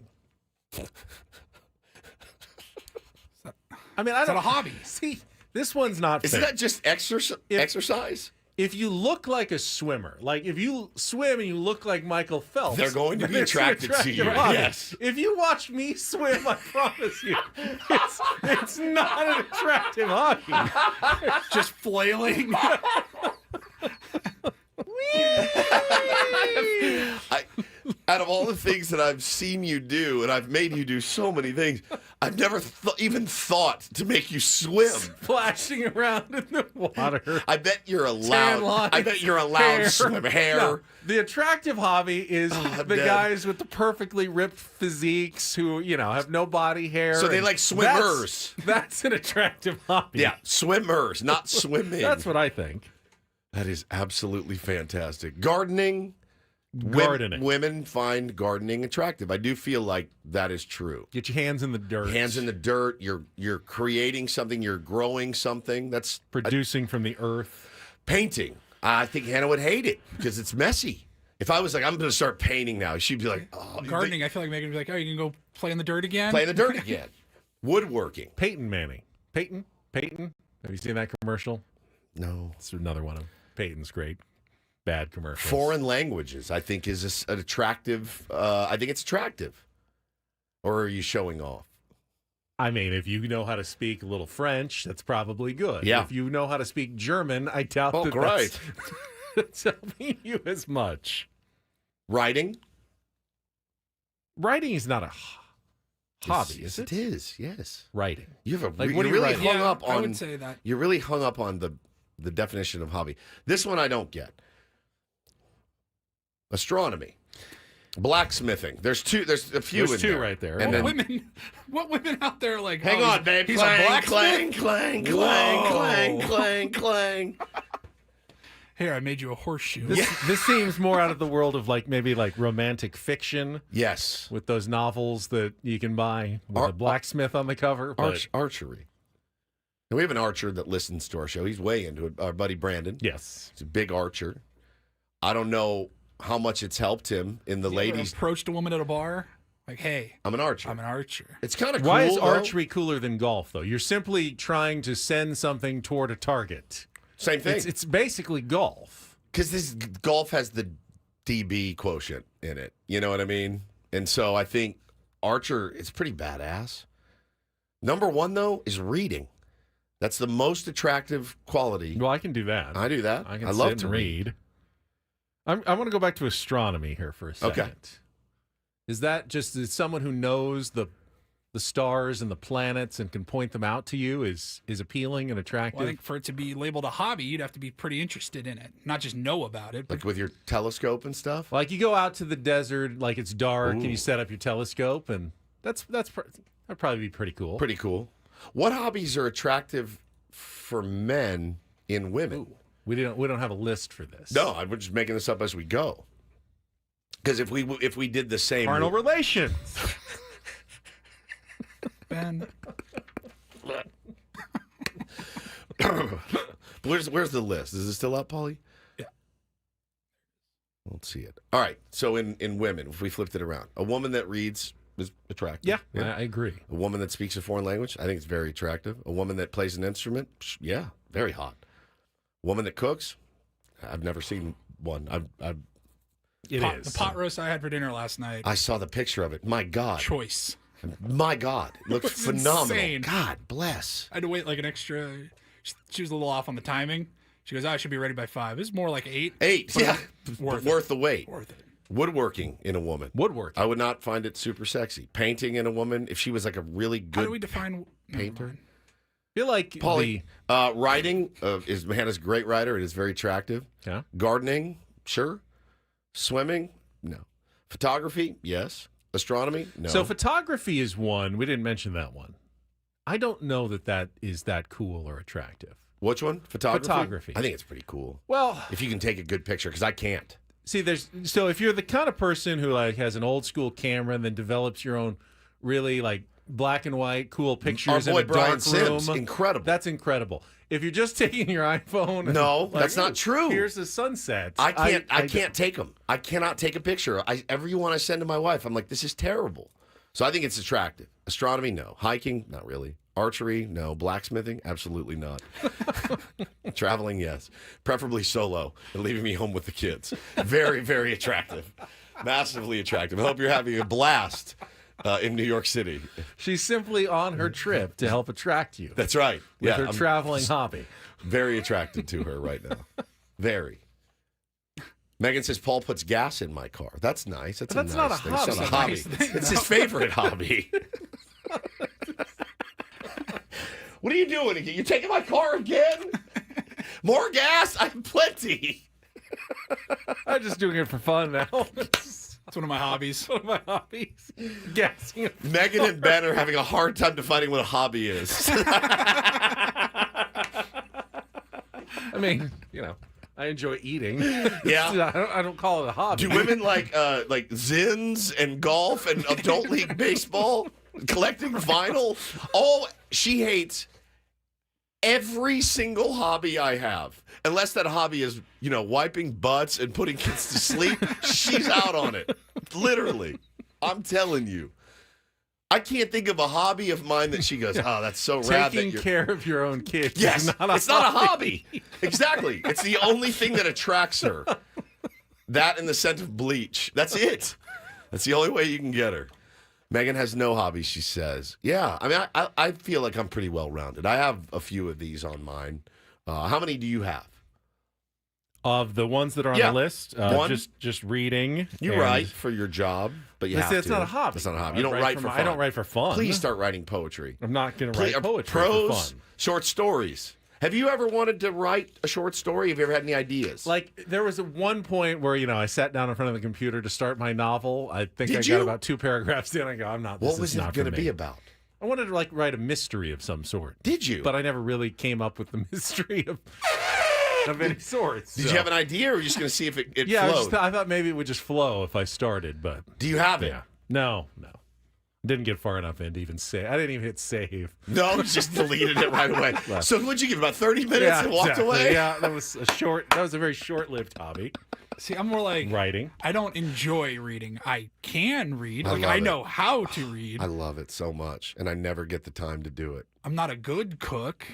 I mean, I don't. Is that a hobby? See, this one's not. Isn't fair. that just exercise? If you look like a swimmer, like if you swim and you look like Michael Phelps, they're going to be it's an attracted to you. hobby. Yes. If you watch me swim, I promise you, it's not an attractive hobby. Just flailing. Out of all the things that I've seen you do, and I've made you do so many things, I've never even thought to make you swim. Splashing around in the water. I bet you're allowed. I bet you're allowed swim. Hair. No, the attractive hobby is the guys with the perfectly ripped physiques who, have no body hair. So they like swimmers. That's an attractive hobby. Yeah, swimmers, not swimming. That's what I think. That is absolutely fantastic. Gardening. Women find gardening attractive. I do feel like that is true. Get your hands in the dirt. Hands in the dirt. You're creating something. You're growing something. That's producing from the earth. Painting. I think Hannah would hate it because it's messy. If I was like, I'm going to start painting now, she'd be like, oh. Gardening, I feel like Megan would be like, oh, you can go play in the dirt again? Play in the dirt again. Woodworking. Peyton Manning. Peyton? Have you seen that commercial? No. It's another one of Peyton's great bad commercials. Foreign languages, I think, is an attractive. I think it's attractive. Or are you showing off? I mean, if you know how to speak a little French, that's probably good. Yeah. If you know how to speak German, I doubt that's helping you as much. Writing? Writing is not a hobby, yes, is it? It is, yes. Writing. You have what you're are you really writing? hung up on. I would say that. You're really hung up on the definition of hobby. This one I don't get. Astronomy. Blacksmithing. There's a few There's in two there. right there. And What women out there are like, hang on, babe. He's clang, a blacksmith? clang, clang. Here, I made you a horseshoe. This seems more out of the world of maybe romantic fiction. Yes. With those novels that you can buy with a blacksmith on the cover. Archery. And we have an archer that listens to our show. He's way into it. Our buddy Brandon. Yes. He's a big archer. I don't know how much it's helped him in the ladies. Approached a woman at a bar, like, "Hey, I'm an archer. I'm an archer." It's kind of cool. Why is archery cooler than golf, though? You're simply trying to send something toward a target. Same thing. It's basically golf. Because this golf has the DB quotient in it. You know what I mean? And so I think archer is pretty badass. Number one, though, is reading. That's the most attractive quality. Well, I can do that. I do that. I can love sit to and read. I want to go back to astronomy here for a second. Okay. Is that just someone who knows the stars and the planets and can point them out to you is appealing and attractive? Well, I think for it to be labeled a hobby, you'd have to be pretty interested in it, not just know about it. Like with your telescope and stuff? Like you go out to the desert, like it's dark, and Ooh. you set up your telescope, and that'd probably be pretty cool. Pretty cool. What hobbies are attractive for men in women? Ooh. We don't have a list for this. No, we're just making this up as we go. Because if we did the same carnal relations. Ben. Where's the list? Is it still up, Paulie? Yeah. Let's see it. All right. So in women, if we flipped it around, a woman that reads is attractive. Yeah, I agree. A woman that speaks a foreign language, I think it's very attractive. A woman that plays an instrument, yeah, very hot. A woman that cooks, I've never seen one. The pot roast I had for dinner last night. I saw the picture of it. My God. Choice. My God. It looks phenomenal. Insane. God bless. I had to wait like an extra. She was a little off on the timing. She goes, I should be ready by 5. It was more like 8. 8, yeah. Worth the wait. Worth it. Woodworking in a woman. Woodworking. I would not find it super sexy. Painting in a woman, if she was like a really good How do we define painter. I feel like Paulie, writing, Hannah's a great writer. It is very attractive. Yeah. Gardening, sure. Swimming, no. Photography, yes. Astronomy, no. So photography is one. We didn't mention that one. I don't know that is that cool or attractive. Which one? Photography? Photography. I think it's pretty cool. Well, if you can take a good picture, because I can't. See, if you're the kind of person who like has an old school camera and then develops your own really like black and white cool pictures Our boy in a Brian dark Sims, room, incredible. That's incredible. If you're just taking your iPhone, and, no, like, that's not true. Here's the sunset. I can't take them. I cannot take a picture. Every one I send to my wife, I'm like, this is terrible. So I think it's attractive. Astronomy, no. Hiking, not really. Archery, no. Blacksmithing, absolutely not. Traveling, yes. Preferably solo and leaving me home with the kids. Very, very attractive. Massively attractive. I hope you're having a blast in New York City. She's simply on her trip to help attract you. That's right. With her traveling hobby. Very attracted to her right now. Very. Megan says Paul puts gas in my car. That's nice. That's not nice a thing. hobby. It's not a hobby. It's his favorite hobby. What are you doing? You taking my car again? More gas? I have plenty. I'm just doing it for fun now. It's one of my hobbies. Gassing. Megan and Ben are having a hard time defining what a hobby is. I mean, I enjoy eating. Yeah. I don't call it a hobby. Do women like zins and golf and adult league baseball? Collecting vinyl? Oh, she hates every single hobby I have. Unless that hobby is, wiping butts and putting kids to sleep, she's out on it. Literally. I'm telling you. I can't think of a hobby of mine that she goes, oh, that's so rad. Taking care of your own kids. Yes, is not it's not a hobby. Exactly. It's the only thing that attracts her. That and the scent of bleach. That's it. That's the only way you can get her. Megan has no hobbies, she says. Yeah, I mean, I feel like I'm pretty well-rounded. I have a few of these on mine. How many do you have? Of the ones that are on the list, One. just reading. You write for your job, but you have to. It's not a hobby. It's not a hobby. You don't write for fun. I don't write for fun. Please start writing poetry. I'm not going to write poetry prose, for fun. Short stories. Have you ever wanted to write a short story? Have you ever had any ideas? Like, there was one point where, I sat down in front of the computer to start my novel. I think I got about 2 paragraphs in. I go, I'm not, this What was is not it going to for be me. about? I wanted to, write a mystery of some sort. Did you? But I never really came up with the mystery of any sorts. Did you have an idea, or were you just going to see if it yeah, flowed? I thought maybe it would just flow if I started, but... Do you have it? Yeah. No. Didn't get far enough in to even say. I didn't even hit save. No, just deleted it right away. So what'd you give, about 30 minutes and walked away? Yeah, that was a very short-lived hobby. See, I'm more like writing. I don't enjoy reading. I can read. I know how to read. I love it so much, and I never get the time to do it. I'm not a good cook.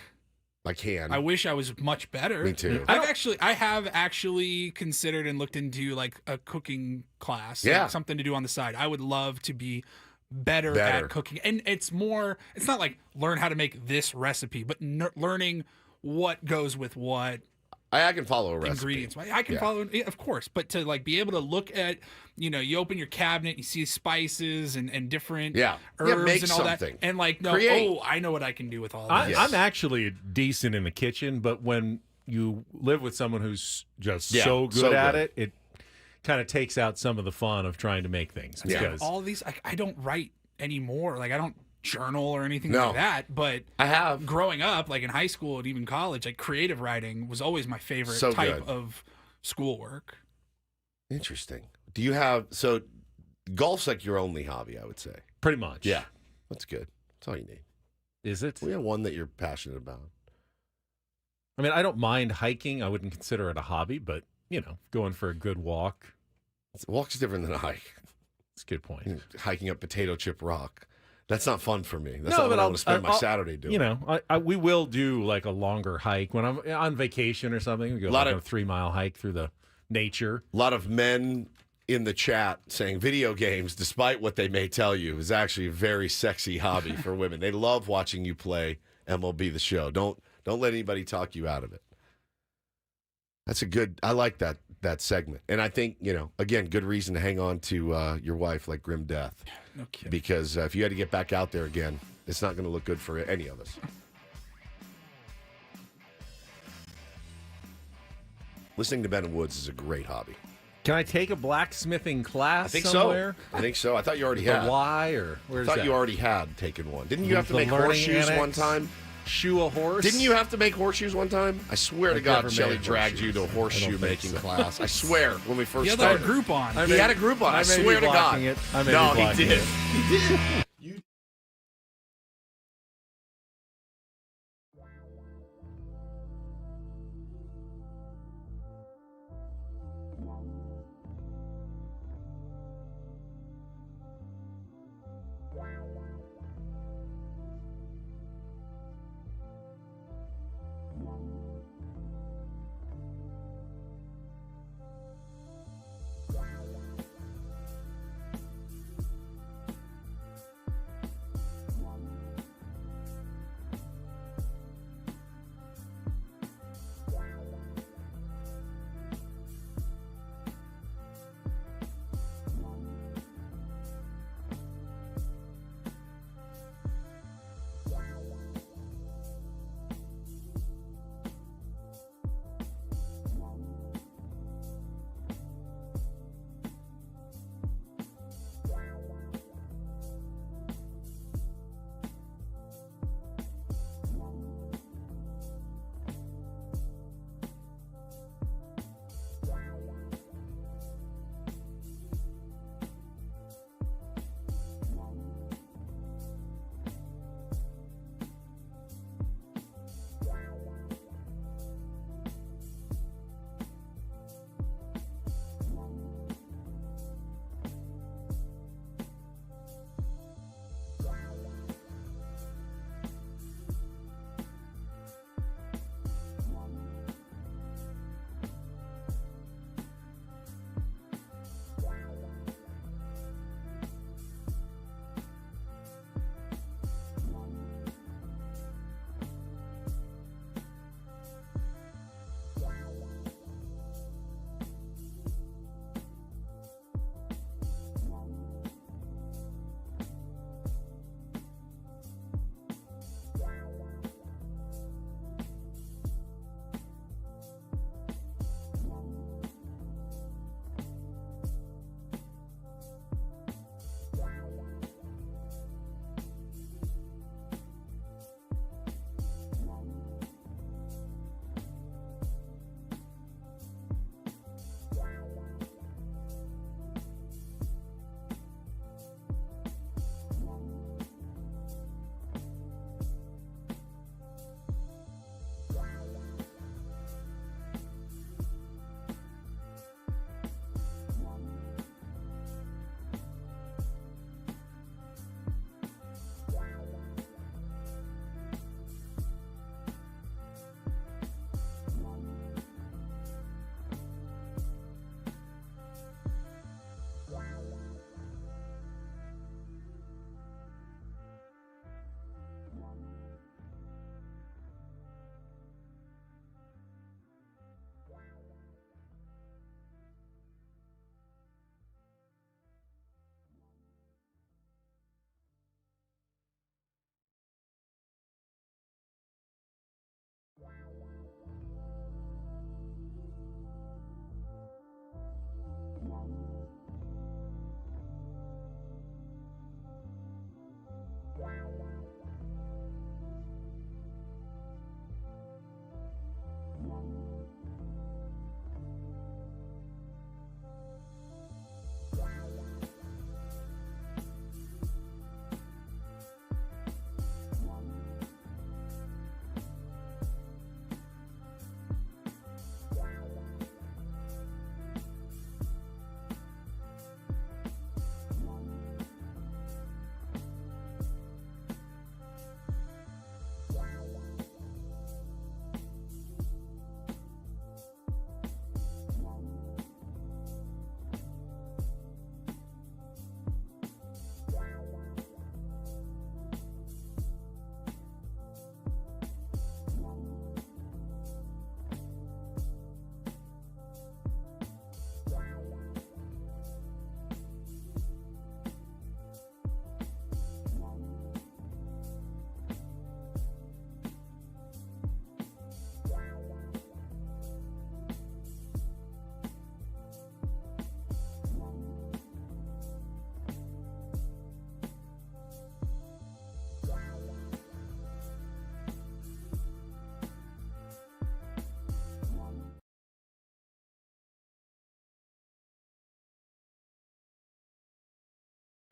I can. I wish I was much better. Me too. I have actually considered and looked into a cooking class. Yeah. Something to do on the side. I would love to be better at cooking. And it's not like learn how to make this recipe, but learning what goes with what. I can follow a recipe. Ingredients. I can follow it, of course, but to be able to look at, you open your cabinet, you see spices and different herbs make and all something. that, and Create. I know what I can do with all of this. I'm actually decent in the kitchen, but when you live with someone who's just so good at it, it kind of takes out some of the fun of trying to make things. Because all these, I don't write anymore. I don't journal or anything like that, but I have growing up, in high school and even college, creative writing was always my favorite type of schoolwork. Interesting. Do you have golf's like your only hobby, I would say. Pretty much. Yeah. That's good. That's all you need. Is it? We have one that you're passionate about. I mean, I don't mind hiking. I wouldn't consider it a hobby, but going for a good walk. A walk's different than a hike. That's a good point. Hiking up Potato Chip Rock. That's not fun for me. That's not what I want to spend my Saturday doing. You know, we will do like a longer hike when I'm on vacation or something. We go like a 3-mile hike through the nature. A lot of men in the chat saying video games, despite what they may tell you, is actually a very sexy hobby for women. They love watching you play MLB The Show. Don't let anybody talk you out of it. That's I like that segment. And I think, again, good reason to hang on to your wife like grim death. No kidding. Because if you had to get back out there again, it's not going to look good for any of us. Listening to Ben and Woods is a great hobby. Can I take a blacksmithing class I think somewhere? so. I think so. I thought you already had. Why or where's that? I thought you already had taken one. Didn't you have to make horseshoes one time? Shoe a horse? Didn't you have to make horseshoes one time? I swear to God, Shelly dragged you to a horseshoe making class. I swear, when we first started. He had a Groupon. He had a Groupon. I swear to God. No, he did. He did.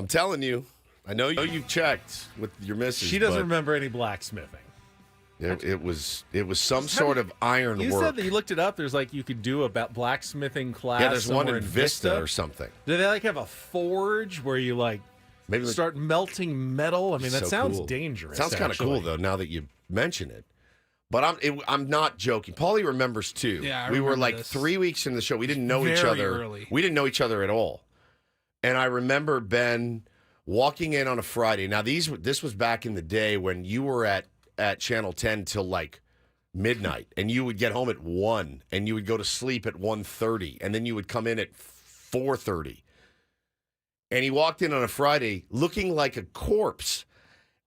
I'm telling you. I know you've checked with your missus. She doesn't but remember any blacksmithing. It was some sort of iron You work. said that you looked it up. There's like you could do a blacksmithing class. Yeah, there's one somewhere in Vista or something. Do they like have a forge where you like Maybe start melting metal? I mean, that So sounds cool. dangerous. Sounds kind of cool though. Now that you mention it, but I'm not joking. Paulie remembers too. Yeah, I we were remember like this. 3 weeks into the show. We didn't know each Very other. early. We didn't know each other at all. And I remember Ben walking in on a Friday. Now this was back in the day when you were at Channel 10 till like midnight, and you would get home at 1, and you would go to sleep at 1:30, and then you would come in at 4:30. And he walked in on a Friday looking like a corpse.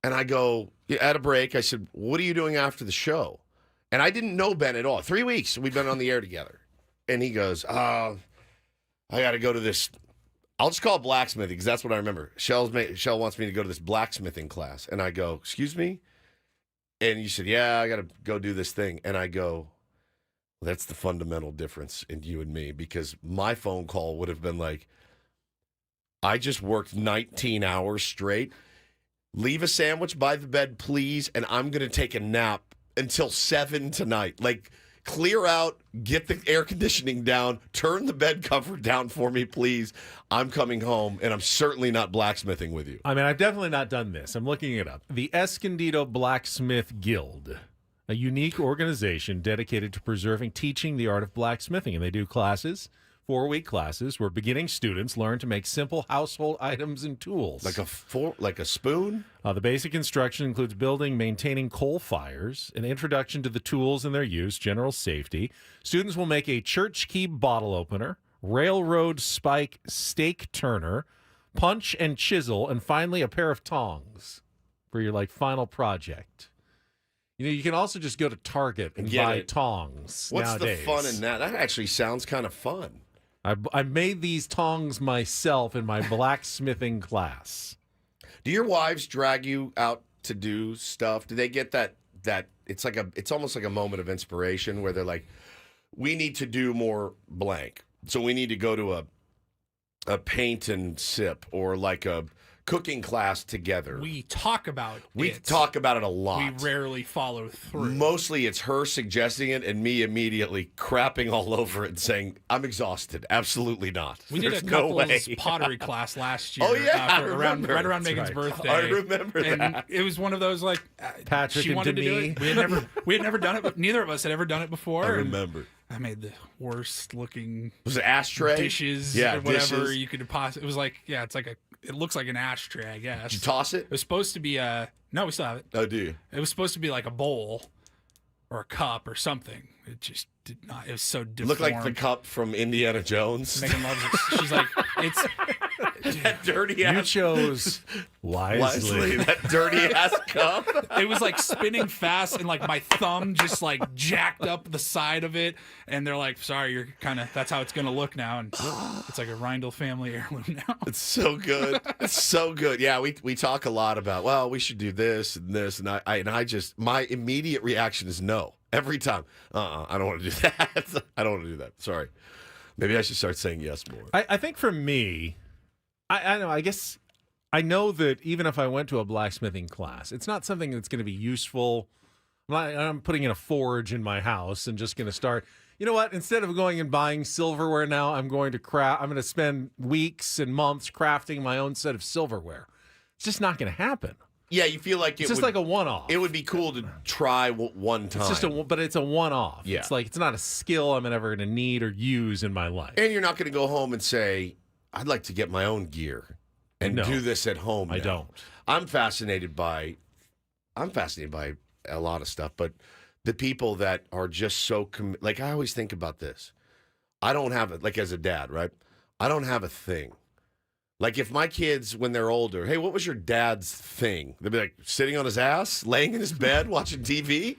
And I go, at a break, I said, what are you doing after the show? And I didn't know Ben at all. 3 weeks we've been on the air together. And he goes, I got to go to this. I'll just call it blacksmithing because that's what I remember. Shell wants me to go to this blacksmithing class. And I go, excuse me? And you said, yeah, I got to go do this thing. And I go, well, that's the fundamental difference in you and me, because my phone call would have been like, I just worked 19 hours straight. Leave a sandwich by the bed, please, and I'm going to take a nap until 7 tonight. Like, clear out, get the air conditioning down, turn the bed cover down for me, please. I'm coming home, and I'm certainly not blacksmithing with you. I mean, I've definitely not done this. I'm looking it up. The Escondido Blacksmith Guild, a unique organization dedicated to preserving, teaching the art of blacksmithing. And they do classes, 4-week classes, where beginning students learn to make simple household items and tools. Like a spoon? The basic instruction includes building, maintaining coal fires, an introduction to the tools and their use, general safety. Students will make a church key bottle opener, railroad spike stake turner, punch and chisel, and finally a pair of tongs for your final project. You know, you can also just go to Target and buy tongs. What's nowadays. the fun in that? That actually sounds kind of fun. I made these tongs myself in my blacksmithing class. Do your wives drag you out to do stuff? Do they get that it's almost like a moment of inspiration where they're like, we need to do more blank. So we need to go to a paint and sip or like a cooking class together. We talk about it a lot. We rarely follow through. Mostly it's her suggesting it and me immediately crapping all over it and saying, I'm exhausted. Absolutely not. We There's did a no way. couple's pottery class last year. Oh, yeah, right around Megan's birthday. I remember and that. It was one of those Patrick she and wanted to do Demi. it. We had never done it, but neither of us had ever done it before. I remember. I made the worst looking Was it ashtray? dishes or whatever you could possibly. It was like, it looks like an ashtray, I guess. Did you toss it? It was supposed to be no, we still have it. Oh, do you? It was supposed to be like a bowl or a cup or something. It just did not. It was so deformed. Looked like the cup from Indiana Jones. Megan loves it. She's like, it's that dirty ass. You chose wisely. That dirty ass cup. It was like spinning fast, and like my thumb just like jacked up the side of it. And they're like, "Sorry, you're kind of that's how it's gonna look now." And it's like a Reindl family heirloom now. It's so good. It's so good. Yeah, we talk a lot about, well, we should do this and this, and I just my immediate reaction is no. Every time. I don't want to do that. I don't want to do that. Sorry. Maybe I should start saying yes more. I think for me, I don't know, I guess I know that even if I went to a blacksmithing class, it's not something that's going to be useful. I'm putting in a forge in my house and just going to start. You know what? Instead of going and buying silverware now, I'm going to spend weeks and months crafting my own set of silverware. It's just not going to happen. Yeah, you feel like it's just like a one-off. It would be cool to try one time. It's just but it's a one-off. Yeah. It's like it's not a skill I'm ever going to need or use in my life. And you're not going to go home and say, I'd like to get my own gear and do this at home. I now. don't. I'm fascinated by a lot of stuff, but the people that are just so like I always think about this. I don't have it like as a dad, right? I don't have a thing. Like if my kids, when they're older, hey, what was your dad's thing? They'd be like sitting on his ass, laying in his bed, watching TV,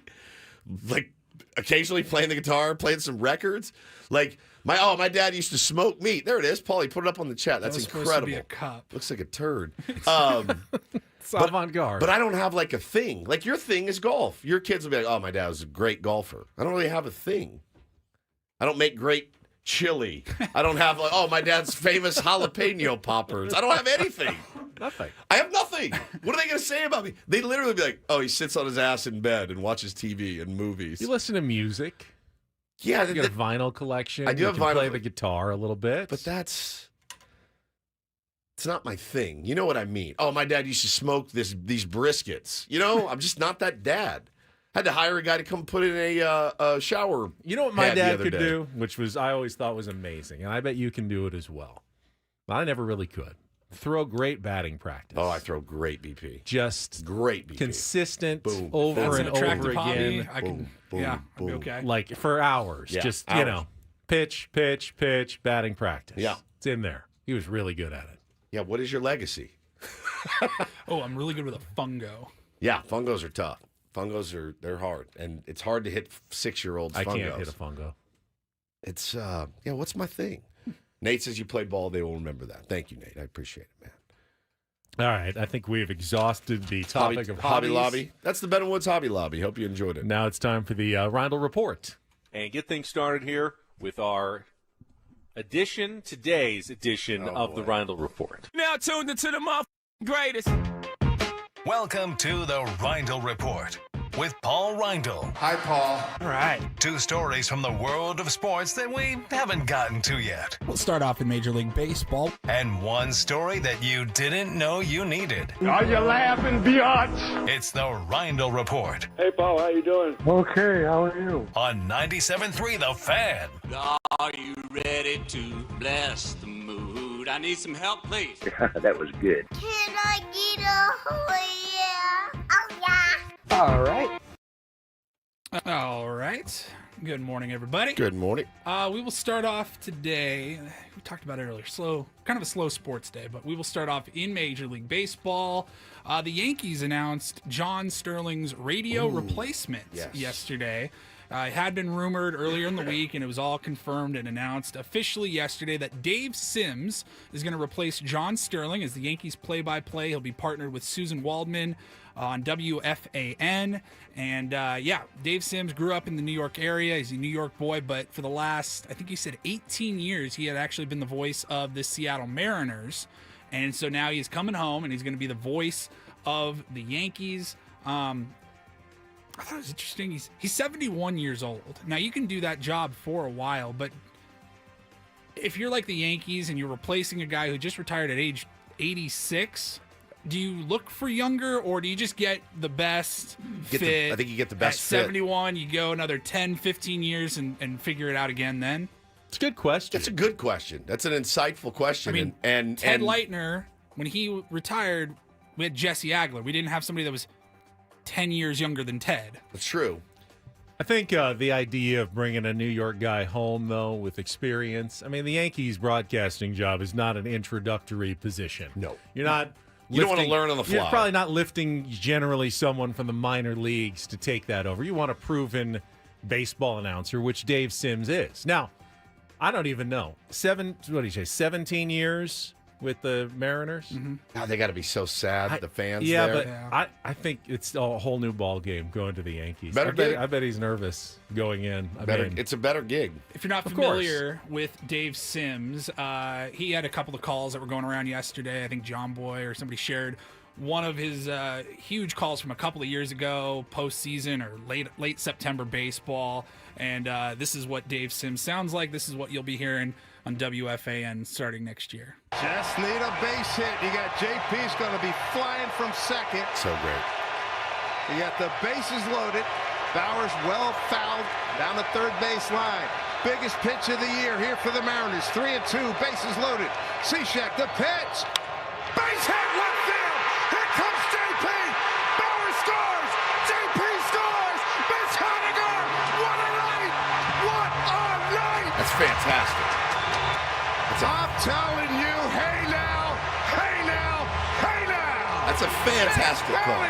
like occasionally playing the guitar, playing some records. Like my dad used to smoke meat. There it is, Paulie. Put it up on the chat. That's incredible. Supposed to be a cup. Looks like a turd. It's avant-garde. But I don't have like a thing. Like your thing is golf. Your kids will be like, oh, my dad was a great golfer. I don't really have a thing. I don't make great chili. I don't have like, oh, my dad's famous jalapeno poppers. I don't have anything. Nothing. I have nothing. What are they going to say about me? They literally be like, oh, he sits on his ass in bed and watches TV and movies. You listen to music. Yeah. You got a vinyl collection. I do have vinyl. Play the guitar a little bit. But it's not my thing. You know what I mean? Oh, my dad used to smoke these briskets. You know, I'm just not that dad. Had to hire a guy to come put in a shower. You know what my dad could do, which was I always thought was amazing, and I bet you can do it as well. I never really could. Throw great batting practice. Oh, I throw great BP. Just great BP. Consistent boom. over That's and an attractive over hobby. again. I can, boom, yeah, boom. I'd be okay. Like for hours. Yeah, Just, hours. pitch, batting practice. Yeah. It's in there. He was really good at it. Yeah, what is your legacy? Oh, I'm really good with a fungo. Yeah, fungos are tough. They're hard, and it's hard to hit 6-year-olds. I fungos. can't hit a fungo. It's what's my thing? Nate says you played ball. They will remember that. Thank you, Nate. I appreciate it, man. All right, I think we've exhausted the topic of Hobby hobbies. Lobby. That's the Ben and Woods Hobby Lobby. Hope you enjoyed it. Now it's time for the Reindl Report. And get things started here with our today's edition of the Reindl Report. Now tuned into the greatest. Welcome to the Reindl Report with Paul Reindl. Hi, Paul. All right. 2 stories from the world of sports that we haven't gotten to yet. We'll start off in Major League Baseball. And 1 story that you didn't know you needed. Are you laughing, biatch? It's the Reindl Report Hey, Paul, how you doing? Okay, how are you? on 97.3 The Fan. Are you ready to bless the mood? I need some help, please. That was good. Can I get a yeah? Oh, yeah. All right. All right. Good morning, everybody. Good morning. We will start off today. We talked about it earlier. Kind of a slow sports day, but we will start off in Major League Baseball. The Yankees announced John Sterling's radio replacement yesterday. It had been rumored earlier in the week, and it was all confirmed and announced officially yesterday that Dave Sims is going to replace John Sterling as the Yankees play-by-play. He'll be partnered with Susan Waldman on WFAN. And Dave Sims grew up in the New York area. He's a New York boy, but for the last, I think he said 18 years, he had actually been the voice of the Seattle Mariners. And so now he's coming home, and he's going to be the voice of the Yankees. I thought it was interesting. He's 71 years old. Now, you can do that job for a while, but if you're like the Yankees and you're replacing a guy who just retired at age 86, do you look for younger, or do you just get the best fit? I think you get the best at fit. 71, you go another 10, 15 years and figure it out again then? It's a good question. That's a good question. That's an insightful question. I mean, and Ted Leitner, when he retired, we had Jesse Agler. We didn't have somebody that was 10 years younger than Ted. That's true. I think the idea of bringing a New York guy home, though, with experience. I mean, the Yankees broadcasting job is not an introductory position. No. You're not. You don't want to learn on the fly. You're probably not lifting generally someone from the minor leagues to take that over. You want a proven baseball announcer, which Dave Sims is. Now, I don't even know. 17 years with the Mariners? Mm-hmm. God, they got to be so sad, the fans yeah, there. but I think it's a whole new ball game going to the Yankees. Better gig. I bet he's nervous going in. It's a better gig. If you're not familiar with Dave Sims, he had a couple of calls that were going around yesterday. I think John Boy or somebody shared one of his huge calls from a couple of years ago, postseason or late September baseball. And this is what Dave Sims sounds like. This is what you'll be hearing on WFAN starting next year. Just need a base hit. You got JP's going to be flying from second. So great. You got the bases loaded. Bowers well fouled down the third base line. Biggest pitch of the year here for the Mariners. 3-2, bases loaded. Cishek, the pitch. Base hit, left field. Here comes JP. Bauer scores. JP scores. Mitch Haniger. What a night. What a night. That's fantastic. I'm telling you, hey now, hey now, hey now. That's a fantastic call.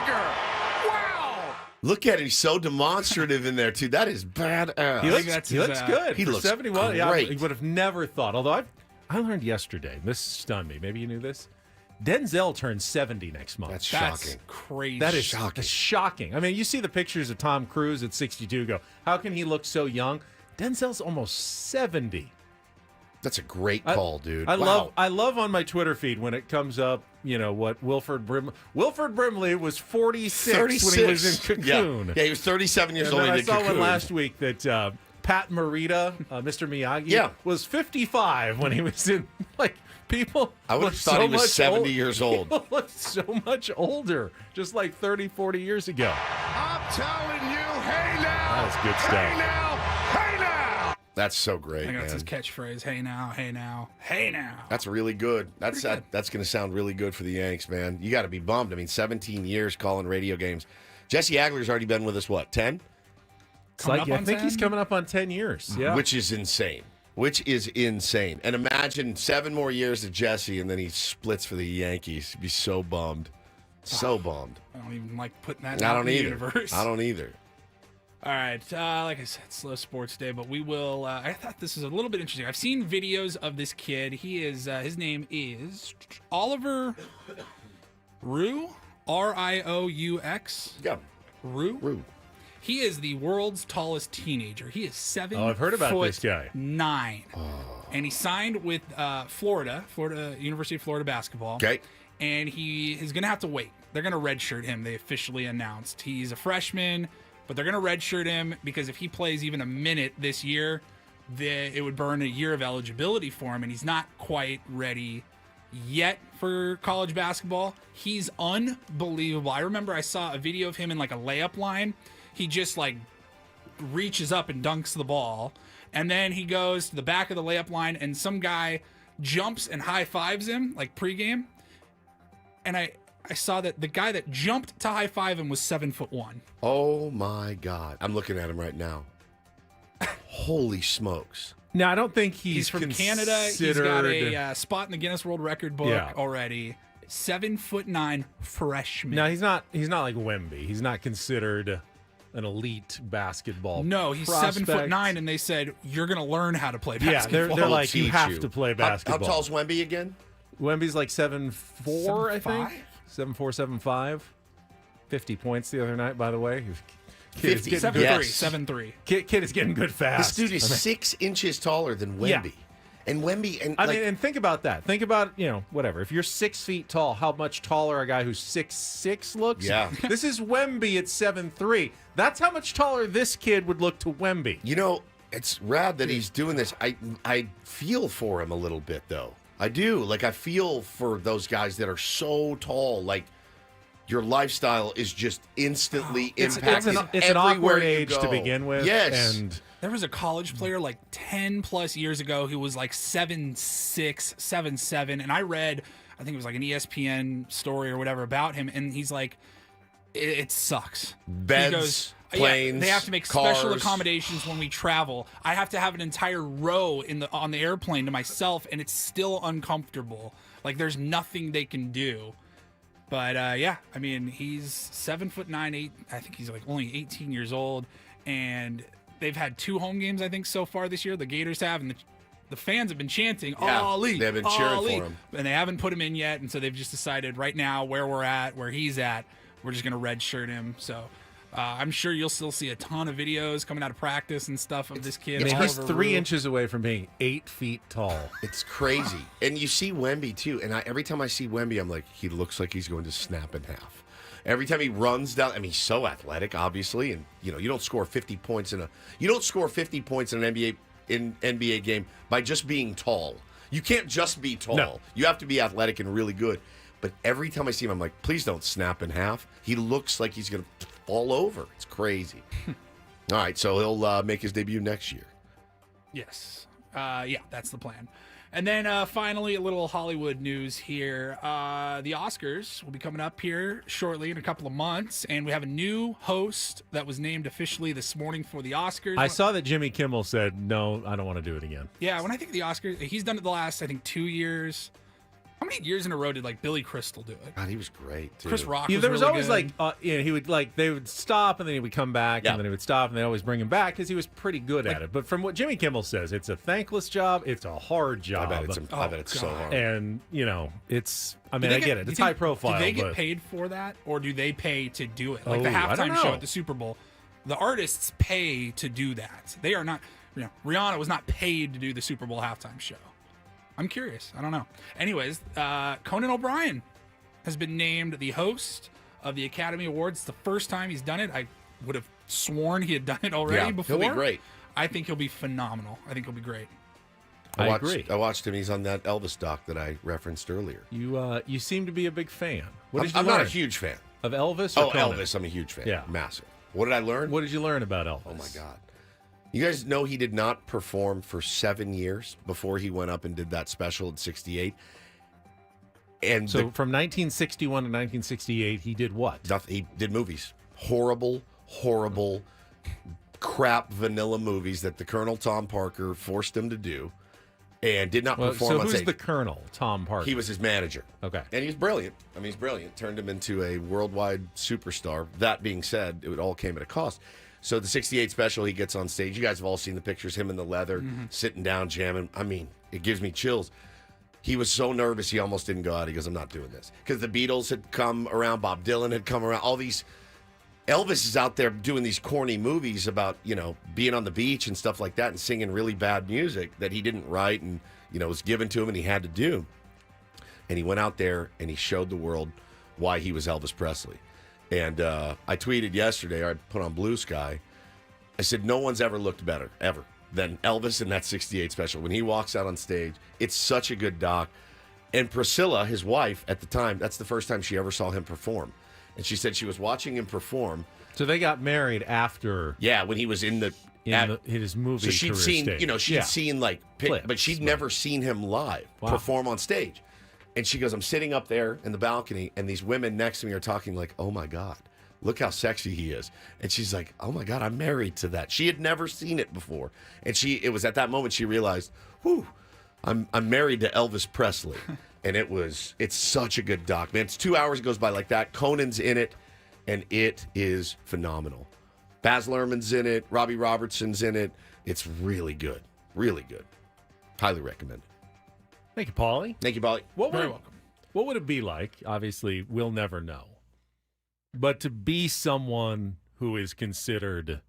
Wow. Look at him. He's so demonstrative in there, too. That is badass. He looks good. He For looks 71. great. Yeah, I would have never thought. Although I learned yesterday, this stunned me. Maybe you knew this. Denzel turns 70 next month. That's shocking. Crazy. That is shocking. That's shocking. I mean, you see the pictures of Tom Cruise at 62. Go, how can he look so young? Denzel's almost 70. That's a great call, dude. I Wow. love on my Twitter feed when it comes up what Wilford Brimley was 46 when he was in Cocoon. Yeah, he was 37 years old. I saw one last week that Pat Morita, Mr. Miyagi, was 55 when he was in, people. I would have thought he was 70 years old. People look so much older, just like 30, 40 years ago. I'm telling you, hey now. That was good stuff. Hey now, hey now. That's so great, I think that's man. his catchphrase. Hey now, hey now, hey now. That's really good. That's going to sound really good for the Yanks, man. You got to be bummed. I mean, 17 years calling radio games. Jesse Agler's already been with us, what, 10? I think he's coming up on 10 years. Yeah. Which is insane. And imagine 7 more years of Jesse, and then he splits for the Yankees. He'd be so bummed. So bummed. I don't even like putting that out in the universe. I don't either. All right. Like I said, slow sports day, but we will. I thought this was a little bit interesting. I've seen videos of this kid. He is. His name is Oliver Roux. Rieux. Yeah. Roux. He is the world's tallest teenager. He is 7 I've heard about this guy. 9. And he signed with Florida University of Florida basketball. Okay. And he is going to have to wait. They're going to redshirt him, they officially announced. He's a freshman, but they're going to redshirt him because if he plays even a minute this year, it would burn a year of eligibility for him, and he's not quite ready yet for college basketball. He's unbelievable. I remember I saw a video of him in like a layup line. He just reaches up and dunks the ball, and then he goes to the back of the layup line, and some guy jumps and high fives him like pregame. And I saw that the guy that jumped to high five him was 7'1". Oh my God! I'm looking at him right now. Holy smokes! No, I don't think he's from Canada. He's got a spot in the Guinness World Record book already. 7'9" freshman. No, he's not like Wemby. He's not considered an elite basketball. No, he's prospect. 7'9", and they said you're going to learn how to play basketball. Yeah, they're like you have to play basketball. How tall's Wemby again? Wemby's like 7'4", I think. 7'4", 7'5". 50 points the other night, by the way. 50. 7'3". Kid is getting good fast. This dude is 6 inches taller than Wemby. Yeah. And Wemby, and think about that. Think about, whatever. If you're 6 feet tall, how much taller a guy who's 6'6" looks? Yeah. This is Wemby at 7'3". That's how much taller this kid would look to Wemby. It's rad that he's doing this. I feel for him a little bit, though. I do. I feel for those guys that are so tall. Your lifestyle is just instantly impacted. It's an awkward age to begin with. Yes. And there was a college player 10 plus years ago who was 7'6", 7'7", and I read, I think it was an ESPN story or whatever about him, and he's like, it sucks. Beds, planes, they have to make cars. special accommodations when we travel. I have to have an entire row on the airplane to myself, and it's still uncomfortable. There's nothing they can do. But he's 7'9", 8. I think he's only 18 years old, and they've had 2 home games, I think, so far this year. The Gators have, and the fans have been chanting, "Ali!" They've been cheering for him. And they haven't put him in yet, and so they've just decided right now where he's at, we're just going to redshirt him. So I'm sure you'll still see a ton of videos coming out of practice and stuff of this kid. He's 3 inches away from being 8 feet tall. It's crazy. And you see Wemby, too. And every time I see Wemby, I'm like, he looks like he's going to snap in half. Every time he runs down, he's so athletic, obviously, and you don't score 50 points in an NBA game by just being tall. You can't just be tall. No. You have to be athletic and really good. But every time I see him, I'm like, please don't snap in half. He looks like he's going to fall over. It's crazy. All right, so he'll make his debut next year. Yes. That's the plan. And then finally, a little Hollywood news here. The Oscars will be coming up here shortly in a couple of months, and we have a new host that was named officially this morning for the Oscars. I saw that Jimmy Kimmel said, no, I don't want to do it again. Yeah, when I think of the Oscars, he's done it the last, 2 years. How many years in a row did Billy Crystal do it? God, he was great too. Chris Rock was there was really always good. he would they would stop and then he would come back and then he would stop and they always bring him back because he was pretty good at it. But from what Jimmy Kimmel says, it's a thankless job. It's a hard job. I bet it's so hard. And it's. I get it. It's high profile. Do they get paid for that, or do they pay to do it? The halftime show at the Super Bowl, the artists pay to do that. They are not. Rihanna was not paid to do the Super Bowl halftime show. I'm curious. I don't know. Anyways, Conan O'Brien has been named the host of the Academy Awards. It's the first time he's done it. I would have sworn he had done it already before. He'll be great. I think he'll be phenomenal. I think he'll be great. I agree. I watched him. He's on that Elvis doc that I referenced earlier. You seem to be a big fan. I'm not a huge fan. Of Elvis? Or Conan? Elvis. I'm a huge fan. Yeah. Massive. What did I learn? What did you learn about Elvis? Oh, my God. You guys know he did not perform for 7 years before he went up and did that special at 68. And so from 1961 to 1968, he did what? He did movies. Horrible crap vanilla movies that the Colonel Tom Parker forced him to do and did not perform on stage. So who's stage. the Colonel, Tom Parker? He was his manager. Okay. And he's brilliant. I mean, he's brilliant. Turned him into a worldwide superstar. That being said, it all came at a cost. So the 68 special, he gets on stage. You guys have all seen the pictures, him in the leather, sitting down, jamming. I mean, it gives me chills. He was so nervous, he almost didn't go out. He goes, I'm not doing this. Because the Beatles had come around, Bob Dylan had come around, all these. Elvis is out there doing these corny movies about, being on the beach and stuff like that and singing really bad music that he didn't write and, was given to him and he had to do. And he went out there and he showed the world why he was Elvis Presley. And I tweeted yesterday, or I put on Blue Sky, I said, no one's ever looked better, ever, than Elvis in that 68 special. When he walks out on stage, it's such a good doc. And Priscilla, his wife at the time, that's the first time she ever saw him perform. And she said she was watching him perform. So they got married after. Yeah, when he was in his movie. So she'd career seen, stage. she'd seen clips, but she'd never seen him live perform on stage. And she goes, I'm sitting up there in the balcony, and these women next to me are talking like, oh my God, look how sexy he is. And she's like, oh my God, I'm married to that. She had never seen it before. And it was at that moment she realized, whew, I'm married to Elvis Presley. And it's such a good doc, man. It's 2 hours, it goes by like that. Conan's in it, and it is phenomenal. Baz Luhrmann's in it. Robbie Robertson's in it. It's really good. Really good. Highly recommend it. Thank you, Paulie. Thank you, Paulie. Very welcome. What would it be like? Obviously, we'll never know. But to be someone who is considered,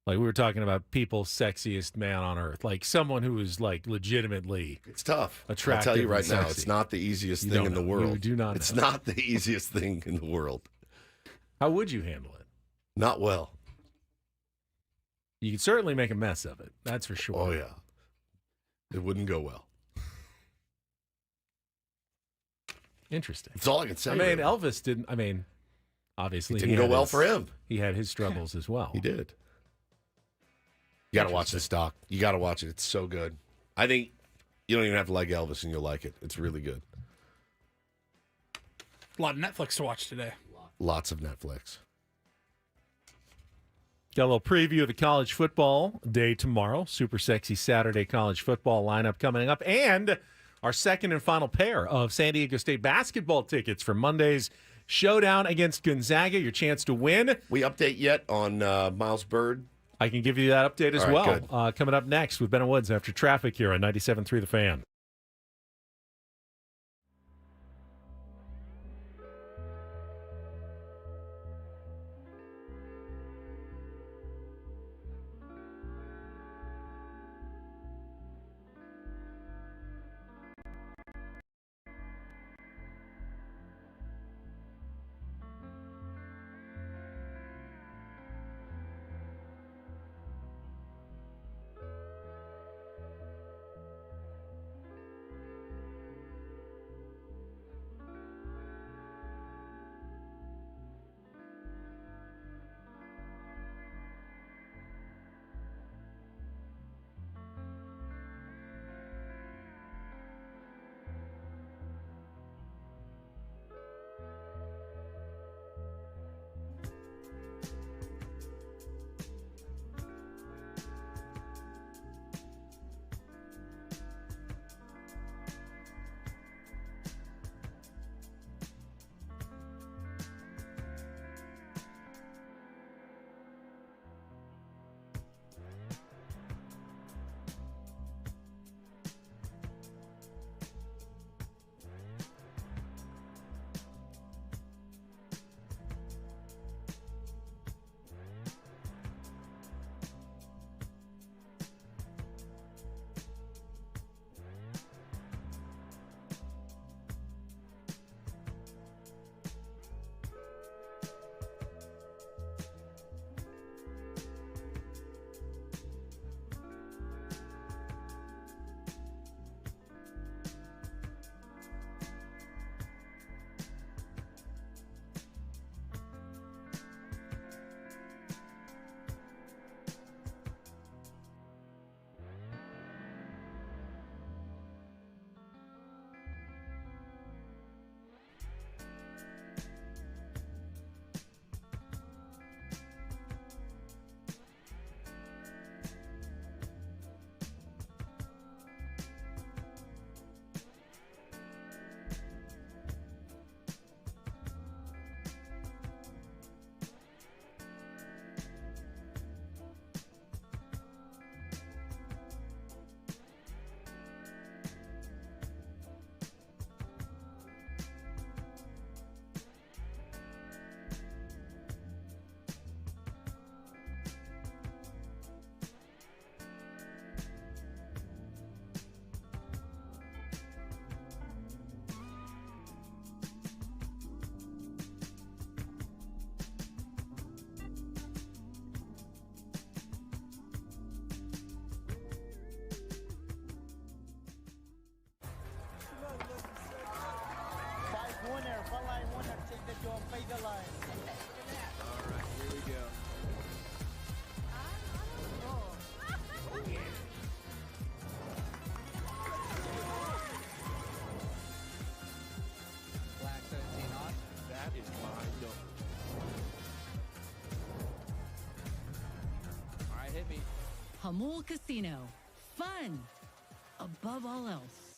like we were talking about, people's sexiest man on earth, like someone who is like legitimately it's tough. Attractive. I'll tell you right now, sexy. it's not the easiest thing in the world. You do not know. It's not the easiest thing in the world. How would you handle it? Not well. You could certainly make a mess of it. That's for sure. Oh, yeah. It wouldn't go well. Interesting. That's all I can say. I mean, really. Elvis didn't. I mean, obviously, it didn't go well for him. He had his struggles as well. He did. You got to watch this doc. You got to watch it. It's so good. I think you don't even have to like Elvis and you'll like it. It's really good. A lot of Netflix to watch today. Lots of Netflix. Got a little preview of the college football day tomorrow. Super sexy Saturday college football lineup coming up. And our second and final pair of San Diego State basketball tickets for Monday's showdown against Gonzaga. Your chance to win. We update yet on Miles Bird? I can give you that update as All right, well. Coming up next with Ben and Woods after traffic here on 97.3 The Fan. All right, here we go. Black 17 on. That is my number. All right, hit me. Hamul Casino. Fun above all else.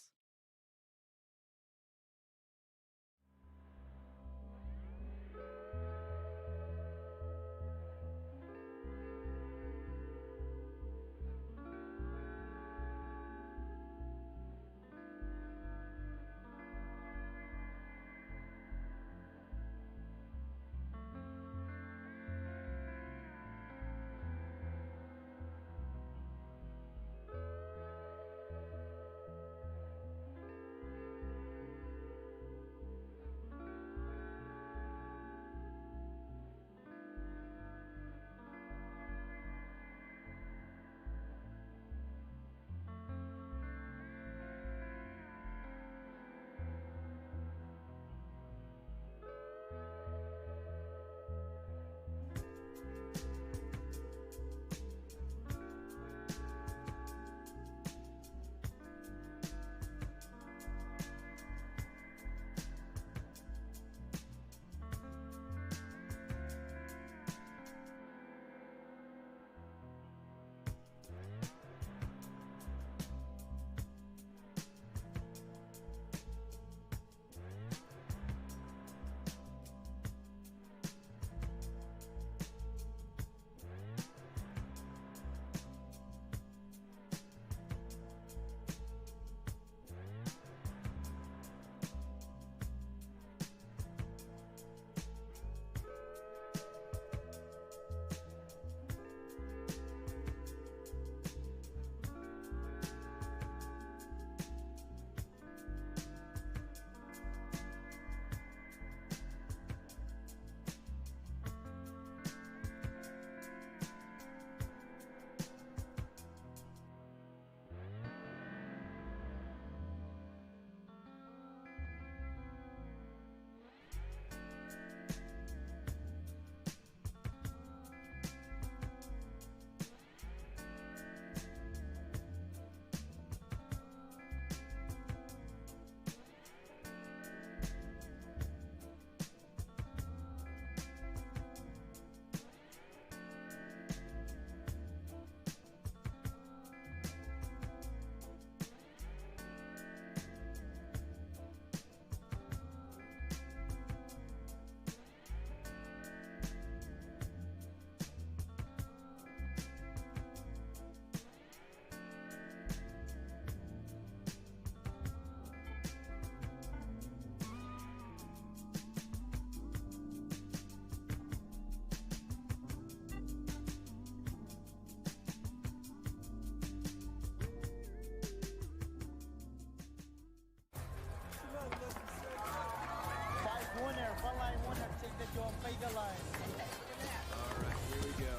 All right, here we go.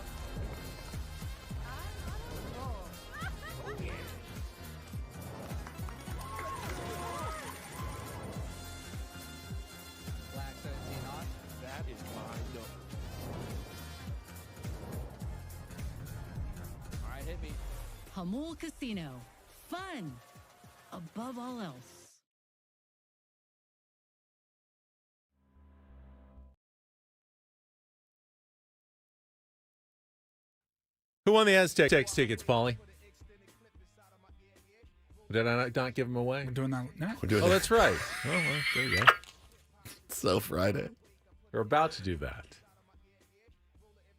Black 17 on. That is my number. All right, hit me. Hamul Casino. Fun above all else. Who won the Aztec tickets, Paulie? Did I not give them away? We're doing that now. We're doing Oh, that. that's right. Oh, well, there you go. So Friday. We're about to do that.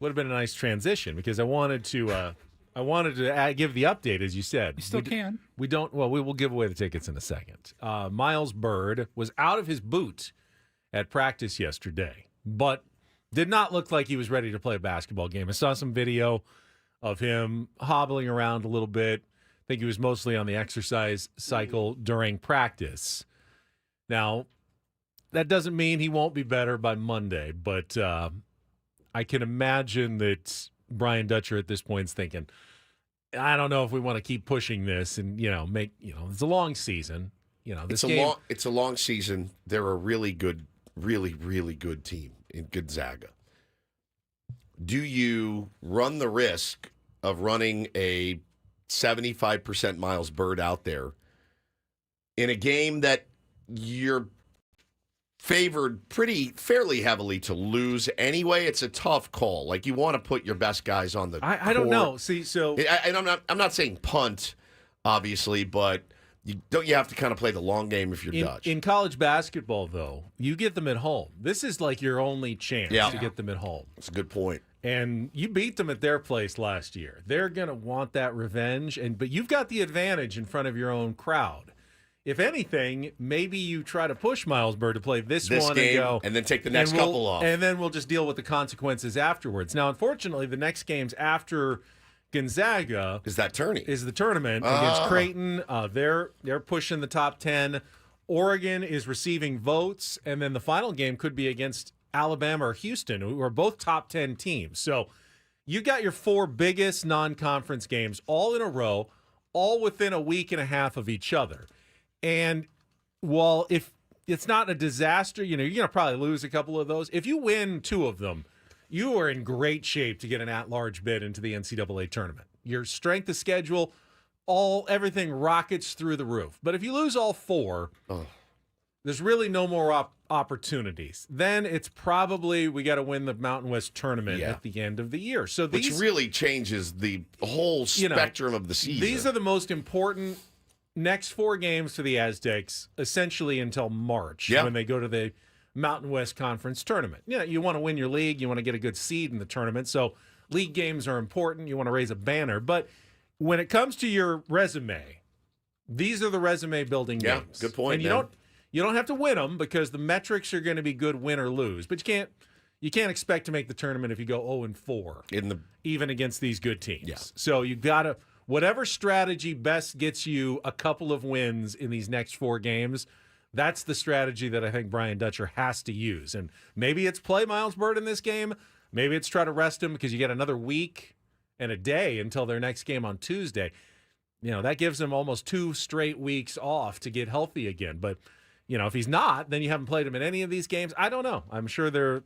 Would have been a nice transition because I wanted to give the update, as you said. You still can. We don't. Well, we will give away the tickets in a second. Miles Bird was out of his boot at practice yesterday, but did not look like he was ready to play a basketball game. I saw some video of him hobbling around a little bit. I think he was mostly on the exercise cycle during practice. Now, that doesn't mean he won't be better by Monday, but I can imagine that Brian Dutcher at this point is thinking, I don't know if we want to keep pushing this and, it's a long season. It's a long season. They're a really good, really, really good team in Gonzaga. Do you run the risk of running a 75% Miles Bird out there in a game that you're favored fairly heavily to lose anyway? It's a tough call. Like, you want to put your best guys on the I don't know. See, so and I'm not saying punt, obviously, but you have to kind of play the long game if you're Dutch. In college basketball, though, you get them at home. This is like your only chance to get them at home. That's a good point. And you beat them at their place last year. They're going to want that revenge, but you've got the advantage in front of your own crowd. If anything, maybe you try to push Miles Bird to play this one game, and then take the next couple off. And then we'll just deal with the consequences afterwards. Now, unfortunately, the next games after Gonzaga is the tournament against Creighton. They're pushing the top 10. Oregon is receiving votes, and then the final game could be against Alabama or Houston, who are both top 10 teams. So you got your 4 biggest non-conference games all in a row, all within a week and a half of each other. And while if it's not a disaster, you're going to probably lose a couple of those. If you win 2 of them, you are in great shape to get an at-large bid into the NCAA tournament. Your strength of schedule, everything rockets through the roof. But if you lose all 4, there's really no more opportunities. Then it's probably we got to win the Mountain West tournament at the end of the year. So which really changes the whole spectrum of the season. These are the most important next 4 games for the Aztecs, essentially until March when they go to the Mountain West Conference tournament. You want to win your league. You want to get a good seed in the tournament. So league games are important. You want to raise a banner. But when it comes to your resume, these are the resume building games. Good point. And you don't have to win them because the metrics are going to be good win or lose. But you can't expect to make the tournament if you go 0-4 even against these good teams. Yeah. So you got to whatever strategy best gets you a couple of wins in these next 4 games. That's the strategy that I think Brian Dutcher has to use. And maybe it's play Miles Bird in this game. Maybe it's try to rest him because you get another week and a day until their next game on Tuesday. That gives them almost 2 straight weeks off to get healthy again. But, if he's not, then you haven't played him in any of these games. I don't know. I'm sure they're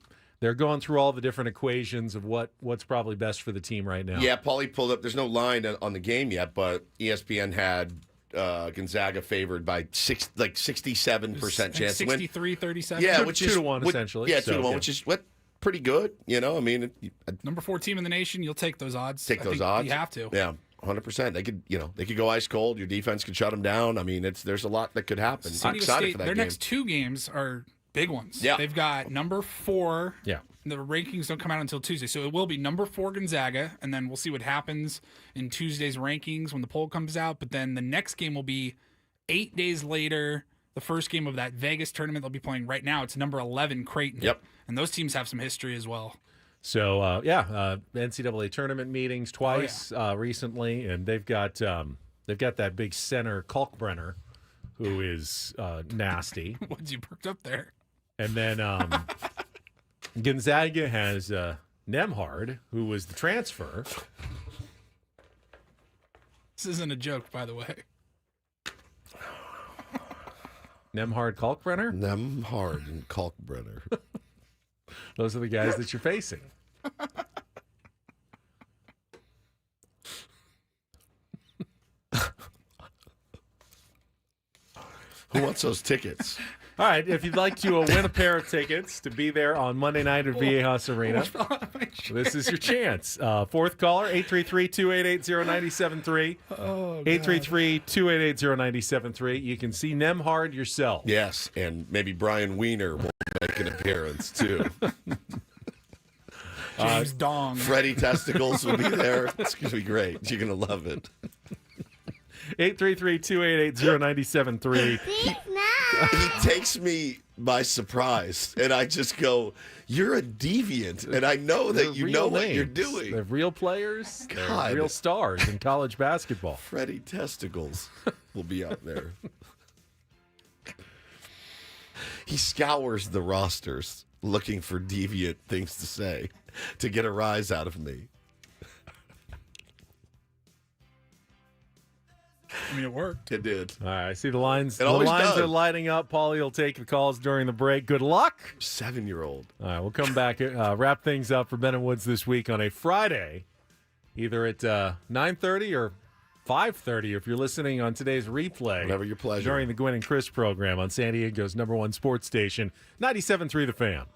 going through all the different equations of what's probably best for the team right now. Yeah, Paulie pulled up. There's no line on the game yet, but ESPN had Gonzaga favored by 67% chance to win. 63-37. Yeah, which is 2-1 essentially. Yeah, 2-1, which is pretty good. Number 4 team in the nation. You'll take those odds. Take those odds. You have to. Yeah, 100%. They could go ice cold. Your defense could shut them down. I mean, there's a lot that could happen. I'm excited for that their game. next 2 games are big ones. Yeah. They've got number 4. Yeah. The rankings don't come out until Tuesday. So it will be number 4 Gonzaga, and then we'll see what happens in Tuesday's rankings when the poll comes out. But then the next game will be 8 days later, the first game of that Vegas tournament they'll be playing right now. It's number 11 Creighton. Yep. And those teams have some history as well. So, NCAA tournament meetings twice recently, and they've got that big center, Kalkbrenner, who is nasty. What'd you perked up there? And then Gonzaga has Nemhard, who was the transfer. This isn't a joke, by the way. Nemhard Kalkbrenner? Nemhard and Kalkbrenner. Those are the guys that you're facing. Who wants those tickets? All right, if you'd like to win a pair of tickets to be there on Monday night at Viejas Arena, this is your chance. 4th caller, 833-288-0973. 833-288-0973. You can see Nemhard yourself. Yes, and maybe Brian Wiener will make an appearance, too. James Dong. Freddie Testicles will be there. It's going to be great. You're going to love it. 833-288-0973. He takes me by surprise, and I just go, "You're a deviant," and I know that you know what you're doing. They're real players. God. They're real stars in college basketball. Freddie Testicles will be out there. He scours the rosters looking for deviant things to say to get a rise out of me. I mean, it worked. It did. All right, I see the lines. It The always lines does. are lighting up. Paulie will take the calls during the break. Good luck. 7-year-old. All right, we'll come back, wrap things up for Ben and Woods this week on a Friday, either at 9:30 or 5:30 if you're listening on today's replay. Whatever your pleasure. During the Gwen and Chris program on San Diego's #1 sports station, 97.3 The Fan.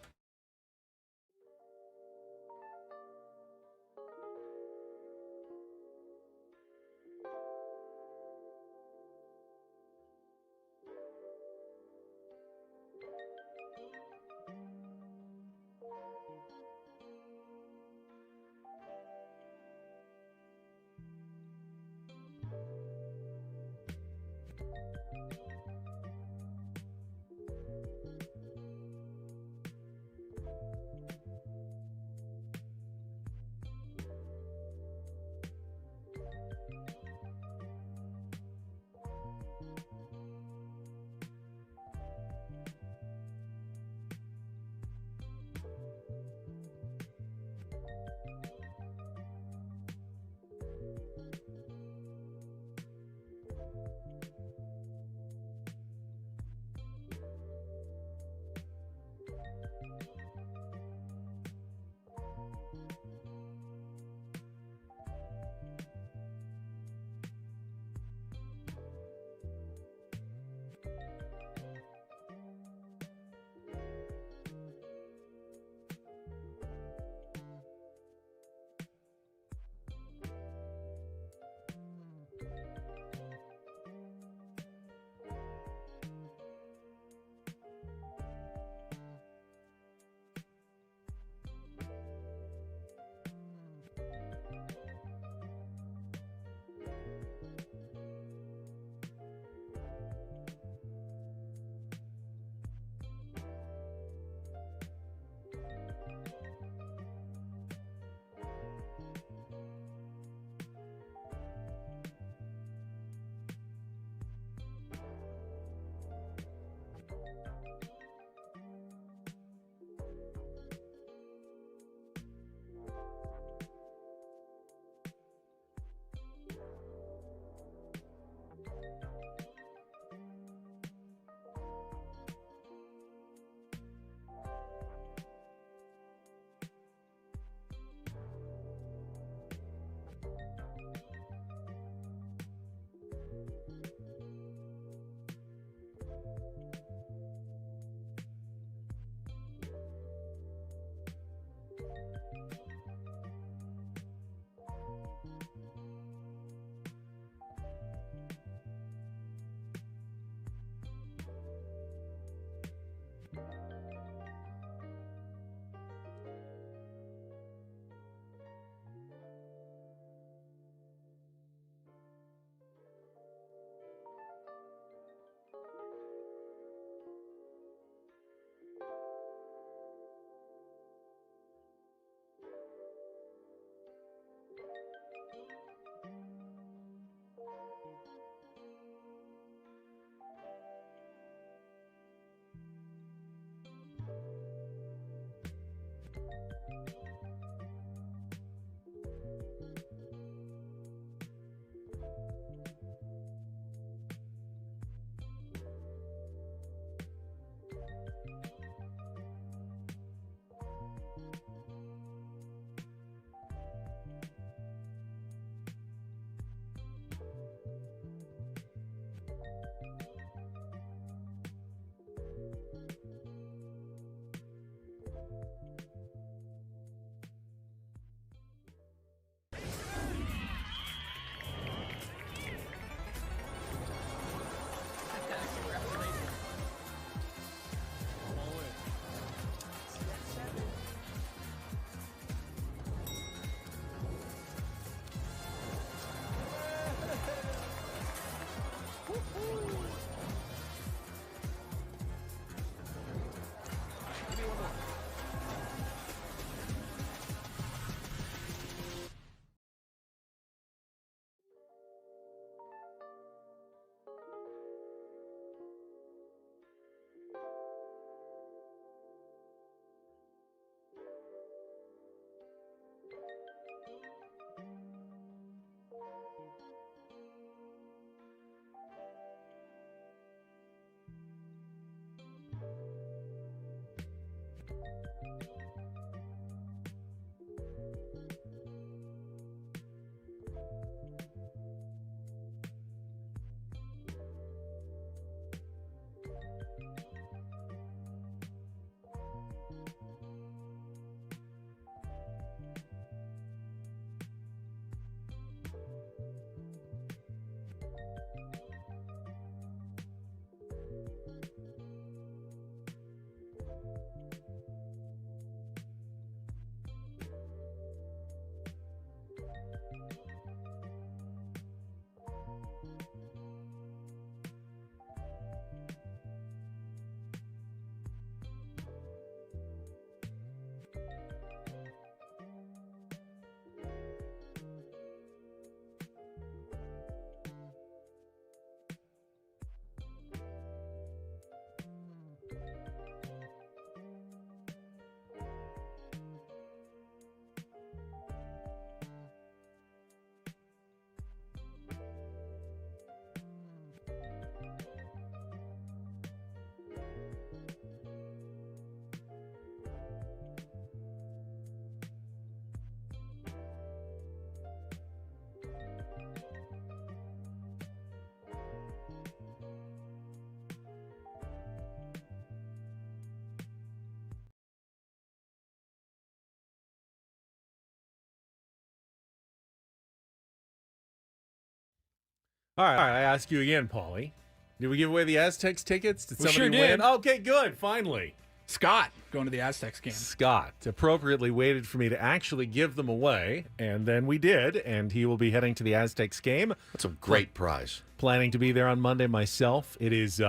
All right, I ask you again, Paulie. Did we give away the Aztecs tickets? Did We somebody sure win? did. Okay, good. Finally. Scott going to the Aztecs game. Scott appropriately waited for me to actually give them away, and then we did, and he will be heading to the Aztecs game. That's a great prize. Planning to be there on Monday myself. It is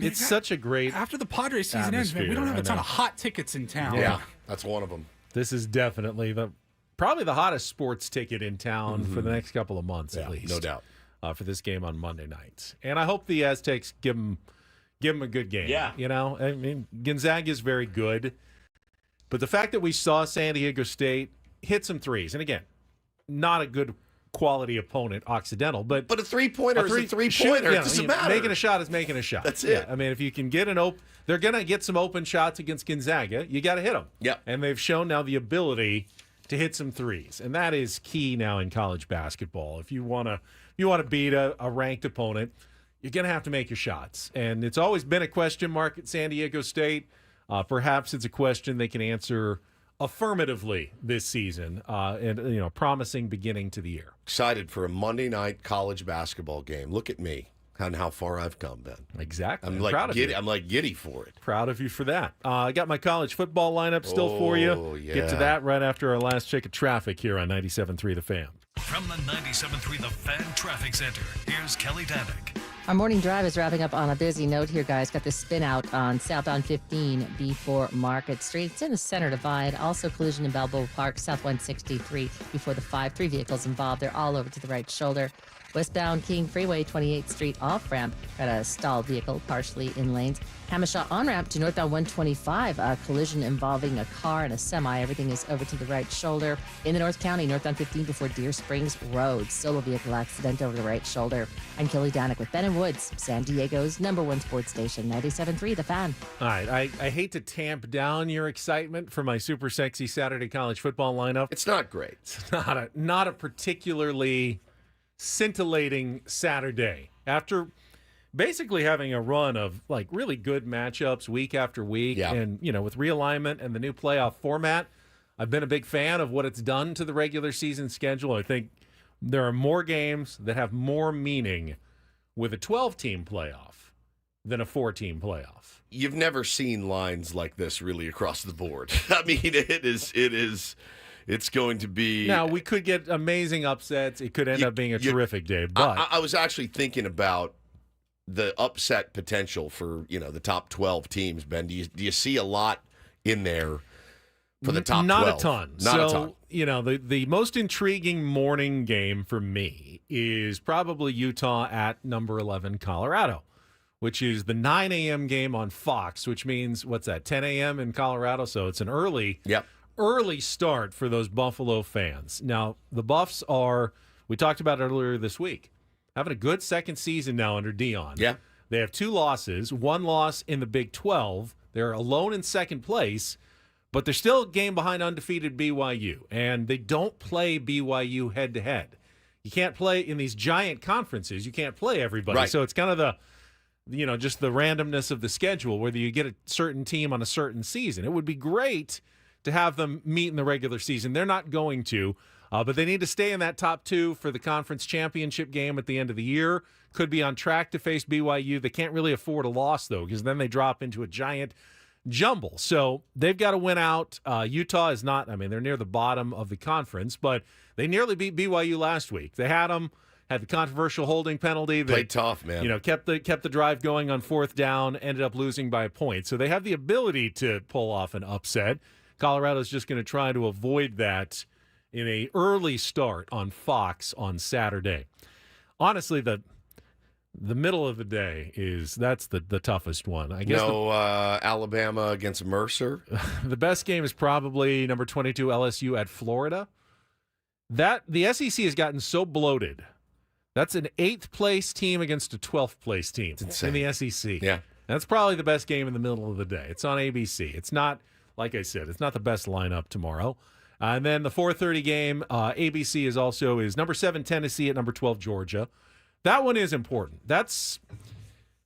it's such a great After the Padres season ends, man, we don't have a ton of hot tickets in town. Yeah, that's one of them. This is definitely probably the hottest sports ticket in town for the next couple of months, at least. No doubt. For this game on Monday night. And I hope the Aztecs give them a good game. Yeah. You know, I mean, Gonzaga is very good. But the fact that we saw San Diego State hit some threes, and again, not a good quality opponent, Occidental, but a three-pointer is a three-pointer. It doesn't matter. Making a shot is making a shot. That's it. I mean, if you can get they're going to get some open shots against Gonzaga. You got to hit them. Yep. And they've shown now the ability to hit some threes, and that is key now in college basketball. If you want to beat a ranked opponent, you're going to have to make your shots. And it's always been a question mark at San Diego State. Perhaps it's a question they can answer affirmatively this season, and promising beginning to the year. Excited for a Monday night college basketball game. Look at me and how far I've come, Ben. Exactly. I'm proud of you. I'm like giddy for it. Proud of you for that. I got my college football lineup still for you. Yeah. Get to that right after our last check of traffic here on 97.3 The Fan. From the 97.3 The Fan Traffic Center, here's Kelly Danick. Our morning drive is wrapping up on a busy note here, guys. Got the spin out on southbound 15 before Market Street. It's in the center divide. Also collision in Balboa Park, south 163 before the 5. 3 vehicles involved. They're all over to the right shoulder. Westbound King Freeway, 28th Street off-ramp. Got a stalled vehicle partially in lanes. Hamishaw on-ramp to northbound 125. A collision involving a car and a semi. Everything is over to the right shoulder. In the North County, northbound 15 before Deer Springs Road. Still a vehicle accident over the right shoulder. I'm Kelly Danick with Ben & Woods, San Diego's #1 sports station, 97.3 The Fan. All right. I hate to tamp down your excitement for my super sexy Saturday college football lineup. It's not great. It's not a particularly scintillating Saturday. After basically having a run of like really good matchups week after week, and with realignment and the new playoff format, I've been a big fan of what it's done to the regular season schedule. I think there are more games that have more meaning with a 12-team playoff than a 4-team playoff. You've never seen lines like this really across the board. I mean, it's going to be... Now, we could get amazing upsets. It could end up being a terrific day, but... I was actually thinking about the upset potential for, the top 12 teams, Ben. Do you see a lot in there for the top 12? Not a ton. Not a ton. The most intriguing morning game for me is probably Utah at number 11, Colorado, which is the 9 a.m. game on Fox, which means, 10 a.m. in Colorado? So it's an early start for those Buffalo fans. Now, the Buffs we talked about it earlier this week, having a good second season now under Dion. Yeah. They have 2 losses, 1 loss in the Big 12. They're alone in second place, but they're still a game behind undefeated BYU, and they don't play BYU head-to-head. You can't play in these giant conferences. You can't play everybody. Right. So it's kind of just the randomness of the schedule, whether you get a certain team on a certain season. It would be great to have them meet in the regular season. They're not going to, but they need to stay in that top 2 for the conference championship game at the end of the year. Could be on track to face BYU. They can't really afford a loss, though, because then they drop into a giant jumble. So they've got to win out. Utah is not, they're near the bottom of the conference, but they nearly beat BYU last week. They had the controversial holding penalty. They played tough, man. Kept the drive going on 4th down, ended up losing by a point. So they have the ability to pull off an upset. Colorado's just going to try to avoid that in a early start on Fox on Saturday. Honestly, the middle of the day that's the toughest one. I guess Alabama against Mercer. The best game is probably number 22 LSU at Florida. The SEC has gotten so bloated. That's an 8th place team against a 12th place team in the SEC. Yeah. That's probably the best game in the middle of the day. It's on ABC. It's not, like I said, it's not the best lineup tomorrow. And then the 4:30 game, ABC is number 7 Tennessee at number 12 Georgia. That one is important. That's,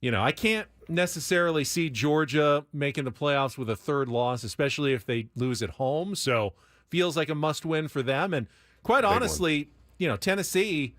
I can't necessarily see Georgia making the playoffs with a 3rd loss, especially if they lose at home. So feels like a must-win for them. And quite honestly, Tennessee,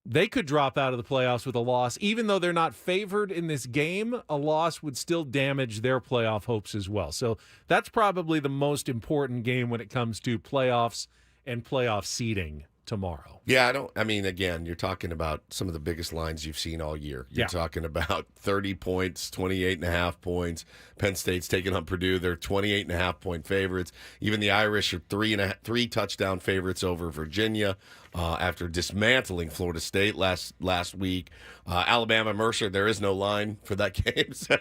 they could drop out of the playoffs with a loss. Even though they're not favored in this game, a loss would still damage their playoff hopes as well. So that's probably the most important game when it comes to playoffs and playoff seeding tomorrow. Yeah, again, you're talking about some of the biggest lines you've seen all year. You're talking about 30 points, 28.5 points. Penn State's taking on Purdue. They're 28.5-point favorites. Even the Irish are three touchdown favorites over Virginia after dismantling Florida State last week. Alabama, Mercer, there is no line for that game. So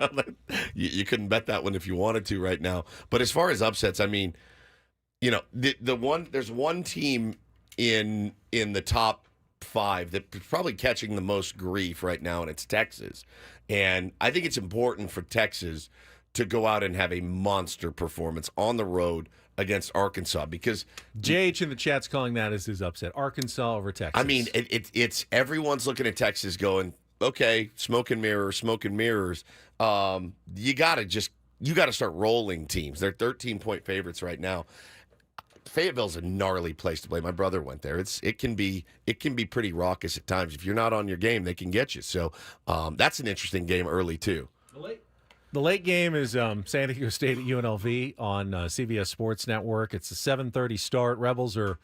you couldn't bet that one if you wanted to right now. But as far as upsets, there's one team in the top 5 that's probably catching the most grief right now, and it's Texas. And I think it's important for Texas to go out and have a monster performance on the road against Arkansas, because JH in the chat's calling that as his upset. Arkansas over Texas. It's everyone's looking at Texas going, okay, smoke and mirrors. You got to start rolling teams. They're 13-point favorites right now. Fayetteville's a gnarly place to play. My brother went there. It can be pretty raucous at times. If you're not on your game, they can get you. So that's an interesting game early too. The late game is San Diego State at UNLV on CBS Sports Network. It's a 7:30 start. Rebels are,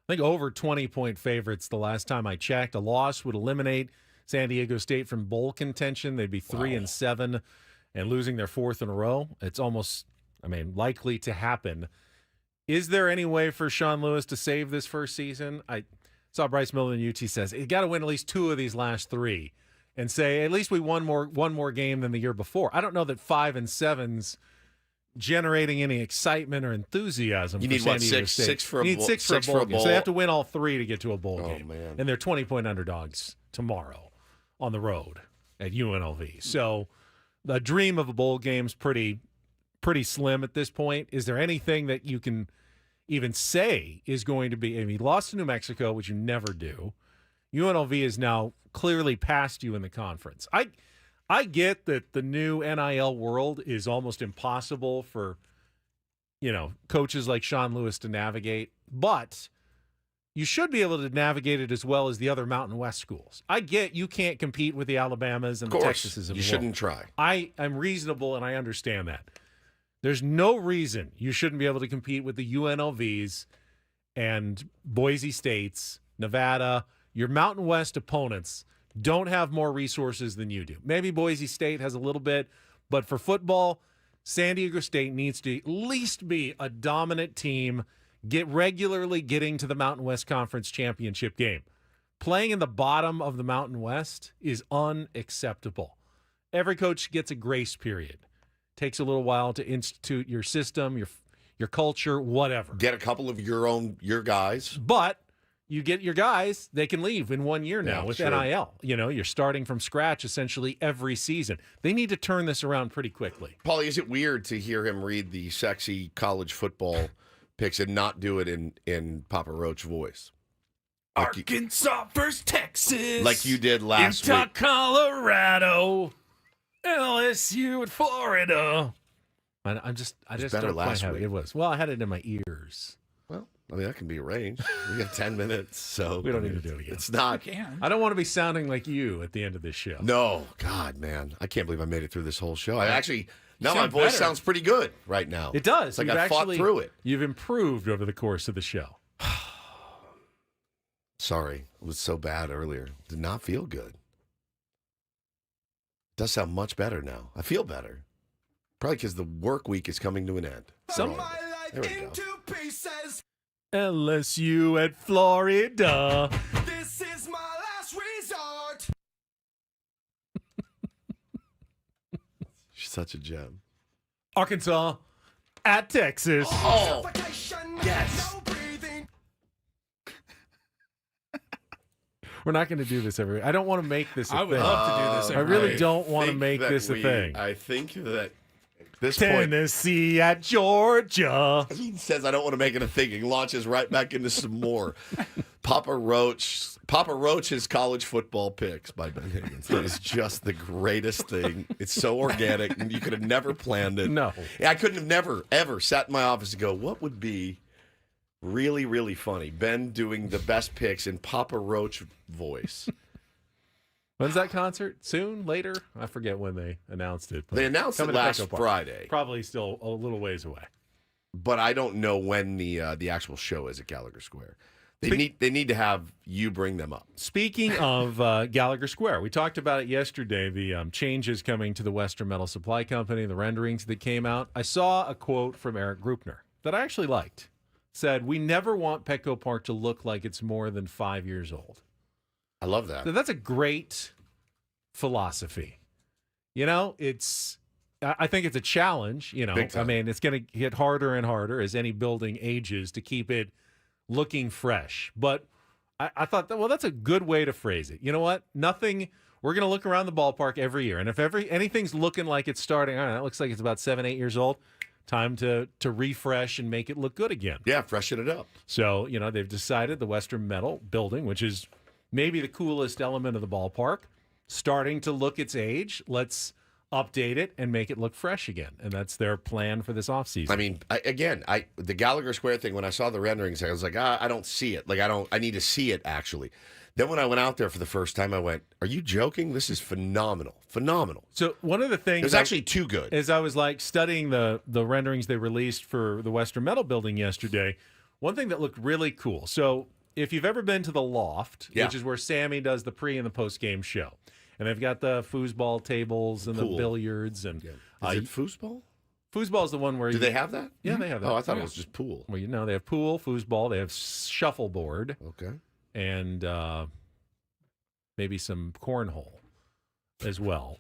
I think, over 20-point favorites the last time I checked. A loss would eliminate San Diego State from bowl contention. They'd be 3-7 and losing their 4th in a row. It's almost, likely to happen. Is there any way for Sean Lewis to save this first season? I saw Bryce Miller in UT says he got to win at least 2 of these last 3 and say at least we won one more game than the year before. I don't know that 5-7's generating any excitement or enthusiasm. You need San Diego six? State. Six for a you need bowl. 6 for a bowl game. So they have to win all 3 to get to a bowl game. Man. And they're 20-point underdogs tomorrow on the road at UNLV. So the dream of a bowl game's pretty slim at this point. Is there anything that you can even say is going to be? He lost to New Mexico, which you never do. UNLV is now clearly past you in the conference. I get that the new NIL world is almost impossible for, coaches like Sean Lewis to navigate, but you should be able to navigate it as well as the other Mountain West schools. I get you can't compete with the Alabamas and the Texases. You shouldn't try. I'm reasonable, and I understand that. There's no reason you shouldn't be able to compete with the UNLVs and Boise States, Nevada. Your Mountain West opponents don't have more resources than you do. Maybe Boise State has a little bit, but for football, San Diego State needs to at least be a dominant team, regularly getting to the Mountain West Conference championship game. Playing in the bottom of the Mountain West is unacceptable. Every coach gets a grace period. Takes a little while to institute your system, your culture, whatever. Get a couple of your guys. But you get your guys, they can leave in 1 year now with sure. NIL. You're starting from scratch essentially every season. They need to turn this around pretty quickly. Paulie, is it weird to hear him read the sexy college football picks and not do it in Papa Roach voice? Arkansas versus Texas. Like you did last Utah, week. Colorado. LSU at Florida. I just better don't last quite have week. It was. Well, I had it in my ears. Well, that can be arranged. We have 10 minutes, so We don't need to do it again. It's not. I don't want to be sounding like you at the end of this show. No, God, man, I can't believe I made it through this whole show. Now my sound voice better. sounds pretty good right now. It does. It's like I fought through it. You've improved over the course of the show. Sorry, it was so bad earlier. Did not feel good. Does sound much better now. I feel better. Probably because the work week is coming to an end. There we go. LSU at Florida. This is my last resort. She's such a gem. Arkansas at Texas. Oh, yes. We're not going to do this every. I don't want to make this a thing. I would love to do this I every really week. don't want to make this a thing. I think that this point, Tennessee at Georgia. he says I don't want to make it a thing. He launches right back into some more. Papa Roach's college football picks by Ben Higgins. That is just the greatest thing. It's so organic, and you could have never planned it. No. I couldn't have never, ever sat in my office and go, what would be Really, really funny. Ben doing the best picks in Papa Roach voice. When's that concert? Soon? Later? I forget when they announced it. They announced it last Friday. Probably still a little ways away. But I don't know when the actual show is at Gallagher Square. They need to have you bring them up. Speaking of Gallagher Square, we talked about it yesterday, the changes coming to the Western Metal Supply Company, the renderings that came out. I saw a quote from Eric Grupner that I actually liked. Said, "We never want Petco Park to look like it's more than 5 years old." I love that. So that's a great philosophy. You know, I think it's a challenge, you know. I mean, it's going to get harder and harder as any building ages to keep it looking fresh. But I thought, well, that's a good way to phrase it. You know what? We're going to look around the ballpark every year. And if anything's looking like it's starting, all right, it looks like it's about 7, 8 years old. Time to refresh and make it look good again. Yeah, freshen it up. So, you know, they've decided the Western Metal building, which is maybe the coolest element of the ballpark, starting to look its age. Let's update it and make it look fresh again. And that's their plan for this offseason. I mean, the Gallagher Square thing, when I saw the renderings, I was like, I don't see it. Like, I need to see it, actually. Then when I went out there for the first time, I went, are you joking? This is phenomenal. Phenomenal. So one of the things... It was actually too good. As I was like studying the renderings they released for the Western Metal building yesterday, one thing that looked really cool. So if you've ever been to the Loft, which is where Sammy does the pre and the post game show, and they've got the foosball tables and the billiards and is it foosball? Foosball is the one where do they have that? Yeah, they have that. Oh, I thought it was just pool. Well, you know, they have pool, foosball, they have shuffleboard. Okay. And maybe some cornhole as well.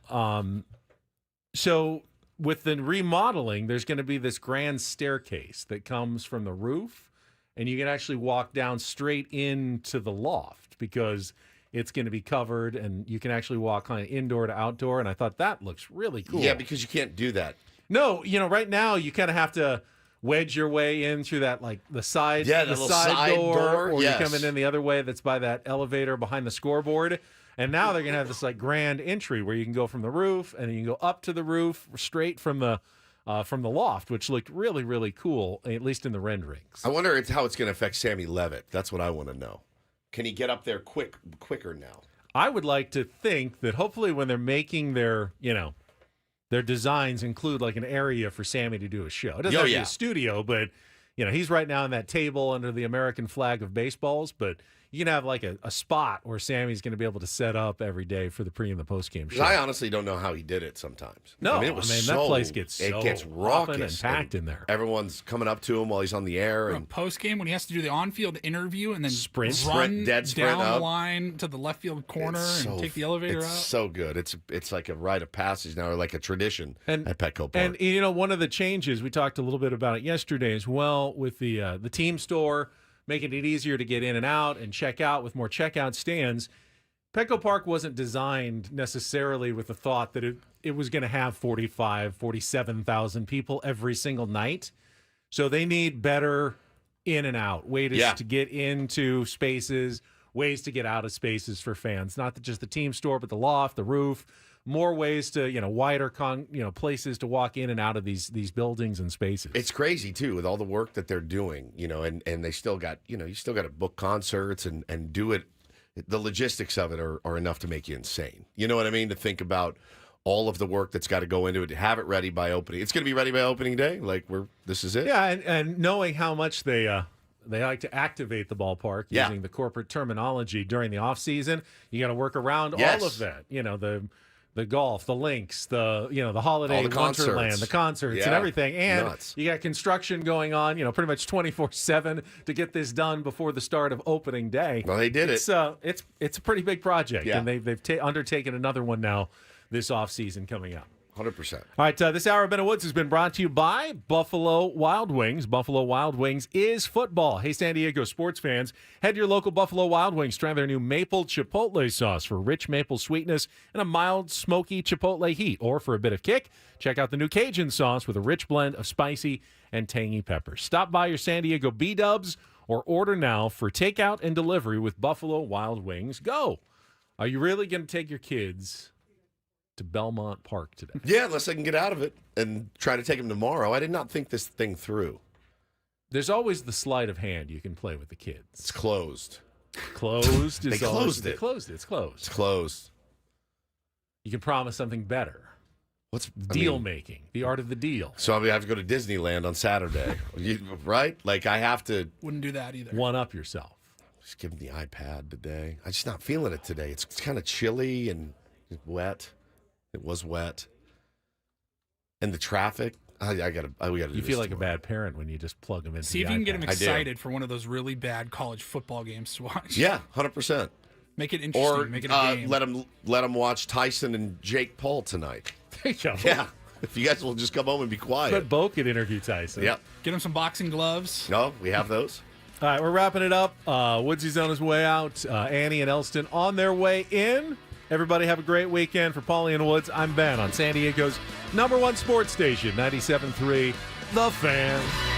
So with the remodeling, there's going to be this grand staircase that comes from the roof, and you can actually walk down straight into the loft because it's going to be covered, and you can actually walk kind of indoor to outdoor, and I thought that looks really cool. Yeah, because you can't do that. No, you know, right now you kind of have to wedge your way in through that, like the side, the side door, or you're coming in the other way that's by that elevator behind the scoreboard. And now they're gonna have this like grand entry where you can go from the roof and then you can go up to the roof straight from the loft, which looked really, really cool, at least in the renderings. I wonder how it's gonna affect Sammy Levitt. That's what I want to know. Can he get up there quicker now? I would like to think that hopefully when they're making their designs include like an area for Sammy to do a show. It doesn't have to be a studio, but you know, he's right now on that table under the American flag of baseballs, but you can have like a spot where Sammy's going to be able to set up every day for the pre and the post game show. I honestly don't know how he did it sometimes. No, I mean, that place gets raucous and packed in there. Everyone's coming up to him while he's on the air. And post game when he has to do the on field interview and then run dead sprint down up the line to the left field corner and take the elevator out. It's so good. It's like a rite of passage now, or like a tradition at Petco Park. And you know, one of the changes we talked a little bit about it yesterday as well with the team store, making it easier to get in and out and check out with more checkout stands. Petco Park wasn't designed necessarily with the thought that it was going to have 47,000 people every single night. So they need better in and out, ways to get into spaces, ways to get out of spaces for fans. Not just the team store, but the loft, the roof, more ways to, wider places to walk in and out of these buildings and spaces. It's crazy too with all the work that they're doing, and they still got, you still got to book concerts and do it. The logistics of it are enough to make you insane. You know what I mean? To think about all of the work that's got to go into it, to have it ready by opening. It's going to be ready by opening day. Like this is it. Yeah. And knowing how much they like to activate the ballpark using the corporate terminology during the off season, you got to work around all of that. The golf, the links, the holiday wonderland, the concerts and everything. And you got construction going on, pretty much 24/7 to get this done before the start of opening day. Well, they did it's a pretty big project, and they've undertaken another one now this offseason coming up. 100%. All right, this hour of Ben and Woods has been brought to you by Buffalo Wild Wings. Buffalo Wild Wings is football. Hey, San Diego sports fans, head to your local Buffalo Wild Wings. Try their new maple chipotle sauce for rich maple sweetness and a mild, smoky chipotle heat. Or for a bit of kick, check out the new Cajun sauce with a rich blend of spicy and tangy peppers. Stop by your San Diego B-Dubs or order now for takeout and delivery with Buffalo Wild Wings. Go! Are you really going to take your kids to Belmont Park today? Yeah, unless I can get out of it and try to take them tomorrow. I did not think this thing through. There's always the sleight of hand you can play with the kids. It's closed. Closed is They closed They it. closed it. It's closed. It's closed. You can promise something better. What's deal making? The art of the deal. So I have to go to Disneyland on Saturday, right? Like I have to. Wouldn't do that either. One up yourself. Just give them the iPad today. I'm just not feeling it today. It's kind of chilly and wet. It was wet, and the traffic. We got to. You feel like a bad parent when you just plug them into. See if the you can iPad. get him excited for one of those really bad college football games to watch. Yeah, 100%. Make it interesting. Or Make it a game. let them watch Tyson and Jake Paul tonight. There you go. Yeah, if you guys will just come home and be quiet. But Bo could interview Tyson. Yep. Get him some boxing gloves. No, we have those. All right, we're wrapping it up. Woodsy's on his way out. Annie and Elston on their way in. Everybody have a great weekend. For Paulie and Woods, I'm Ben on San Diego's #1 sports station, 97.3 The Fan.